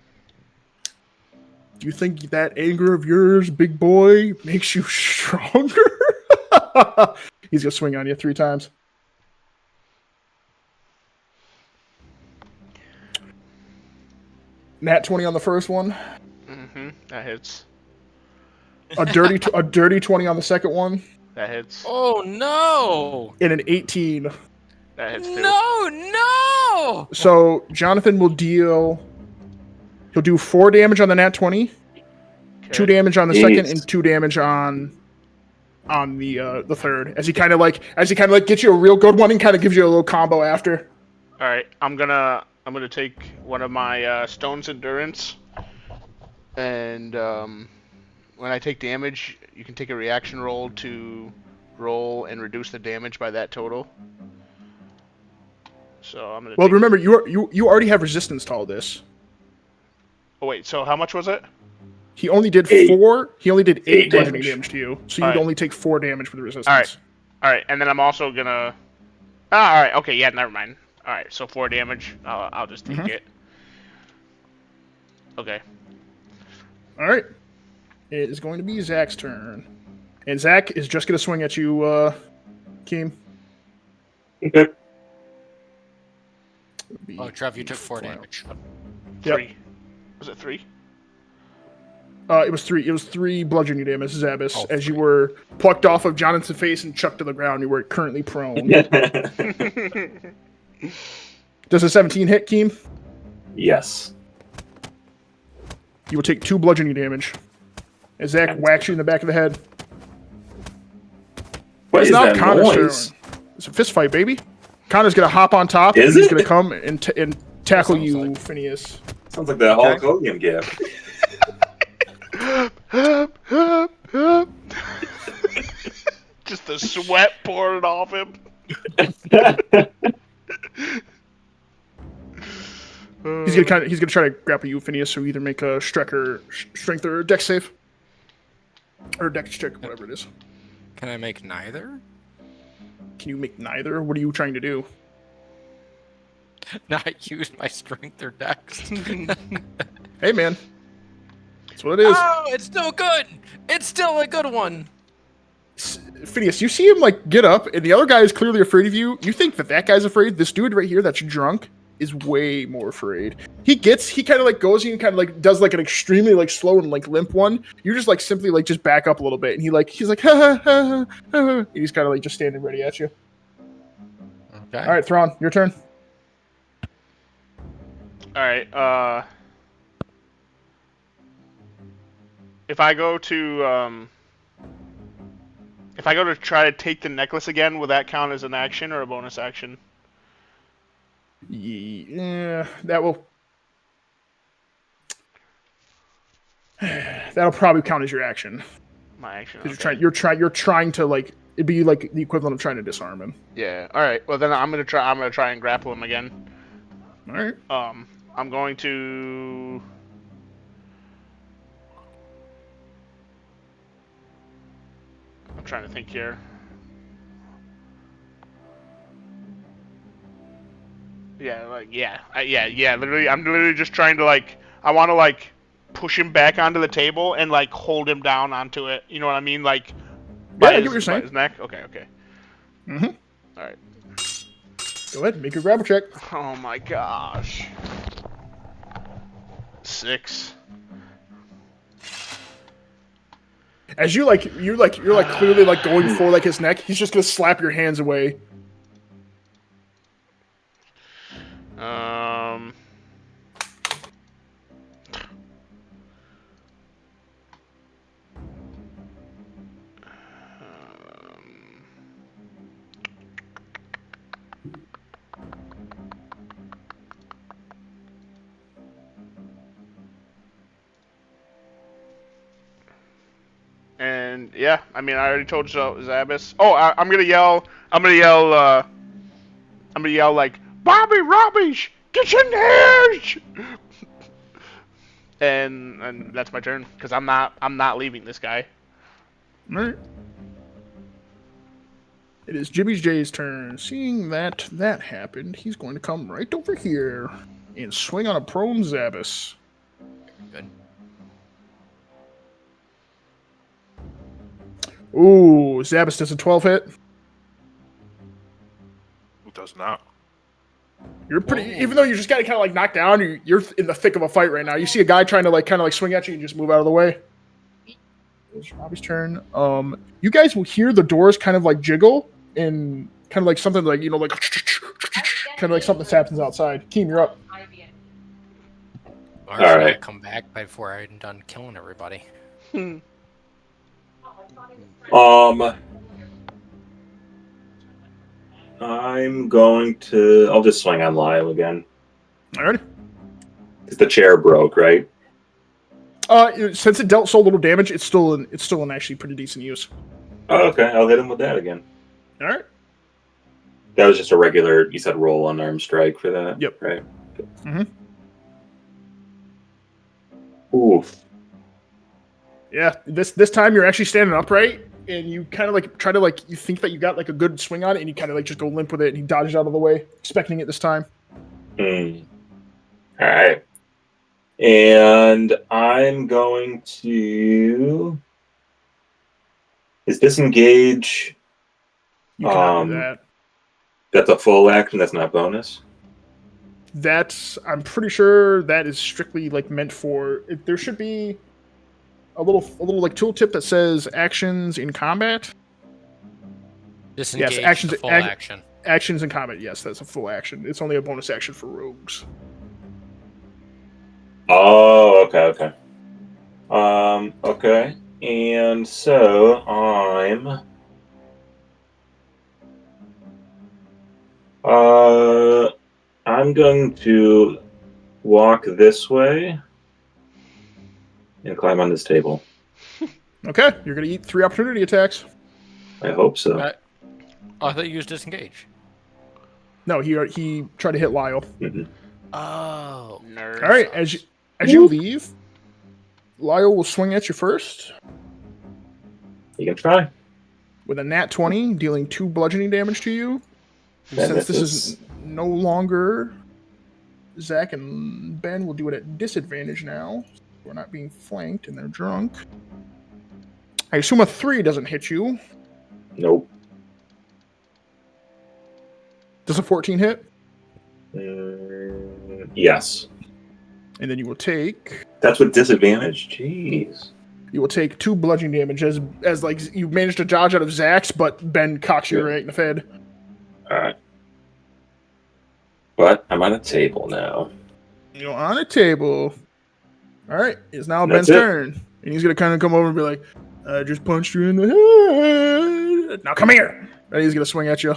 "Do you think that anger of yours, big boy, makes you stronger?" He's gonna swing on you 3 times. Nat 20 on the first one. That hits. A dirty 20 on the second one. That hits. Oh no! And an 18. That hits too. No! So Jonathan will deal. He'll do 4 damage on the nat 20, 2 damage on the second, and 2 damage on the third. As he kind of like gets you a real good one and kind of gives you a little combo after. All right, I'm gonna take one of my Stone's Endurance, and when I take damage, you can take a reaction roll to roll and reduce the damage by that total. So I'm gonna. Well, remember you already have resistance to all this. Oh wait, so how much was it? He only did 4. He only did 8 bludgeoning damage to you, so you'd Alright. only take 4 damage with the resistance. All right, and then I'm also gonna. All right, okay, yeah, never mind. All right, so 4 damage. I'll just take it. Okay. All right. It is going to be Zach's turn, and Zach is just gonna swing at you, Keem. Okay. Oh, Trev, you took 4 damage. Yep. 3. Was it 3? It was 3. It was 3 bludgeoning damage, Zabas, as you were plucked off of Jonathan's face and chucked to the ground. You were currently prone. Does a 17 hit, Keem? Yes. You will take 2 bludgeoning damage. As Zach whacks you in the back of the head. What is that noise? turn. It's a fist fight, baby. Connor's gonna hop on top. Is and he's it? gonna come and tackle you, Phineas. Sounds like the Hulk Hogan gif. Just the sweat pouring off him. He's gonna try to grapple you, Phineas. So either make a strength or dex save, or dex check, whatever it is. Can I make neither? Can you make neither? What are you trying to do? Not use my strength or dex. Hey, man. That's what it is. Oh, it's still good. It's still a good one. Phineas, you see him like get up, and the other guy is clearly afraid of you. You think that guy's afraid. This dude right here that's drunk is way more afraid. He kind of like goes and kind of like does like an extremely like slow and like limp one. You just like simply like just back up a little bit, and he's like ha ha ha ha. And he's kind of like just standing ready at you. Okay. All right, Thrawn, your turn. All right. If I go to try to take the necklace again, will that count as an action or a bonus action? Yeah, that'll probably count as your action. My action. Because Okay. you're trying to like it'd be like the equivalent of trying to disarm him. Yeah. All right. Well, then I'm gonna try and grapple him again. All right. I'm going to. I'm trying to think here. Yeah, literally, I'm literally just trying to I want to push him back onto the table and hold him down onto it. You know what I mean? I get what you're saying. By his neck. Okay. Mm-hmm. All right. Go ahead, make your grapple check. Oh my gosh. 6. As you're clearly going for his neck, he's just gonna slap your hands away. And yeah, I mean, I already told you so, Zabas. Oh, I'm gonna yell like, Bobby Rubbish, get in here! and that's my turn because I'm not leaving this guy. All right. It is Jibby J's turn. Seeing that happened, he's going to come right over here and swing on a prone Zabas. Good. Ooh, Zabas does a 12 hit. It does not. You're pretty, even though you just got kind of like knocked down, you're in the thick of a fight right now. You see a guy trying to like kind of like swing at you and just move out of the way. It's Robbie's turn. You guys will hear the doors kind of like jiggle and kind of like something like, you know, like kind of like something that happens outside. Keem, you're up. All right. Come back before I'm done killing everybody. I'm going to. I'll just swing on Lyle again. All right. Because the chair broke, right? Since it dealt so little damage, it's still in actually pretty decent use. Oh, okay, I'll hit him with that again. All right. That was just a regular. You said roll unarmed strike for that. Yep. Right. Mm-hmm. Oof. Yeah. This time you're actually standing upright, and you kind of like try to like you think that you got like a good swing on it, and you kind of like just go limp with it, and he dodges out of the way, expecting it this time. All right. And I'm going to. Is disengage? You cannot do that. That's a full action. That's not bonus. I'm pretty sure that is strictly like meant for. There should be a little like tooltip that says actions in combat. Disengage. Yes, actions. Full action. Actions in combat. Yes, that's a full action. It's only a bonus action for rogues. Oh, okay. Okay. And so I'm going to walk this way and climb on this table. Okay, you're gonna eat 3 opportunity attacks. I hope so. I thought you used disengage. No, he tried to hit Lyle. Mm-hmm. Oh. All right, as you leave, Lyle will swing at you first. You can try. With a nat 20, dealing 2 bludgeoning damage to you. Since this is no longer Zach and Ben, will do it at disadvantage now. We're not being flanked and they're drunk. I assume a 3 doesn't hit you. Nope. Does a 14 hit? Yes. And then you will take... That's with disadvantage? Jeez. You will take 2 bludgeoning damage as like you managed to dodge out of Zach's, but Ben cocks you right in the head. Alright. But I'm on a table now. You're on a table. Alright, it's now That's Ben's turn. And he's going to kind of come over and be like, I just punched you in the head. Now come here. And he's going to swing at you.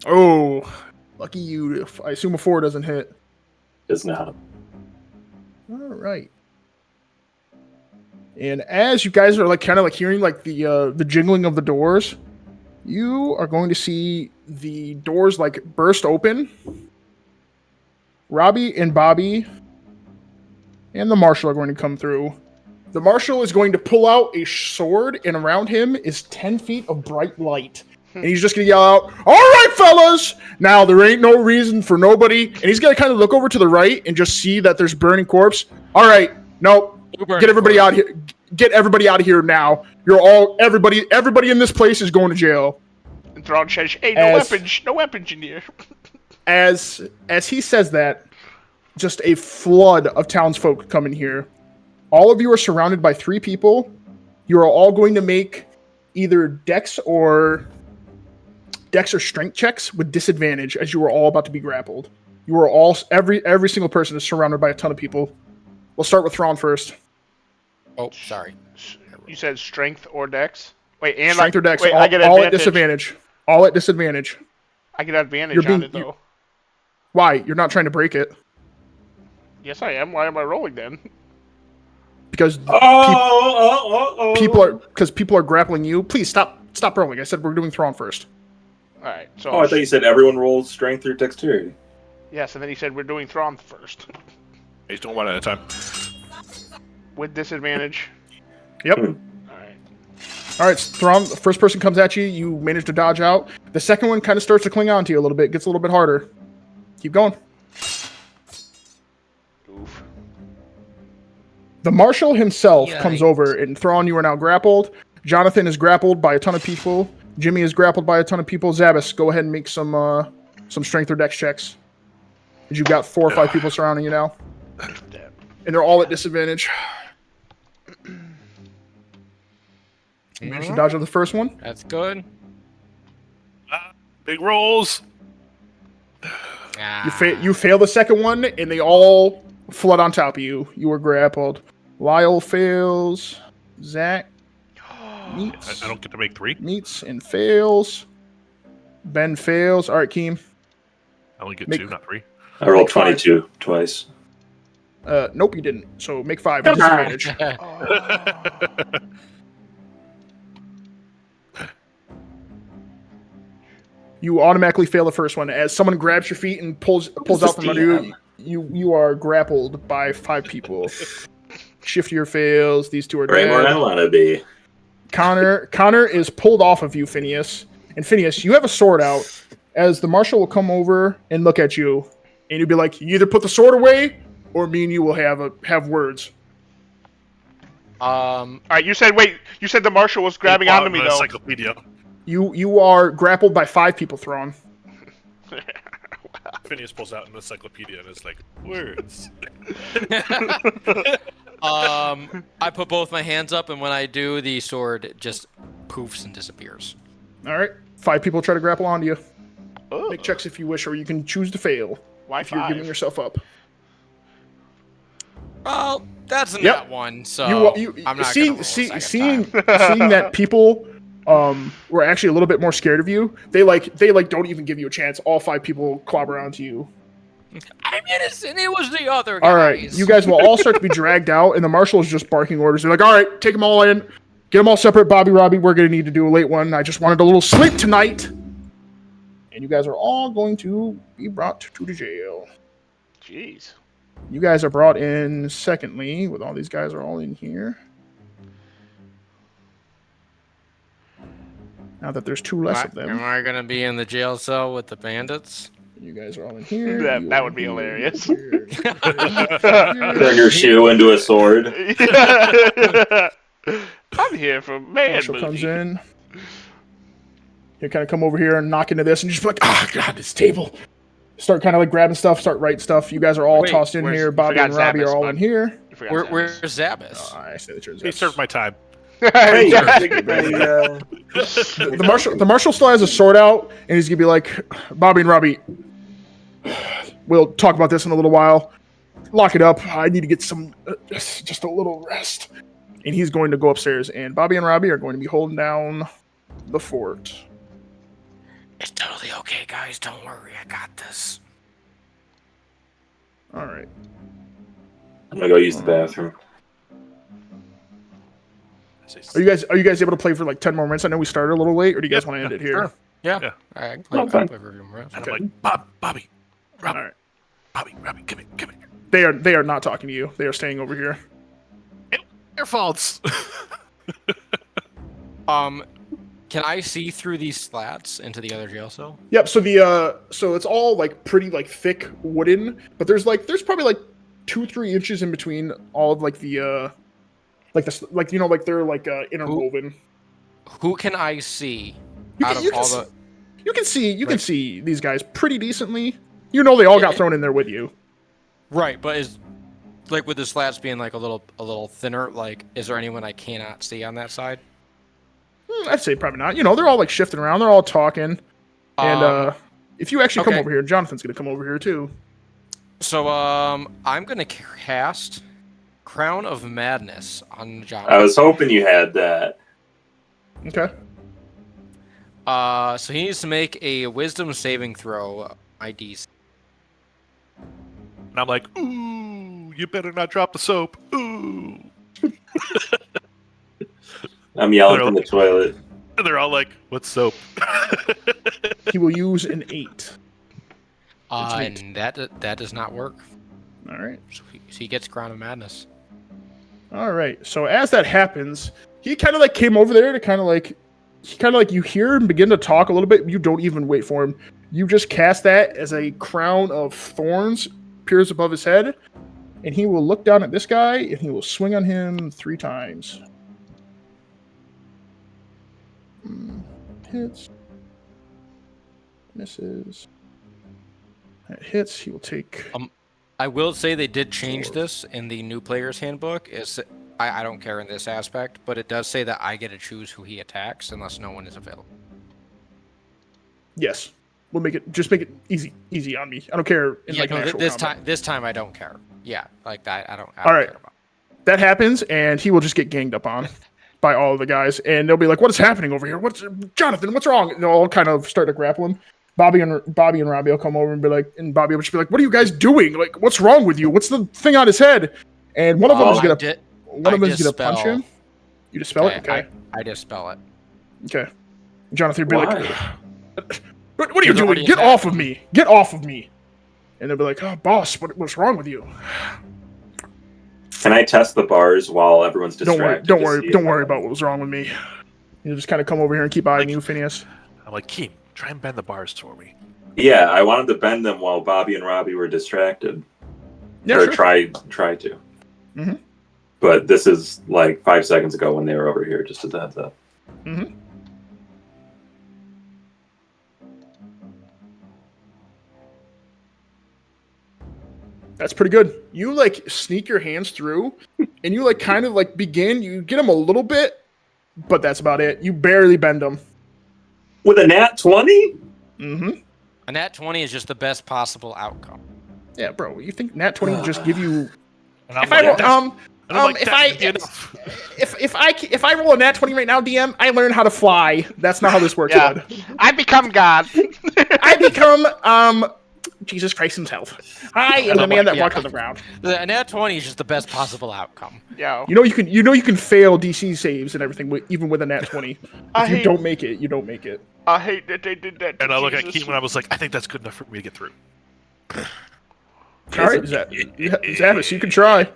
Oh, lucky you. I assume a 4 doesn't hit. Does not. All right. And as you guys are like kind of like hearing like the jingling of the doors, you are going to see the doors like burst open. Robbie and Bobby and the Marshal are going to come through. The Marshal is going to pull out a sword, and around him is 10 feet of bright light. And he's just going to yell out, all right, fellas! Now, there ain't no reason for nobody. And he's going to kind of look over to the right and just see that there's burning corpse. All right, nope. Get everybody out here. Get everybody out of here now. Everybody in this place is going to jail. And Thrawn says, hey, no weapons in here. As he says that, just a flood of townsfolk come in here. All of you are surrounded by 3 people. You are all going to make either dex or strength checks with disadvantage, as you are all about to be grappled. You are all every single person is surrounded by a ton of people. We'll start with Thrawn first. Oh, sorry. You said strength or dex? Wait, and strength or dex? Wait, all, I get all advantage. At disadvantage. All at disadvantage. I get advantage on it though. Why? You're not trying to break it. Yes, I am. Why am I rolling then? Because people are grappling you. Please stop rolling. I said we're doing Thrawn first. All right. So. Oh, I thought you said everyone rolls strength or dexterity. Yes, and then he said we're doing Thrawn first. He's doing one at a time. With disadvantage. Yep. All right. All right, Throm, the first person comes at you. You manage to dodge out. The second one kind of starts to cling on to you a little bit. Gets a little bit harder. Keep going. Oof. The marshal himself comes Yikes. over, and Thrawn, you are now grappled. Jonathan is grappled by a ton of people. Jimmy is grappled by a ton of people. Zabas, go ahead and make some strength or dex checks. You've got 4 or 5 people surrounding you now, Damn. and they're all at disadvantage. You managed to dodge on the first one. That's good. Big rolls. You fail the second one, and they all flood on top of you. You were grappled. Lyle fails. Zach meets. I don't get to make 3. Meets and fails. Ben fails. All right, Keem. I only get Make- 2, not 3. I rolled Make 22 twice. Nope, you didn't. So make 5 at disadvantage. You automatically fail the first one as someone grabs your feet and pulls out from under you. You are grappled by 5 people. Shiftier fails. These 2 are Right where I dead. want to be. Connor is pulled off of you, Phineas. And Phineas, you have a sword out. As the marshal will come over and look at you, and you'll be like, "You either put the sword away, or me and you will have words." All right. You said the marshal was grabbing onto me though. Encyclopedia. You are grappled by 5 people, Thrawn. Phineas pulls out an encyclopedia and it's like, words. I put both my hands up, and when I do, the sword just poofs and disappears. All right, 5 people try to grapple onto you. Oh, Make checks if you wish, or you can choose to fail why if you're 5? giving yourself up. Well, that's in Yep. that one, so You I'm not seeing gonna roll a second seeing time. seeing that people were actually a little bit more scared of you. They don't even give you a chance. All 5 people clobber onto you. I'm innocent. It was the other guys. All right, you guys will all start to be dragged out, and the marshal is just barking orders. They're like, "All right, take them all in, get them all separate." Bobby, Robbie, we're gonna need to do a late one. I just wanted a little sleep tonight, and you guys are all going to be brought to the jail. Jeez. You guys are brought in secondly, with all these guys are all in here. Now that there's 2 less of Am them, I gonna be in the jail cell with the bandits? you guys are all in here. That you that are would be here, hilarious. here, Turn your shoe into a sword. I'm here for man Marshal comes booty. in. You kind of come over here and knock into this, and just be like, "Ah, God, this table." Start kind of like grabbing stuff, start writing stuff. You guys are all Wait, tossed in where's- here. Bobby forgot and Robbie Zabas, are all bud. in here. You forgot Where's Zabas. Zabas? I say that yours. He served my time. Hey, The marshal still has a sword out, and he's gonna be like, "Bobby and Robbie, we'll talk about this in a little while. Lock it up. I need to get some, just a little rest." And he's going to go upstairs, and Bobby and Robbie are going to be holding down the fort. It's totally okay, guys. Don't worry. I got this. All right. I'm gonna go use the bathroom. Are you guys able to play for like 10 more minutes? I know we started a little late, or do you guys want to end it here? Sure. Yeah. Yeah. All right, I can play, Okay. I'll play for a few more minutes. And Okay. I'm like, Bobby, Robbie, All right. Robbie, come here. They are not talking to you. They are staying over here. Their faults. Can I see through these slats into the other jail cell? Yep. So so it's all like pretty like thick wooden, but there's probably like 2-3 inches in between all of like the they're like interwoven. Who can I see You out can, of you can all s- the? you can see you can like- see these guys pretty decently. You know they all got Yeah. thrown in there with you. Right, but is like with the slats being like a little thinner. Like, is there anyone I cannot see on that side? I'd say probably not. You know they're all like shifting around. They're all talking. And if you actually come okay. over here, Jonathan's gonna come over here too. So I'm gonna cast Crown of Madness on John. I was hoping you had that. Okay. So he needs to make a Wisdom saving throw. ID. And I'm like, ooh, you better not drop the soap. Ooh. I'm yelling from the toilet. And they're all like, what's soap? He will use an 8. It's And that does not work. All right. So he gets Crown of Madness. All right. So as that happens, he kind of like came over there to kind of like you hear him begin to talk a little bit. You don't even wait for him. You just cast that as a crown of thorns appears above his head, and he will look down at this guy and he will swing on him 3 times. Hits. Misses. That hits. He will take. I will say they did change this in the new player's handbook. I don't care in this aspect, but it does say that I get to choose who he attacks unless no one is available. Yes, we'll make it easy on me. I don't care. This time I don't care. Yeah, like that. I don't All right. care about. That happens, and he will just get ganged up on by all of the guys, and they'll be like, "What is happening over here? Jonathan? What's wrong?" And they'll all kind of start to grapple him. Bobby and Robbie will come over and be like, and Bobby will just be like, "What are you guys doing? Like, what's wrong with you? What's the thing on his head?" And one of them is gonna punch him. You dispel it? Okay. I dispel it. Okay. Jonathan will be like, what are you You're doing? already Get attacked. off of me! Get off of me! And they'll be like, "Oh, boss, what's wrong with you?" Can I test the bars while everyone's distracted? Don't worry about what was wrong with me. You just kind of come over here and keep eyeing you, Phineas. I'm like, Keem, try and bend the bars for me. Yeah, I wanted to bend them while Bobby and Robbie were distracted. Yeah, or sure. try to. Mhm. But this is like 5 seconds ago when they were over here, just as a heads up. Mm-hmm. That's pretty good. You like sneak your hands through, and you like kind of like begin. You get them a little bit, but that's about it. You barely bend them. With a nat 20? Mm-hmm. A nat 20 is just the best possible outcome. Yeah, bro. You think nat 20 would just give you? And I'm If I like, roll, "That's enough." if I roll a nat 20 right now, DM, I learn how to fly. That's not how this works, Yeah. bud. I become God. I become Jesus Christ himself. I am the man that walked on the ground. The nat 20 is just the best possible outcome. Yo. You know you can fail DC saves and everything even with a nat 20. I If you hate- don't make it, you don't make it. I hate that they did that. And I look at Jesus. Keem and I was like, I think that's good enough for me to get through. All right, Zavis, you can try.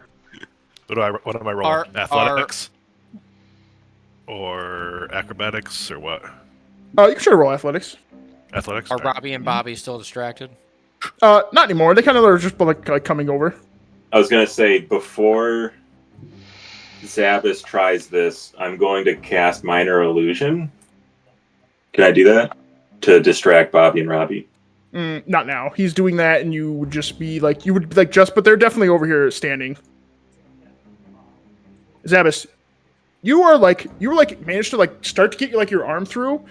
What am I rolling? Are- Athletics? Or acrobatics, or what? You can try to roll athletics. Athletics? Are All right. Robbie and Bobby still distracted? Not anymore. They kind of are just like coming over. I was going to say, before Zabas tries this, I'm going to cast Minor Illusion. Can I do that? To distract Bobby and Robbie. Not now. He's doing that, and you would just be like, but they're definitely over here standing. Zabas, you were managed to like start to get like your arm through,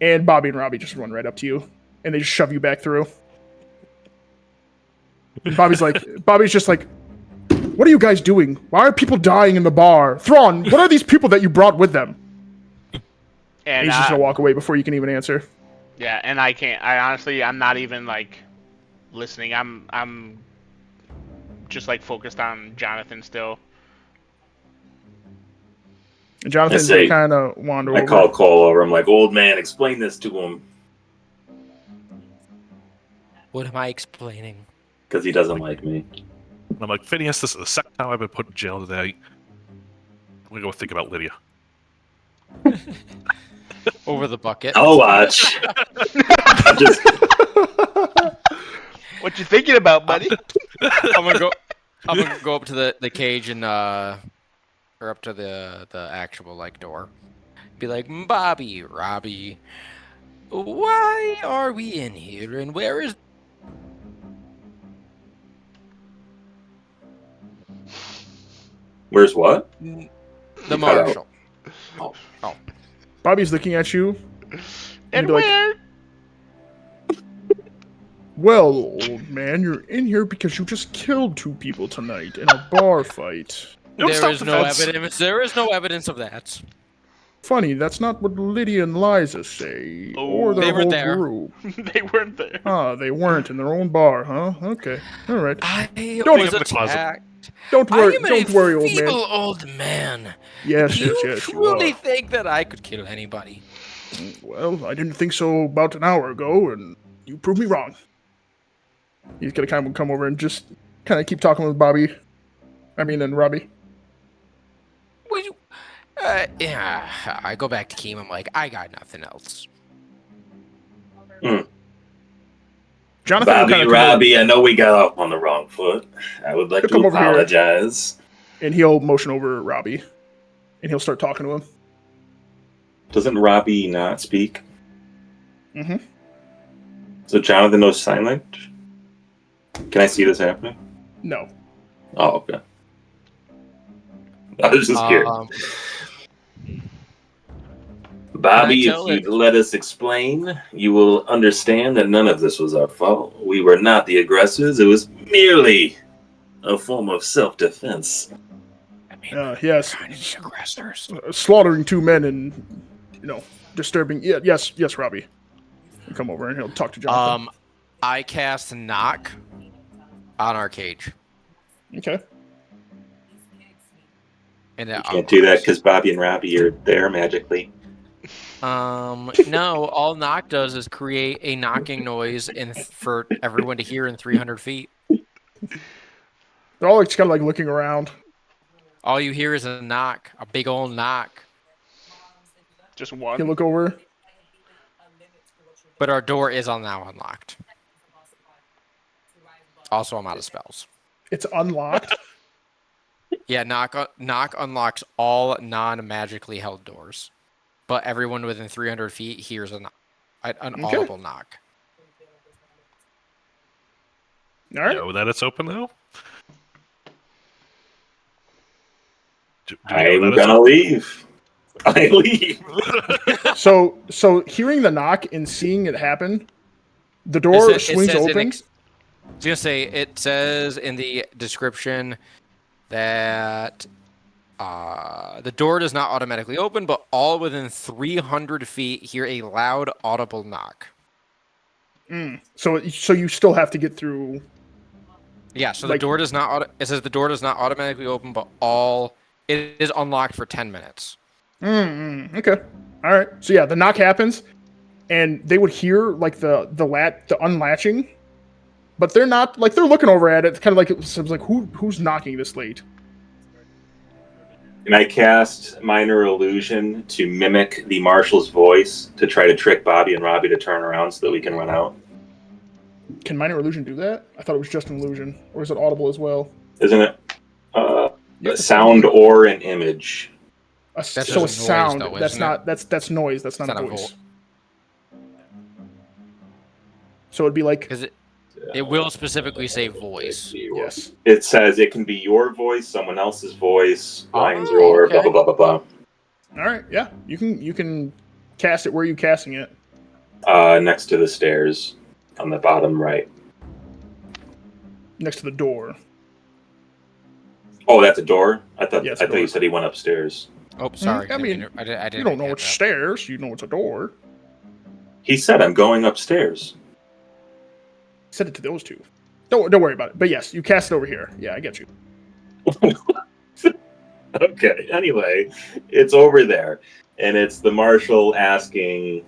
and Bobby and Robbie just run right up to you, and they just shove you back through. And Bobby's just like, "What are you guys doing? Why are people dying in the bar? Thrawn, what are these people that you brought with them?" And And he's just gonna walk away before you can even answer. yeah, and I can't. I'm not even like listening. I'm just like focused on Jonathan still. And Jonathan's I say- kind of wander I over. call Cole over. I'm like, "Old man, explain this to him." What am I explaining? Because he doesn't like me. And I'm like, Phineas, this is the second time I've been put in jail today. I'm going to go think about Lydia. Over the bucket. I'll watch. Just, What you thinking about, buddy? I'm gonna go up to the cage and or up to the actual like door. Be like, Bobby, Robbie, why are we in here and where is where's what? the cut out. marshal? Bobby's looking at you. And be like, where? "Well, old man, you're in here because you just killed 2 people tonight in a bar fight. Don't There stop is the no fence. evidence. There is no evidence of that. Funny, that's not what Lydia and Liza say, Oh, or their they were whole there. group. They weren't there. Ah, they weren't in their own bar, huh? Okay, all right. I Don't was in the closet. attacked. Don't I worry, am don't a worry, old feeble man. old man. Yes, Do you yes, you truly are. think that I could kill anybody? Well, I didn't think so about an hour ago, and you proved me wrong." He's gonna kind of come over and just kind of keep talking with Bobby. And Robbie. Yeah. I go back to Keem. I'm like, I got nothing else. Jonathan will Bobby, kind of Robbie, I know we got off on the wrong foot. I would like He'll to come over here. apologize. and he'll motion over Robbie, and he'll start talking to him. Doesn't Robbie not speak? Mm-hmm. So Jonathan knows sign language? Can I see this happening? No. Oh, okay. I was just curious. Bobby, if tell you'd let us explain, you will understand that none of this was our fault. We were not the aggressors. It was merely a form of self-defense. I mean, Yes. kind of the aggressors. Slaughtering 2 men and, disturbing. Yeah, yes, Robbie. He'll come over and he'll talk to Jonathan. I cast knock on our cage. Okay. And You can't do that because Bobby and Robbie are there magically. No, all knock does is create a knocking noise for everyone to hear in 300 feet. They're all kind of like looking around. All you hear is a knock, a big old knock. Just He'll one. look over. But our door is now unlocked. Also, I'm out of spells. It's unlocked. Yeah, knock unlocks all non-magically held doors. But everyone within 300 feet hears an audible knock. All right. Know that it's open now? I'm gonna leave. I leave. So hearing the knock and seeing it happen, the door swings open. I was gonna say it says in the description that the door does not automatically open, but all within 300 feet hear a loud, audible knock. So you still have to get through. Yeah. So the door does not. It says the door does not automatically open, but it is unlocked for 10 minutes. Okay. All right. So yeah, the knock happens, and they would hear like the unlatching, but they're not like they're looking over at it, kind of like it's like who's knocking this late. And I cast Minor Illusion to mimic the marshal's voice to try to trick Bobby and Robbie to turn around so that we can run out. Can Minor Illusion do that? I thought it was just an illusion, or is it audible as well? Isn't it? Yep, Sound or an image. That's So a just noise, sound. though, That's isn't not. That's noise. That's not It's a not a voice. So it'd be like. Because it will specifically say voice. Yes. It says it can be your voice, someone else's voice, Ryan's Oh, roar, okay. blah blah blah blah All right. Yeah. You can cast it. Where are you casting it? blah. Next to the stairs, on the bottom right. Next to the door. Oh, that's a door. I thought Yeah, it's a you door. said he went upstairs. Oh, sorry. I mean, I didn't. You don't know get it's that. stairs. You know it's a door. He said, "I'm going upstairs." Send it to those two. Don't worry about it. But yes, you cast it over here. Yeah, I get you. Okay. Anyway, it's over there, and it's the marshal asking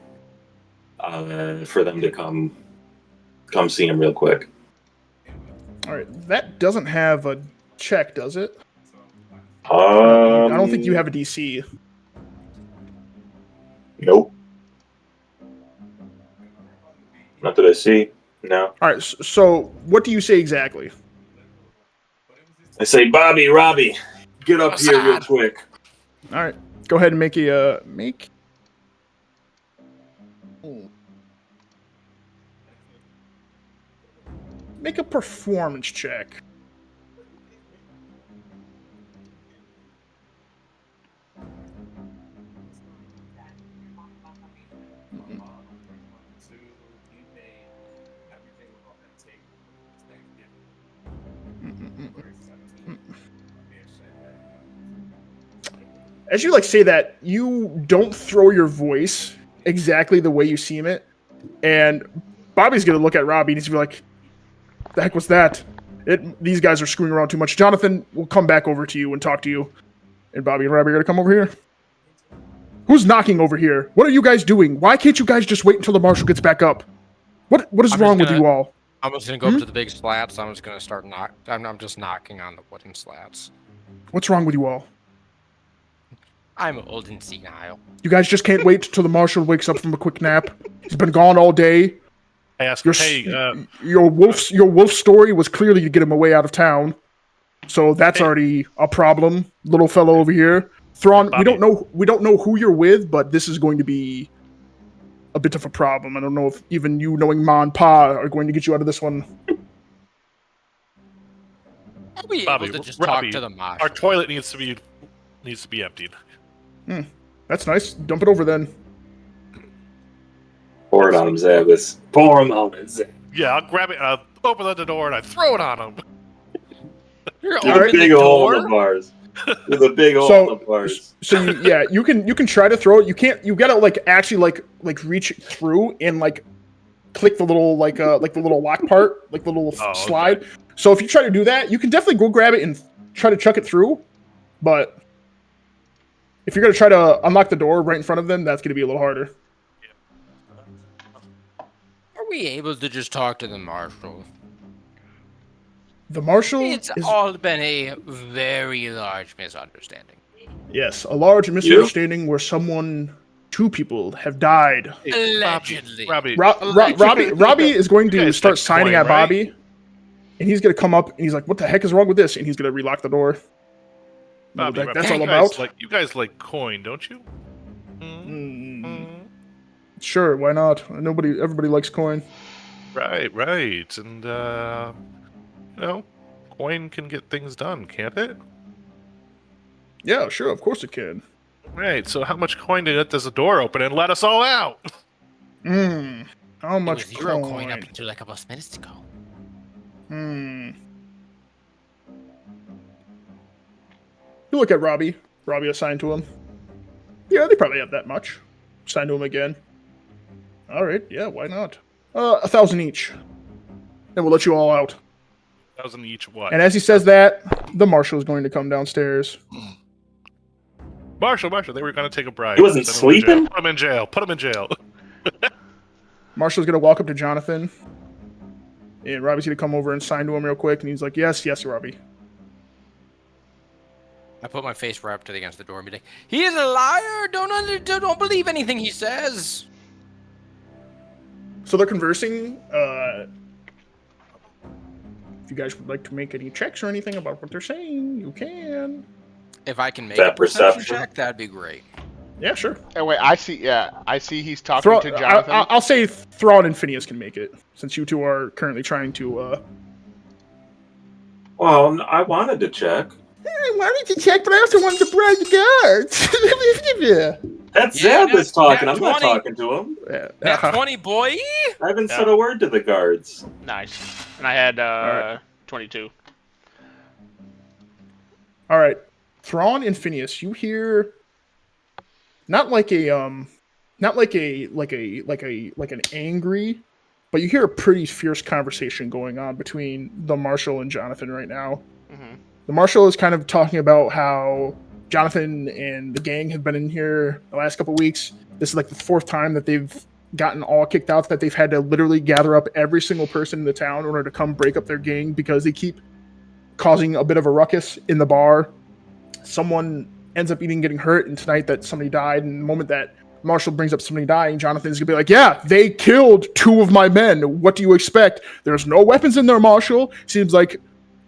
for them to come see him real quick. All right. That doesn't have a check, does it? I I don't think you have a DC. Nope. Not that I see. No. All right. So what do you say exactly? I say, Bobby, Robbie, get up here real quick. All right. Go ahead and make a make a performance check. As you say that, you don't throw your voice exactly the way you seem it, and Bobby's gonna look at Robbie and he's gonna be like, "The heck was that? These guys are screwing around too much." Jonathan will come back over to you and talk to you, and Bobby and Robbie are gonna come over here. Who's knocking over here? What are you guys doing? Why can't you guys just wait until the marshal gets back up? What is wrong with you all? I'm just gonna go up to the big slats. I'm just gonna start I'm just knocking on the wooden slats. What's wrong with you all? I'm old and senile. You guys just can't wait till the marshal wakes up from a quick nap. He's been gone all day. I asked Your, him, hey, your wolf story was clearly to get him away out of town. So that's already a problem, little fellow over here. Thrawn, Bobby. we don't know who you're with, but this is going to be a bit of a problem. I don't know if even you knowing Ma and Pa are going to get you out of this one. Are we Bobby, able to just Robbie, talk to the marshal? our toilet needs to be emptied. That's nice. Dump it over then. Pour it on him, Zabbis. Pour him on him, Zabbis. Yeah, I'll grab it, I'll open the door, and I throw it on him. You're With a opening the big hole in door? the bars. With a big hole in the bars. So you can try to throw it. You can't. You gotta actually reach through and click the little the little lock part, the little slide. Okay. So if you try to do that, you can definitely go grab it and try to chuck it through. But if you're gonna try to unlock the door right in front of them, that's gonna be a little harder. Are we able to just talk to the marshal? The marshal It's is all been a very large misunderstanding. yes, a large misunderstanding where two people have died. Allegedly. Robbie, Robbie is going You to guys start like signing coin, at right? Bobby, and he's gonna come up and he's like, "What the heck is wrong with this?" And he's gonna relock the door. Bobby, That's all you about. guys you guys like coin, don't you? Sure, why not? Everybody likes coin. Right. And, coin can get things done, can't it? Yeah, sure, of course it can. Right, so how much coin does the door open and let us all out? How It much was 0 coin? coin up until like a couple minutes ago. You look at Robbie. Robbie assigned to him. Yeah, they probably have that much. Assigned to him again. All right, yeah, why not? 1,000 each. Then we'll let you all out. 1,000 each what? And as he says that, the marshal is going to come downstairs. Marshal, they were going to take a bribe. He wasn't Send him in jail. sleeping? Put him in jail. Marshal's gonna walk up to Jonathan, and Robbie's gonna come over and sign to him real quick, and he's like, "Yes, Robbie." I put my face right up to against the door and be like, "He is a liar! Don't believe anything he says!" So they're conversing. If you guys would like to make any checks or anything about what they're saying, you can. If I can make That a perception perception? check, that'd be great. Yeah, sure. Hey, wait, I see he's talking to Jonathan. I'll say Thrawn and Phineas can make it, since you two are currently trying to. Well, I wanted to check. I wanted to check, but I also wanted to bribe the guards. That's Yeah, Zabbis talking. nat I'm not 20. talking to him. Nat 20, boy! I haven't said a word to the guards. Nice. And I had Alright. 22. All right, Thrawn and Phineas, you hear not like an angry, but you hear a pretty fierce conversation going on between the marshal and Jonathan right now. Mm-hmm. The marshal is kind of talking about how Jonathan and the gang have been in here the last couple weeks. This is like the fourth time that they've gotten all kicked out, that they've had to literally gather up every single person in the town in order to come break up their gang because they keep causing a bit of a ruckus in the bar. Someone ends up getting hurt, and tonight that somebody died, and the moment that Marshall brings up somebody dying, Jonathan's gonna be like, "Yeah, they killed 2 of my men. What do you expect? There's no weapons in there, Marshall. Seems like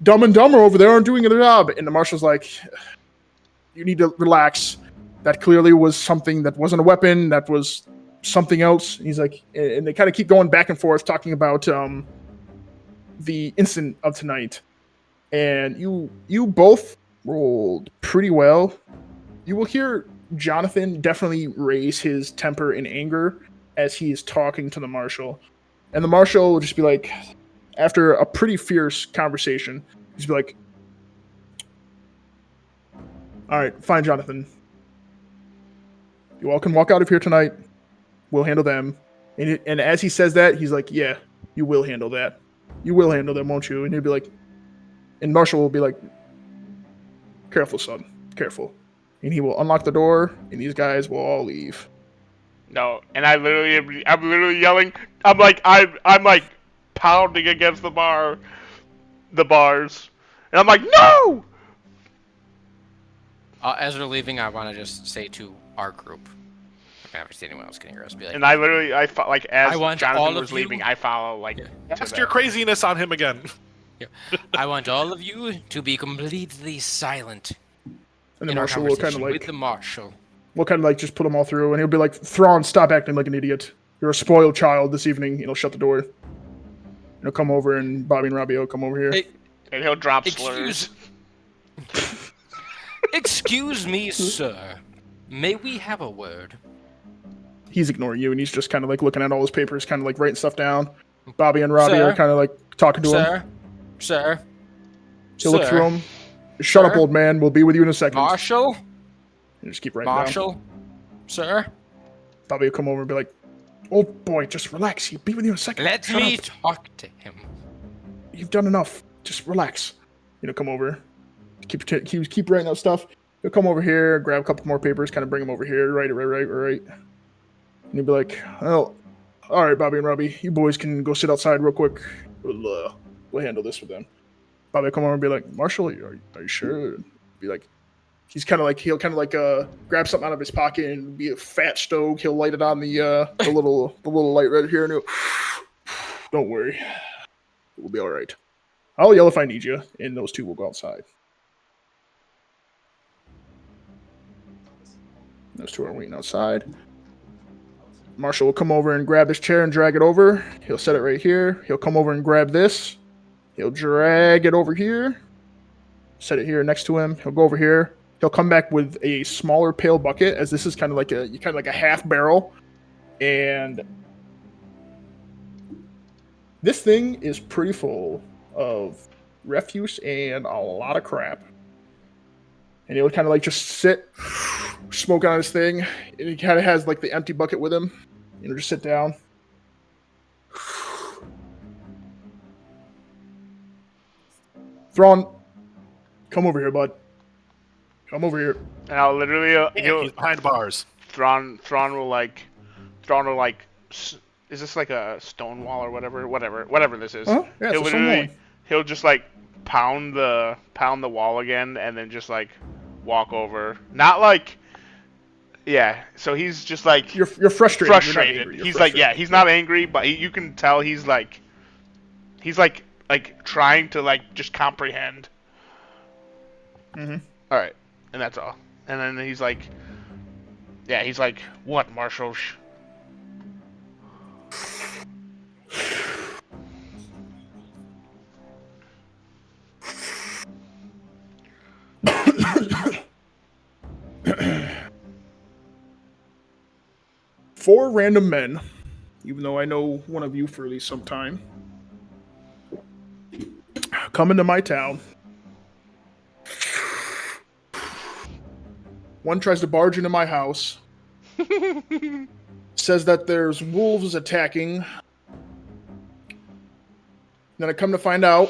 Dumb and Dumber over there aren't doing their job." And the Marshal's like, "You need to relax. That clearly was something that wasn't a weapon. That was something else." And he's like, and they kind of keep going back and forth talking about the incident of tonight. And you both rolled pretty well. You will hear Jonathan definitely raise his temper in anger as he is talking to the marshal. And the marshal will just be like, after a pretty fierce conversation, he's be like, "All right, fine, Jonathan. You all can walk out of here tonight. We'll handle them." And as he says that, he's like, "Yeah, you will handle that. You will handle them, won't you?" And he'll be like, and Marshall will be like, "Careful, son. Careful." And he will unlock the door, and these guys will all leave. No, and I'm literally yelling. I'm like pounding against the bars, and I'm like, "No!" As we're leaving, I want to just say to our group. I never see anyone else getting arrested. Be like, And I literally, like as I want Jonathan all of was leaving, you- I follow like. Yeah. to Cast the- your craziness on him again. I want all of you to be completely silent And then in our Marshall will kind of conversation with like, the marshal. we'll kind of like just put them all through, and he'll be like, Thrawn, stop acting like an idiot. You're a spoiled child this evening. And he'll shut the door. And he'll come over, and Bobby and Robbie will come over here. Hey, And he'll drop slurs. Excuse me, sir. May we have a word? He's ignoring you, and he's just kind of like looking at all his papers, kind of like writing stuff down. Bobby and Robbie Sir? are kind of like talking to him. Sir? He'll look Sir? through him. Shut up, Sir? old man. We'll be with you in a second. Marshal? And just keep writing down. Marshal? Sir? Bobby will come over and be like, "Oh boy, just relax. He'll be with you in a second. Let Shut me up. talk to him. You've done enough. Just relax." Come over. Keep writing out stuff. He'll come over here, grab a couple more papers, kind of bring them over here. Right. And he'll be like, "Oh, all right, Bobby and Robbie, you boys can go sit outside real quick. We'll handle this with them." Bobby will come over and be like, "Marshall, are you sure?" And be like, he'll kind of like grab something out of his pocket and be a fat stove. He'll light it on the little light right here, and he'll, "Don't worry, we'll be all right. I'll yell if I need you." And those two will go outside. Those two are waiting outside. Marshall will come over and grab his chair and drag it over. He'll set it right here. He'll come over and grab this. He'll drag it over here. Set it here next to him. He'll go over here. He'll come back with a smaller pail bucket, as this is kind of like a half barrel. And this thing is pretty full of refuse and a lot of crap. And he'll kind of like just sit, smoke on his thing, and he kind of has like the empty bucket with him. Just sit down. Thrawn, come over here, bud. Come over here. And I'll literally, He's behind bars. Thrawn will like, is this like a stone wall or whatever this is? Huh? Yeah, he'll it's a stone wall. he'll just like pound the wall again, and then just like walk over. Not like, yeah. So he's just like You're frustrated. frustrated. You're not angry. You're He's frustrated. like, yeah, he's not angry, but you can tell he's like trying to like just comprehend. Mhm. All right, and that's all. And then he's like, yeah, he's like, what, Marshal? Four random men, even though I know one of you for at least some time, come into my town. One tries to barge into my house. Says that there's wolves attacking. Then I come to find out,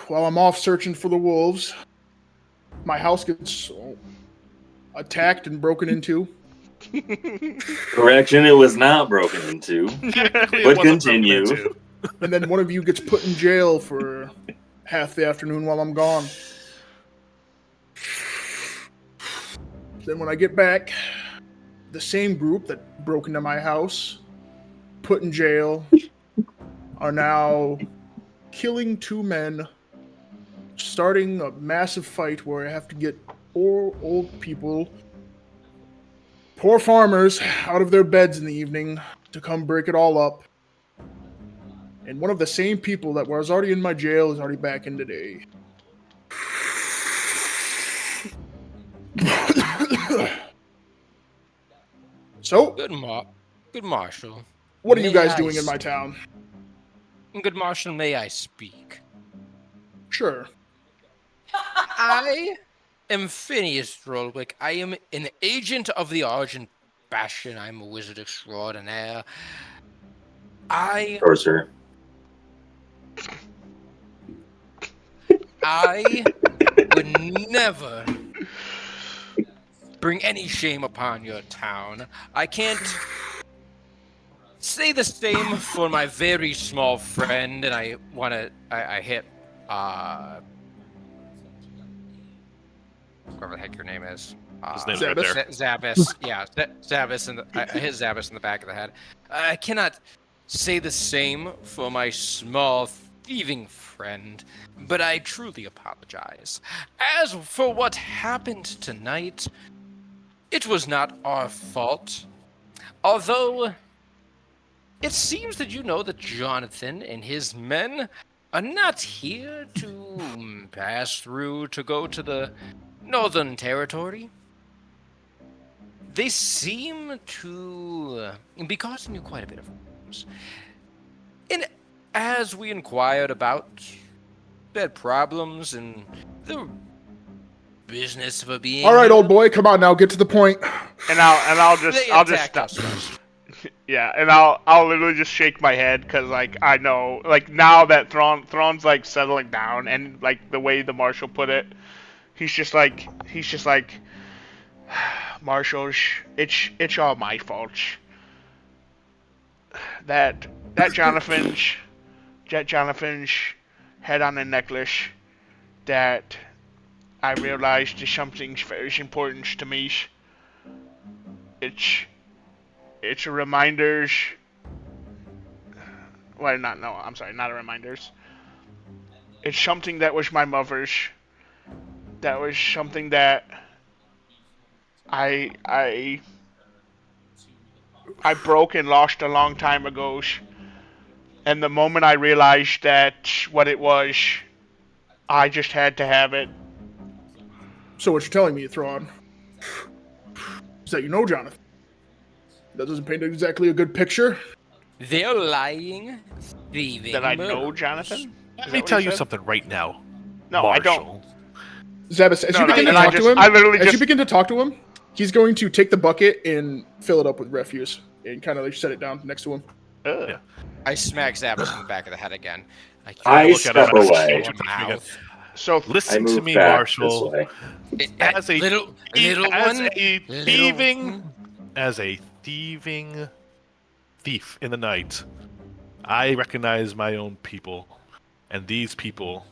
while I'm off searching for the wolves, my house gets attacked and broken into. Correction, it was not broken into. It But wasn't broken continue. into. And then one of you gets put in jail for half the afternoon while I'm gone. Then when I get back, the same group that broke into my house, put in jail, are now killing two men, starting a massive fight where I have to get poor old people, poor farmers, out of their beds in the evening to come break it all up. And one of the same people that was already in my jail is already back in today. So, Good Marshal. what are you May guys I doing in my town? Good Marshal, may I speak? Sure. I am Phineas Drolwick. I am an agent of the Argent Bastion. I'm a wizard extraordinaire. Or sir. I would never bring any shame upon your town. I can't say the same for my very small friend, and I hit whatever the heck your name is. His name's right Zabas? there. Zabas, yeah, Zabas, and his Zabas in the back of the head. I cannot say the same for my small thieving friend, but I truly apologize. As for what happened tonight, it was not our fault. Although, it seems that you know that Jonathan and his men are not here to pass through to go to the Northern Territory. They seem to be causing you quite a bit of problems. And as we inquired about their problems and the business for being All right, here, old boy, come on now, get to the point. And I'll just they I'll just attacked stop. us first. Yeah, and I'll literally just shake my head because like I know like now that Thrawn's like settling down and like the way the marshal put it, he's just like Marshal, it's all my fault. That Jonathan's head on a necklace that I realized is something very important to me. It's a reminders. Well, I'm sorry, not a reminders. It's something that was my mother's. That was something that I broke and lost a long time ago. And the moment I realized that what it was, I just had to have it. So what you're telling me, Thrawn, is that you know Jonathan. That doesn't paint exactly a good picture. They're lying, thieving. That I know murderers. Jonathan? Let me tell you something right now. No, Marshall. I don't. Zabas, as No, you begin to and talk to him, I literally as just you begin to talk to him, he's going to take the bucket and fill it up with refuse and kind of like set it down next to him. Ugh. Yeah. I smack Zabas in the back of the head again. I look at him step and away. Your mouth. So I Listen to move me, back Marshall. this way. As a little as one, a little- thieving thief in the night, I recognize my own people, and these people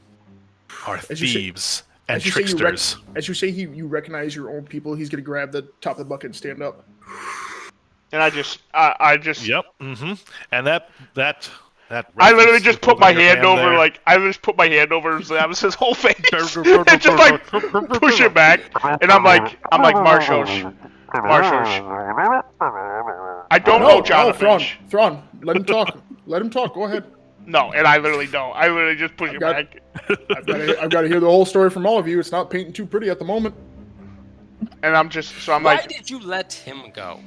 are As you say- thieves and as you say, tricksters. As you say, you recognize your own people. He's gonna grab the top of the bucket and stand up. and I just Yep. Mm-hmm. And that I literally refuse just you hold put my in your hand over there- I just put my hand over Zabas' whole face and just like push it back, and I'm like Marshals. I don't know No, Jonathan. Thrawn, let him talk. Let him talk. Go ahead. No, and I literally don't. I literally just push it back, I've got to hear the whole story from all of you. It's not painting too pretty at the moment. and I'm Why like, did you let him go?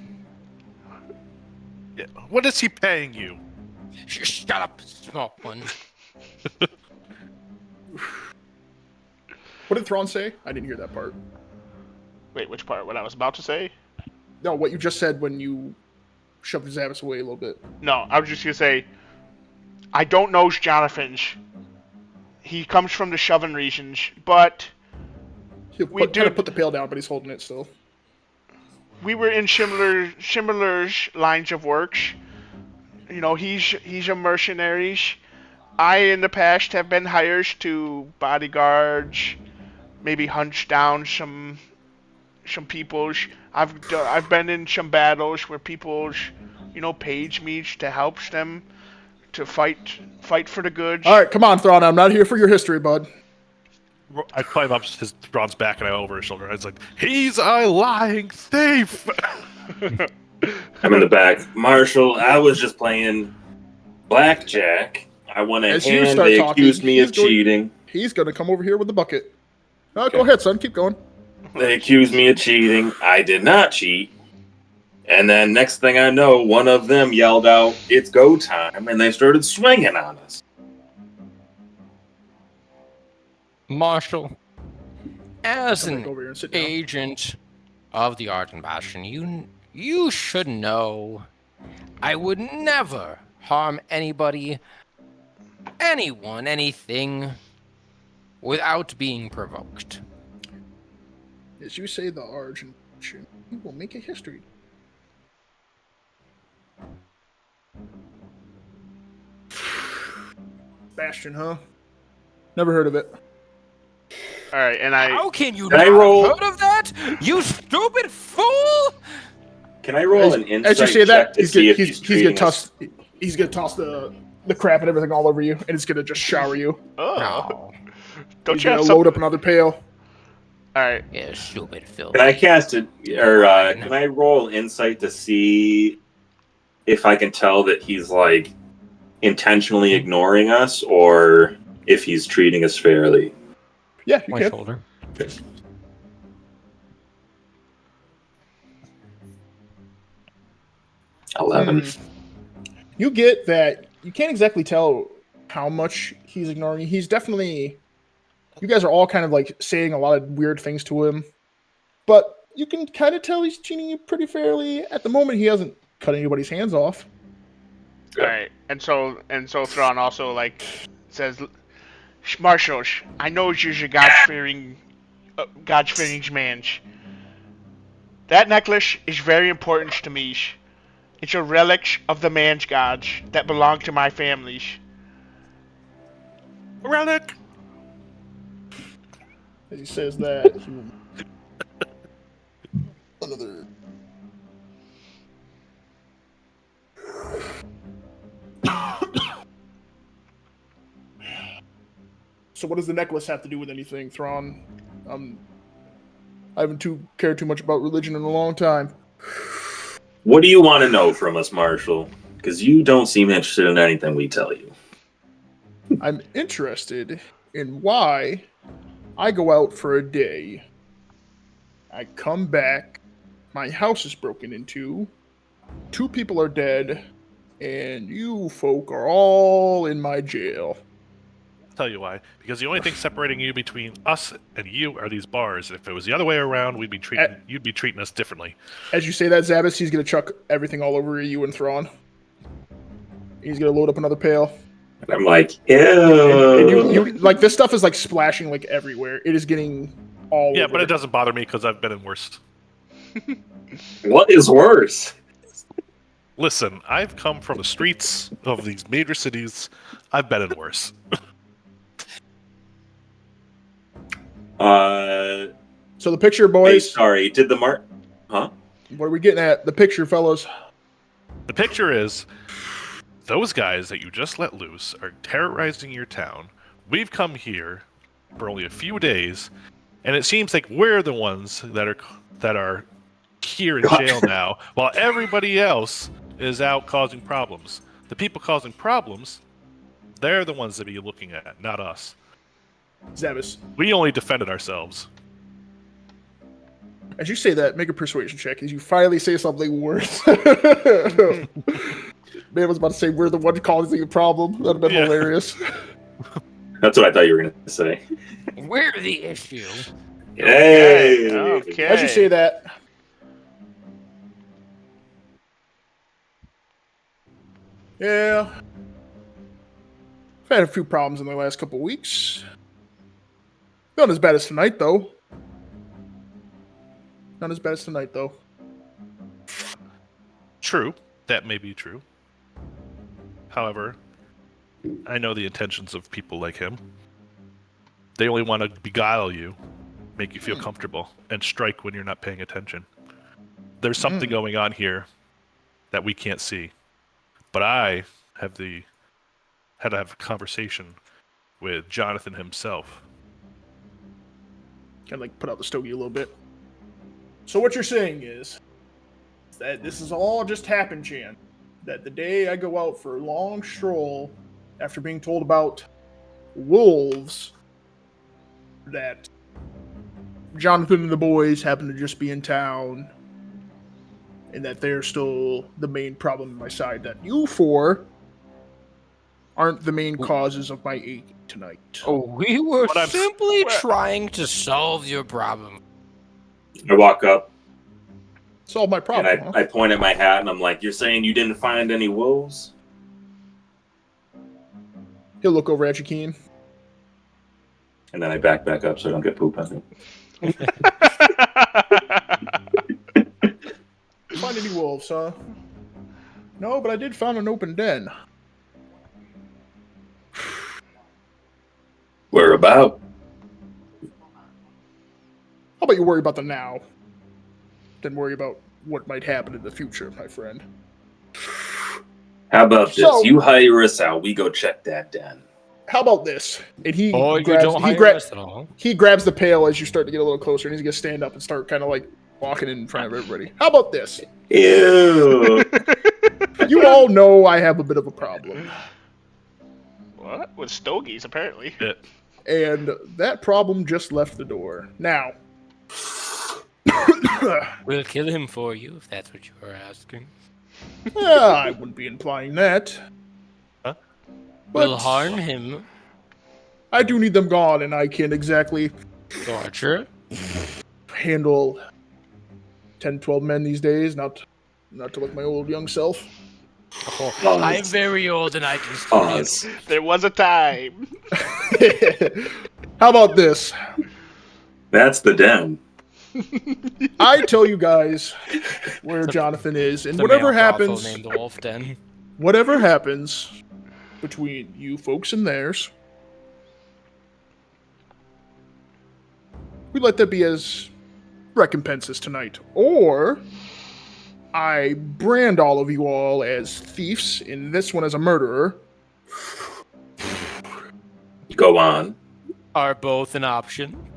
Yeah. What is he paying you? Shut up, small one. What did Thrawn say? I didn't hear that part. wait, which part? What I was about to say? No, what you just said when you shoved Zabas away a little bit. No, I was just gonna say, I don't know Jonathan's. He comes from the Shovin regions, but He'll We kind of do- put the pail down, but he's holding it still. we were in similar lines of works. You know, he's a mercenary. I in the past have been hired to bodyguards, maybe hunt down some people. I've been in some battles where people, page me to help them to fight for the goods. All right, come on, Thrawn. I'm not here for your history, bud. I climb up his Thrawn's back and I over his shoulder. It's like, he's a lying thief. I'm in the back. Marshall, I was just playing blackjack. I won a As you hand. start They talking, accused me he's of going- cheating. He's gonna come over here with the bucket. Go ahead, son. Keep going. They accused me of cheating. I did not cheat. And then next thing I know, one of them yelled out, "It's go time," and they started swinging on us. Marshal, as Come back an over here and sit down. agent of the Argent Bastion, you should know I would never harm anybody, anyone, anything, without being provoked. As you say, the Argent will make a history. Bastion, huh? Never heard of it. All right, and I How can you Can I not roll- have heard of that? You stupid fool! Can I roll an As you insight say check that, to see if he's gonna treating us? toss the crap and everything all over you, and it's gonna just shower you. oh, No. don't He's you have gonna some? load up another pail. All right, You stupid filth. Can I cast it, or can I roll insight to see if I can tell that he's like intentionally ignoring us, or if he's treating us fairly? Yeah, you My can. shoulder. 11. You get that you can't exactly tell how much he's ignoring you. He's definitely. You guys are all kind of like saying a lot of weird things to him, but you can kind of tell he's treating you pretty fairly. At the moment, he hasn't cut anybody's hands off. all right, and so Thrawn also like says, Marshal, I know you're a God-fearing man. That necklace is very important to me. It's a relic of the man's gods that belong to my family. Relic. As he says that, he will another. So what does the necklace have to do with anything, Thrawn? I haven't cared too much about religion in a long time. What do you want to know from us, Marshal? Because you don't seem interested in anything we tell you. I'm interested in why I go out for a day. I come back, my house is broken into, 2 people are dead, and you folk are all in my jail. I'll tell you why. Because the only thing separating you between us and you are these bars. If it was the other way around, you'd be treating us differently. As you say that, Zabbis, he's gonna chuck everything all over you and Thrawn. He's gonna load up another pail. And I'm like, ew. And you like this stuff is like splashing like everywhere. It is getting all Yeah, over. but it doesn't bother me because I've been in worse. What is worse? Listen, I've come from the streets of these major cities. I've been in worse. So the picture, Hey, boys. sorry, did the mark? Huh? What are we getting at? The picture, fellas. The picture is those guys that you just let loose are terrorizing your town. We've come here for only a few days, and it seems like we're the ones that are here in jail now, while everybody else is out causing problems. The people causing problems, they're the ones to be looking at, not us. Zabbis. We only defended ourselves. As you say that, make a persuasion check. As you finally say something worse. Man was about to say we're the one causing the problem. That'd have been hilarious. That's what I thought you were going to say. We're the issue. Hey! Okay. As you say that, yeah, I've had a few problems in the last couple weeks. Not as bad as tonight, though. Not as bad as tonight, though. True, that may be true. However, I know the intentions of people like him. They only want to beguile you, make you feel comfortable, and strike when you're not paying attention. There's something going on here that we can't see. But I had to have a conversation with Jonathan himself. Kind of like put out the stogie a little bit. So what you're saying is that this has all just happened, Chan. That the day I go out for a long stroll after being told about wolves, that Jonathan and the boys happen to just be in town, and that they're still the main problem on my side, that you four aren't the main causes of my ache tonight. Oh, we were What I'm- simply trying to solve your problem. I walk up Solve my and problem, huh? I point at my hat and I'm like, you're saying you didn't find any wolves? He'll look over at you, Keen. And then I back up so I don't get poop on me. Find any wolves, huh? No, but I did find an open den. Where about? about you worry about the now, then worry about what might happen in the future, my friend. How about this? So- You hire us out. We go check that den. How about this? And he Or you grabs, don't he, hire us at all. he grabs the pail as you start to get a little closer, and he's gonna stand up and start kind of like walking in front of everybody. How about this? Ew. You all know I have a bit of a problem, What? With stogies, apparently. Yeah. and that problem just left the door. Now, We'll kill him for you if that's what you were asking. I wouldn't be implying that. Huh? We'll But harm him. I do need them gone, and I can't exactly Torture. handle 10, 12 men these days. Not to like my old young self. I'm very old and I can still Pause. There was a time. How about this? That's the den. I tell you guys where Jonathan is, and whatever happens, Named the Wolf Den. whatever happens between you folks and theirs, we let that be as recompenses tonight. Or I brand all of you all as thieves, and this one as a murderer. Go on. Are both an option.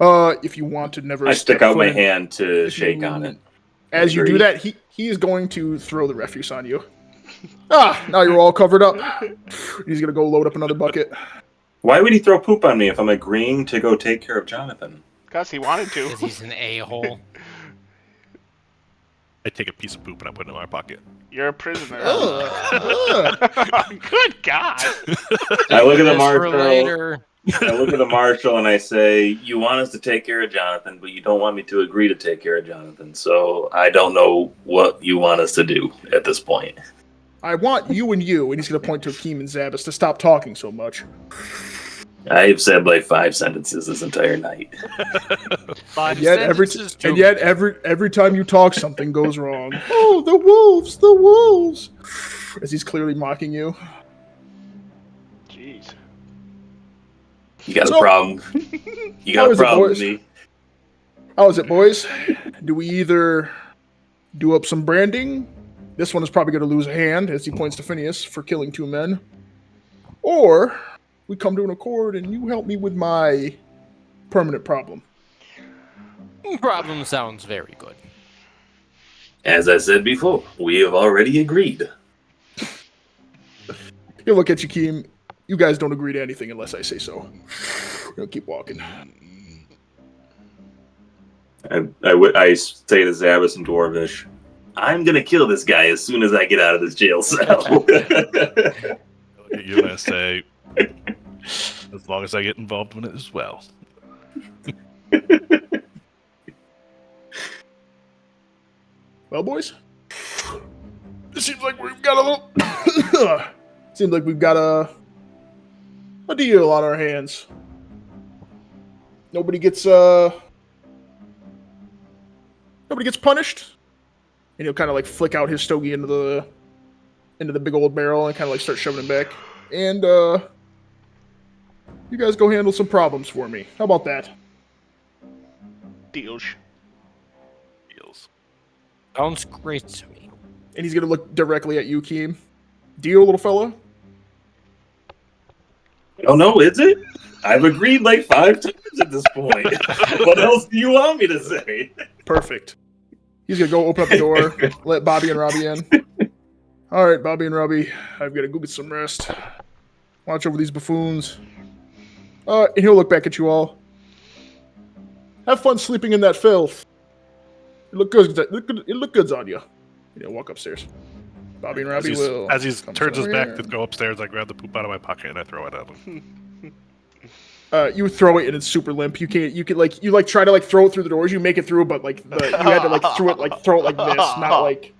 If you want to never I step stick out my foot in- hand to if shake you- on it. As you do Agreed. that, he is going to throw the refuse on you. Now you're all covered up. He's gonna go load up another bucket. Why would he throw poop on me if I'm agreeing to go take care of Jonathan? Because he wanted Because to. he's an a-hole. I take a piece of poop and I put it in my pocket. You're a prisoner. Ugh. Good God. I look at the Just for marshal. later. I look at the marshal and I say, "You want us to take care of Jonathan, but you don't want me to agree to take care of Jonathan. So I don't know what you want us to do at this point." I want you, and he's gonna point to Akeem and Zabas to stop talking so much. I've said like 5 sentences this entire night. Five Yet sentences to- every time you talk, something goes wrong. Oh, the wolves, the wolves! As he's clearly mocking you. Jeez. You got So- a problem? You How got a is it, problem with boys? me? How is it, boys? Do we either do up some branding? This one is probably going to lose a hand, as he points to Phineas, for killing 2 men. Or we come to an accord and you help me with my permanent problem. Problem sounds very good. As I said before, we have already agreed. He'll look at you, Keem. You guys don't agree to anything unless I say so. He'll keep walking. I say to Zabas and Dwarvish, I'm going to kill this guy as soon as I get out of this jail cell. I look at you and I say, as long as I get involved in it as well. Well, boys, it seems like we've got a little. Seems like we've got a deal on our hands. Nobody gets punished, and he'll kind of like flick out his stogie into the big old barrel and kind of like start shoving it back. And you guys go handle some problems for me. How about that? Deals. Deals. Sounds great to me. And he's gonna look directly at you, Keem. Deal, little fella. Oh no, is it? I've agreed like 5 times at this point. What else do you want me to say? Perfect. He's gonna go open up the door, let Bobby and Robbie in. All right, Bobby and Robbie, I've got to go get some rest. Watch over these buffoons. And he'll look back at you all. Have fun sleeping in that filth. It look good. It look good on you. You know, walk upstairs. Bobby and Robbie will. As he come turns his over back here. to go upstairs, I grab the poop out of my pocket and I throw it at him. You throw it and it's super limp. You can't. You could try to throw it through the doors. You make it through, but you had to throw it like this, not like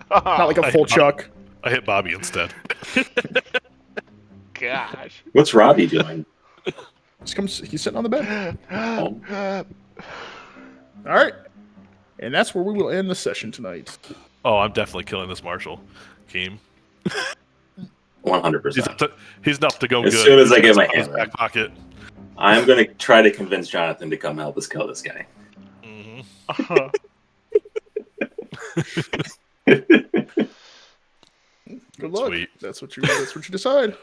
a full chuck. I hit Bobby instead. Gosh. What's Robbie doing? He's sitting on the bed. Oh. All right, and that's where we will end the session tonight. Oh, I'm definitely killing this Marshal. Keem. 100%. He's up to go As good. soon as I He's get my got his hand back pocket. I'm gonna try to convince Jonathan to come help us kill this guy. Mm-hmm. Good luck. Sweet. That's what you decide.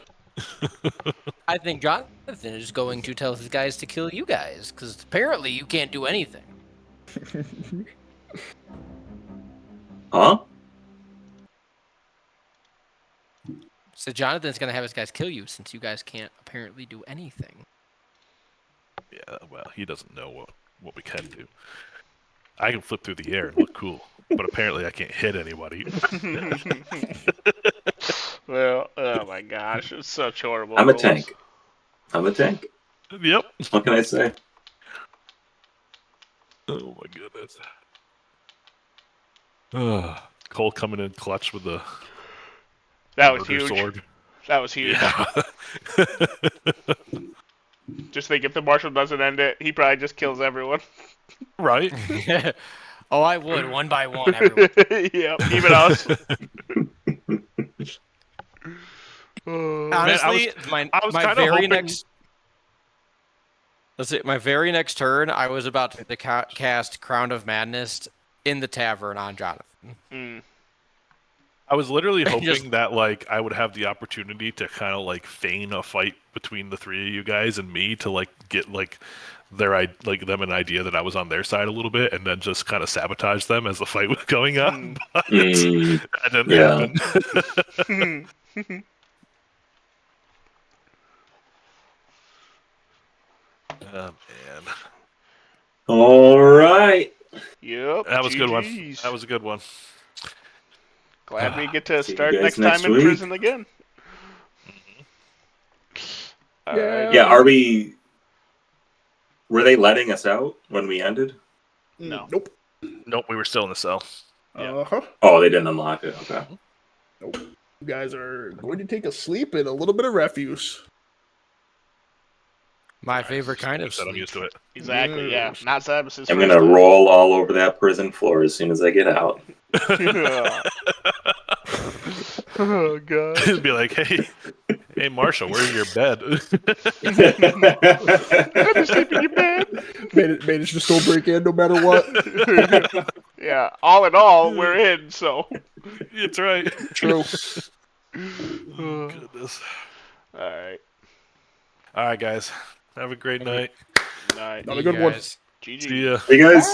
I think Jonathan is going to tell his guys to kill you guys, because apparently you can't do anything. Huh? So Jonathan's going to have his guys kill you, since you guys can't apparently do anything. Yeah, well, he doesn't know what we can do. I can flip through the air and look cool, but apparently I can't hit anybody. Well, oh my gosh, it's such horrible. I'm a rules. tank. I'm a tank. Yep. What can I say? Oh my goodness. Cole coming in clutch with the That was murder huge. sword. That was huge. Yeah. Just think if the marshal doesn't end it, he probably just kills everyone. Right? Oh, I would, one by one, everyone. Yep, even us. Honestly, my kinda very hoping- next... Let's see, my very next turn, I was about to cast Crown of Madness in the tavern on Jonathan. Mm. I was literally hoping Just- that like I would have the opportunity to kind of like feign a fight between the three of you guys and me to like get like them an idea that I was on their side a little bit, and then just kind of sabotage them as the fight was going on. But that didn't happen. Oh man, All right. Yep. that was a good one. GGs. That was a good one. Glad we get to See you start guys next next time in week. prison again. Alright. Yeah, are we... Were they letting us out when we ended? No. Nope. Nope, we were still in the cell. Yeah. Uh-huh. Oh, they didn't unlock it. Okay. Nope. You guys are going to take a sleep and a little bit of refuse. My favorite kind of Like I said, I'm sleep. used to it. Exactly, yeah. Yes. Not Zabas's I'm first gonna time. roll all over that prison floor as soon as I get out. Oh, God. Just be like, hey, Marshall, where's your bed? Let me sleep in your bed. Managed to still break in no matter what. Yeah, all in all, we're in, so. It's right. True. Oh, goodness. Alright. All right, guys. Have a great night. Night. Not a good one. Guys. GG. See ya. Hey guys.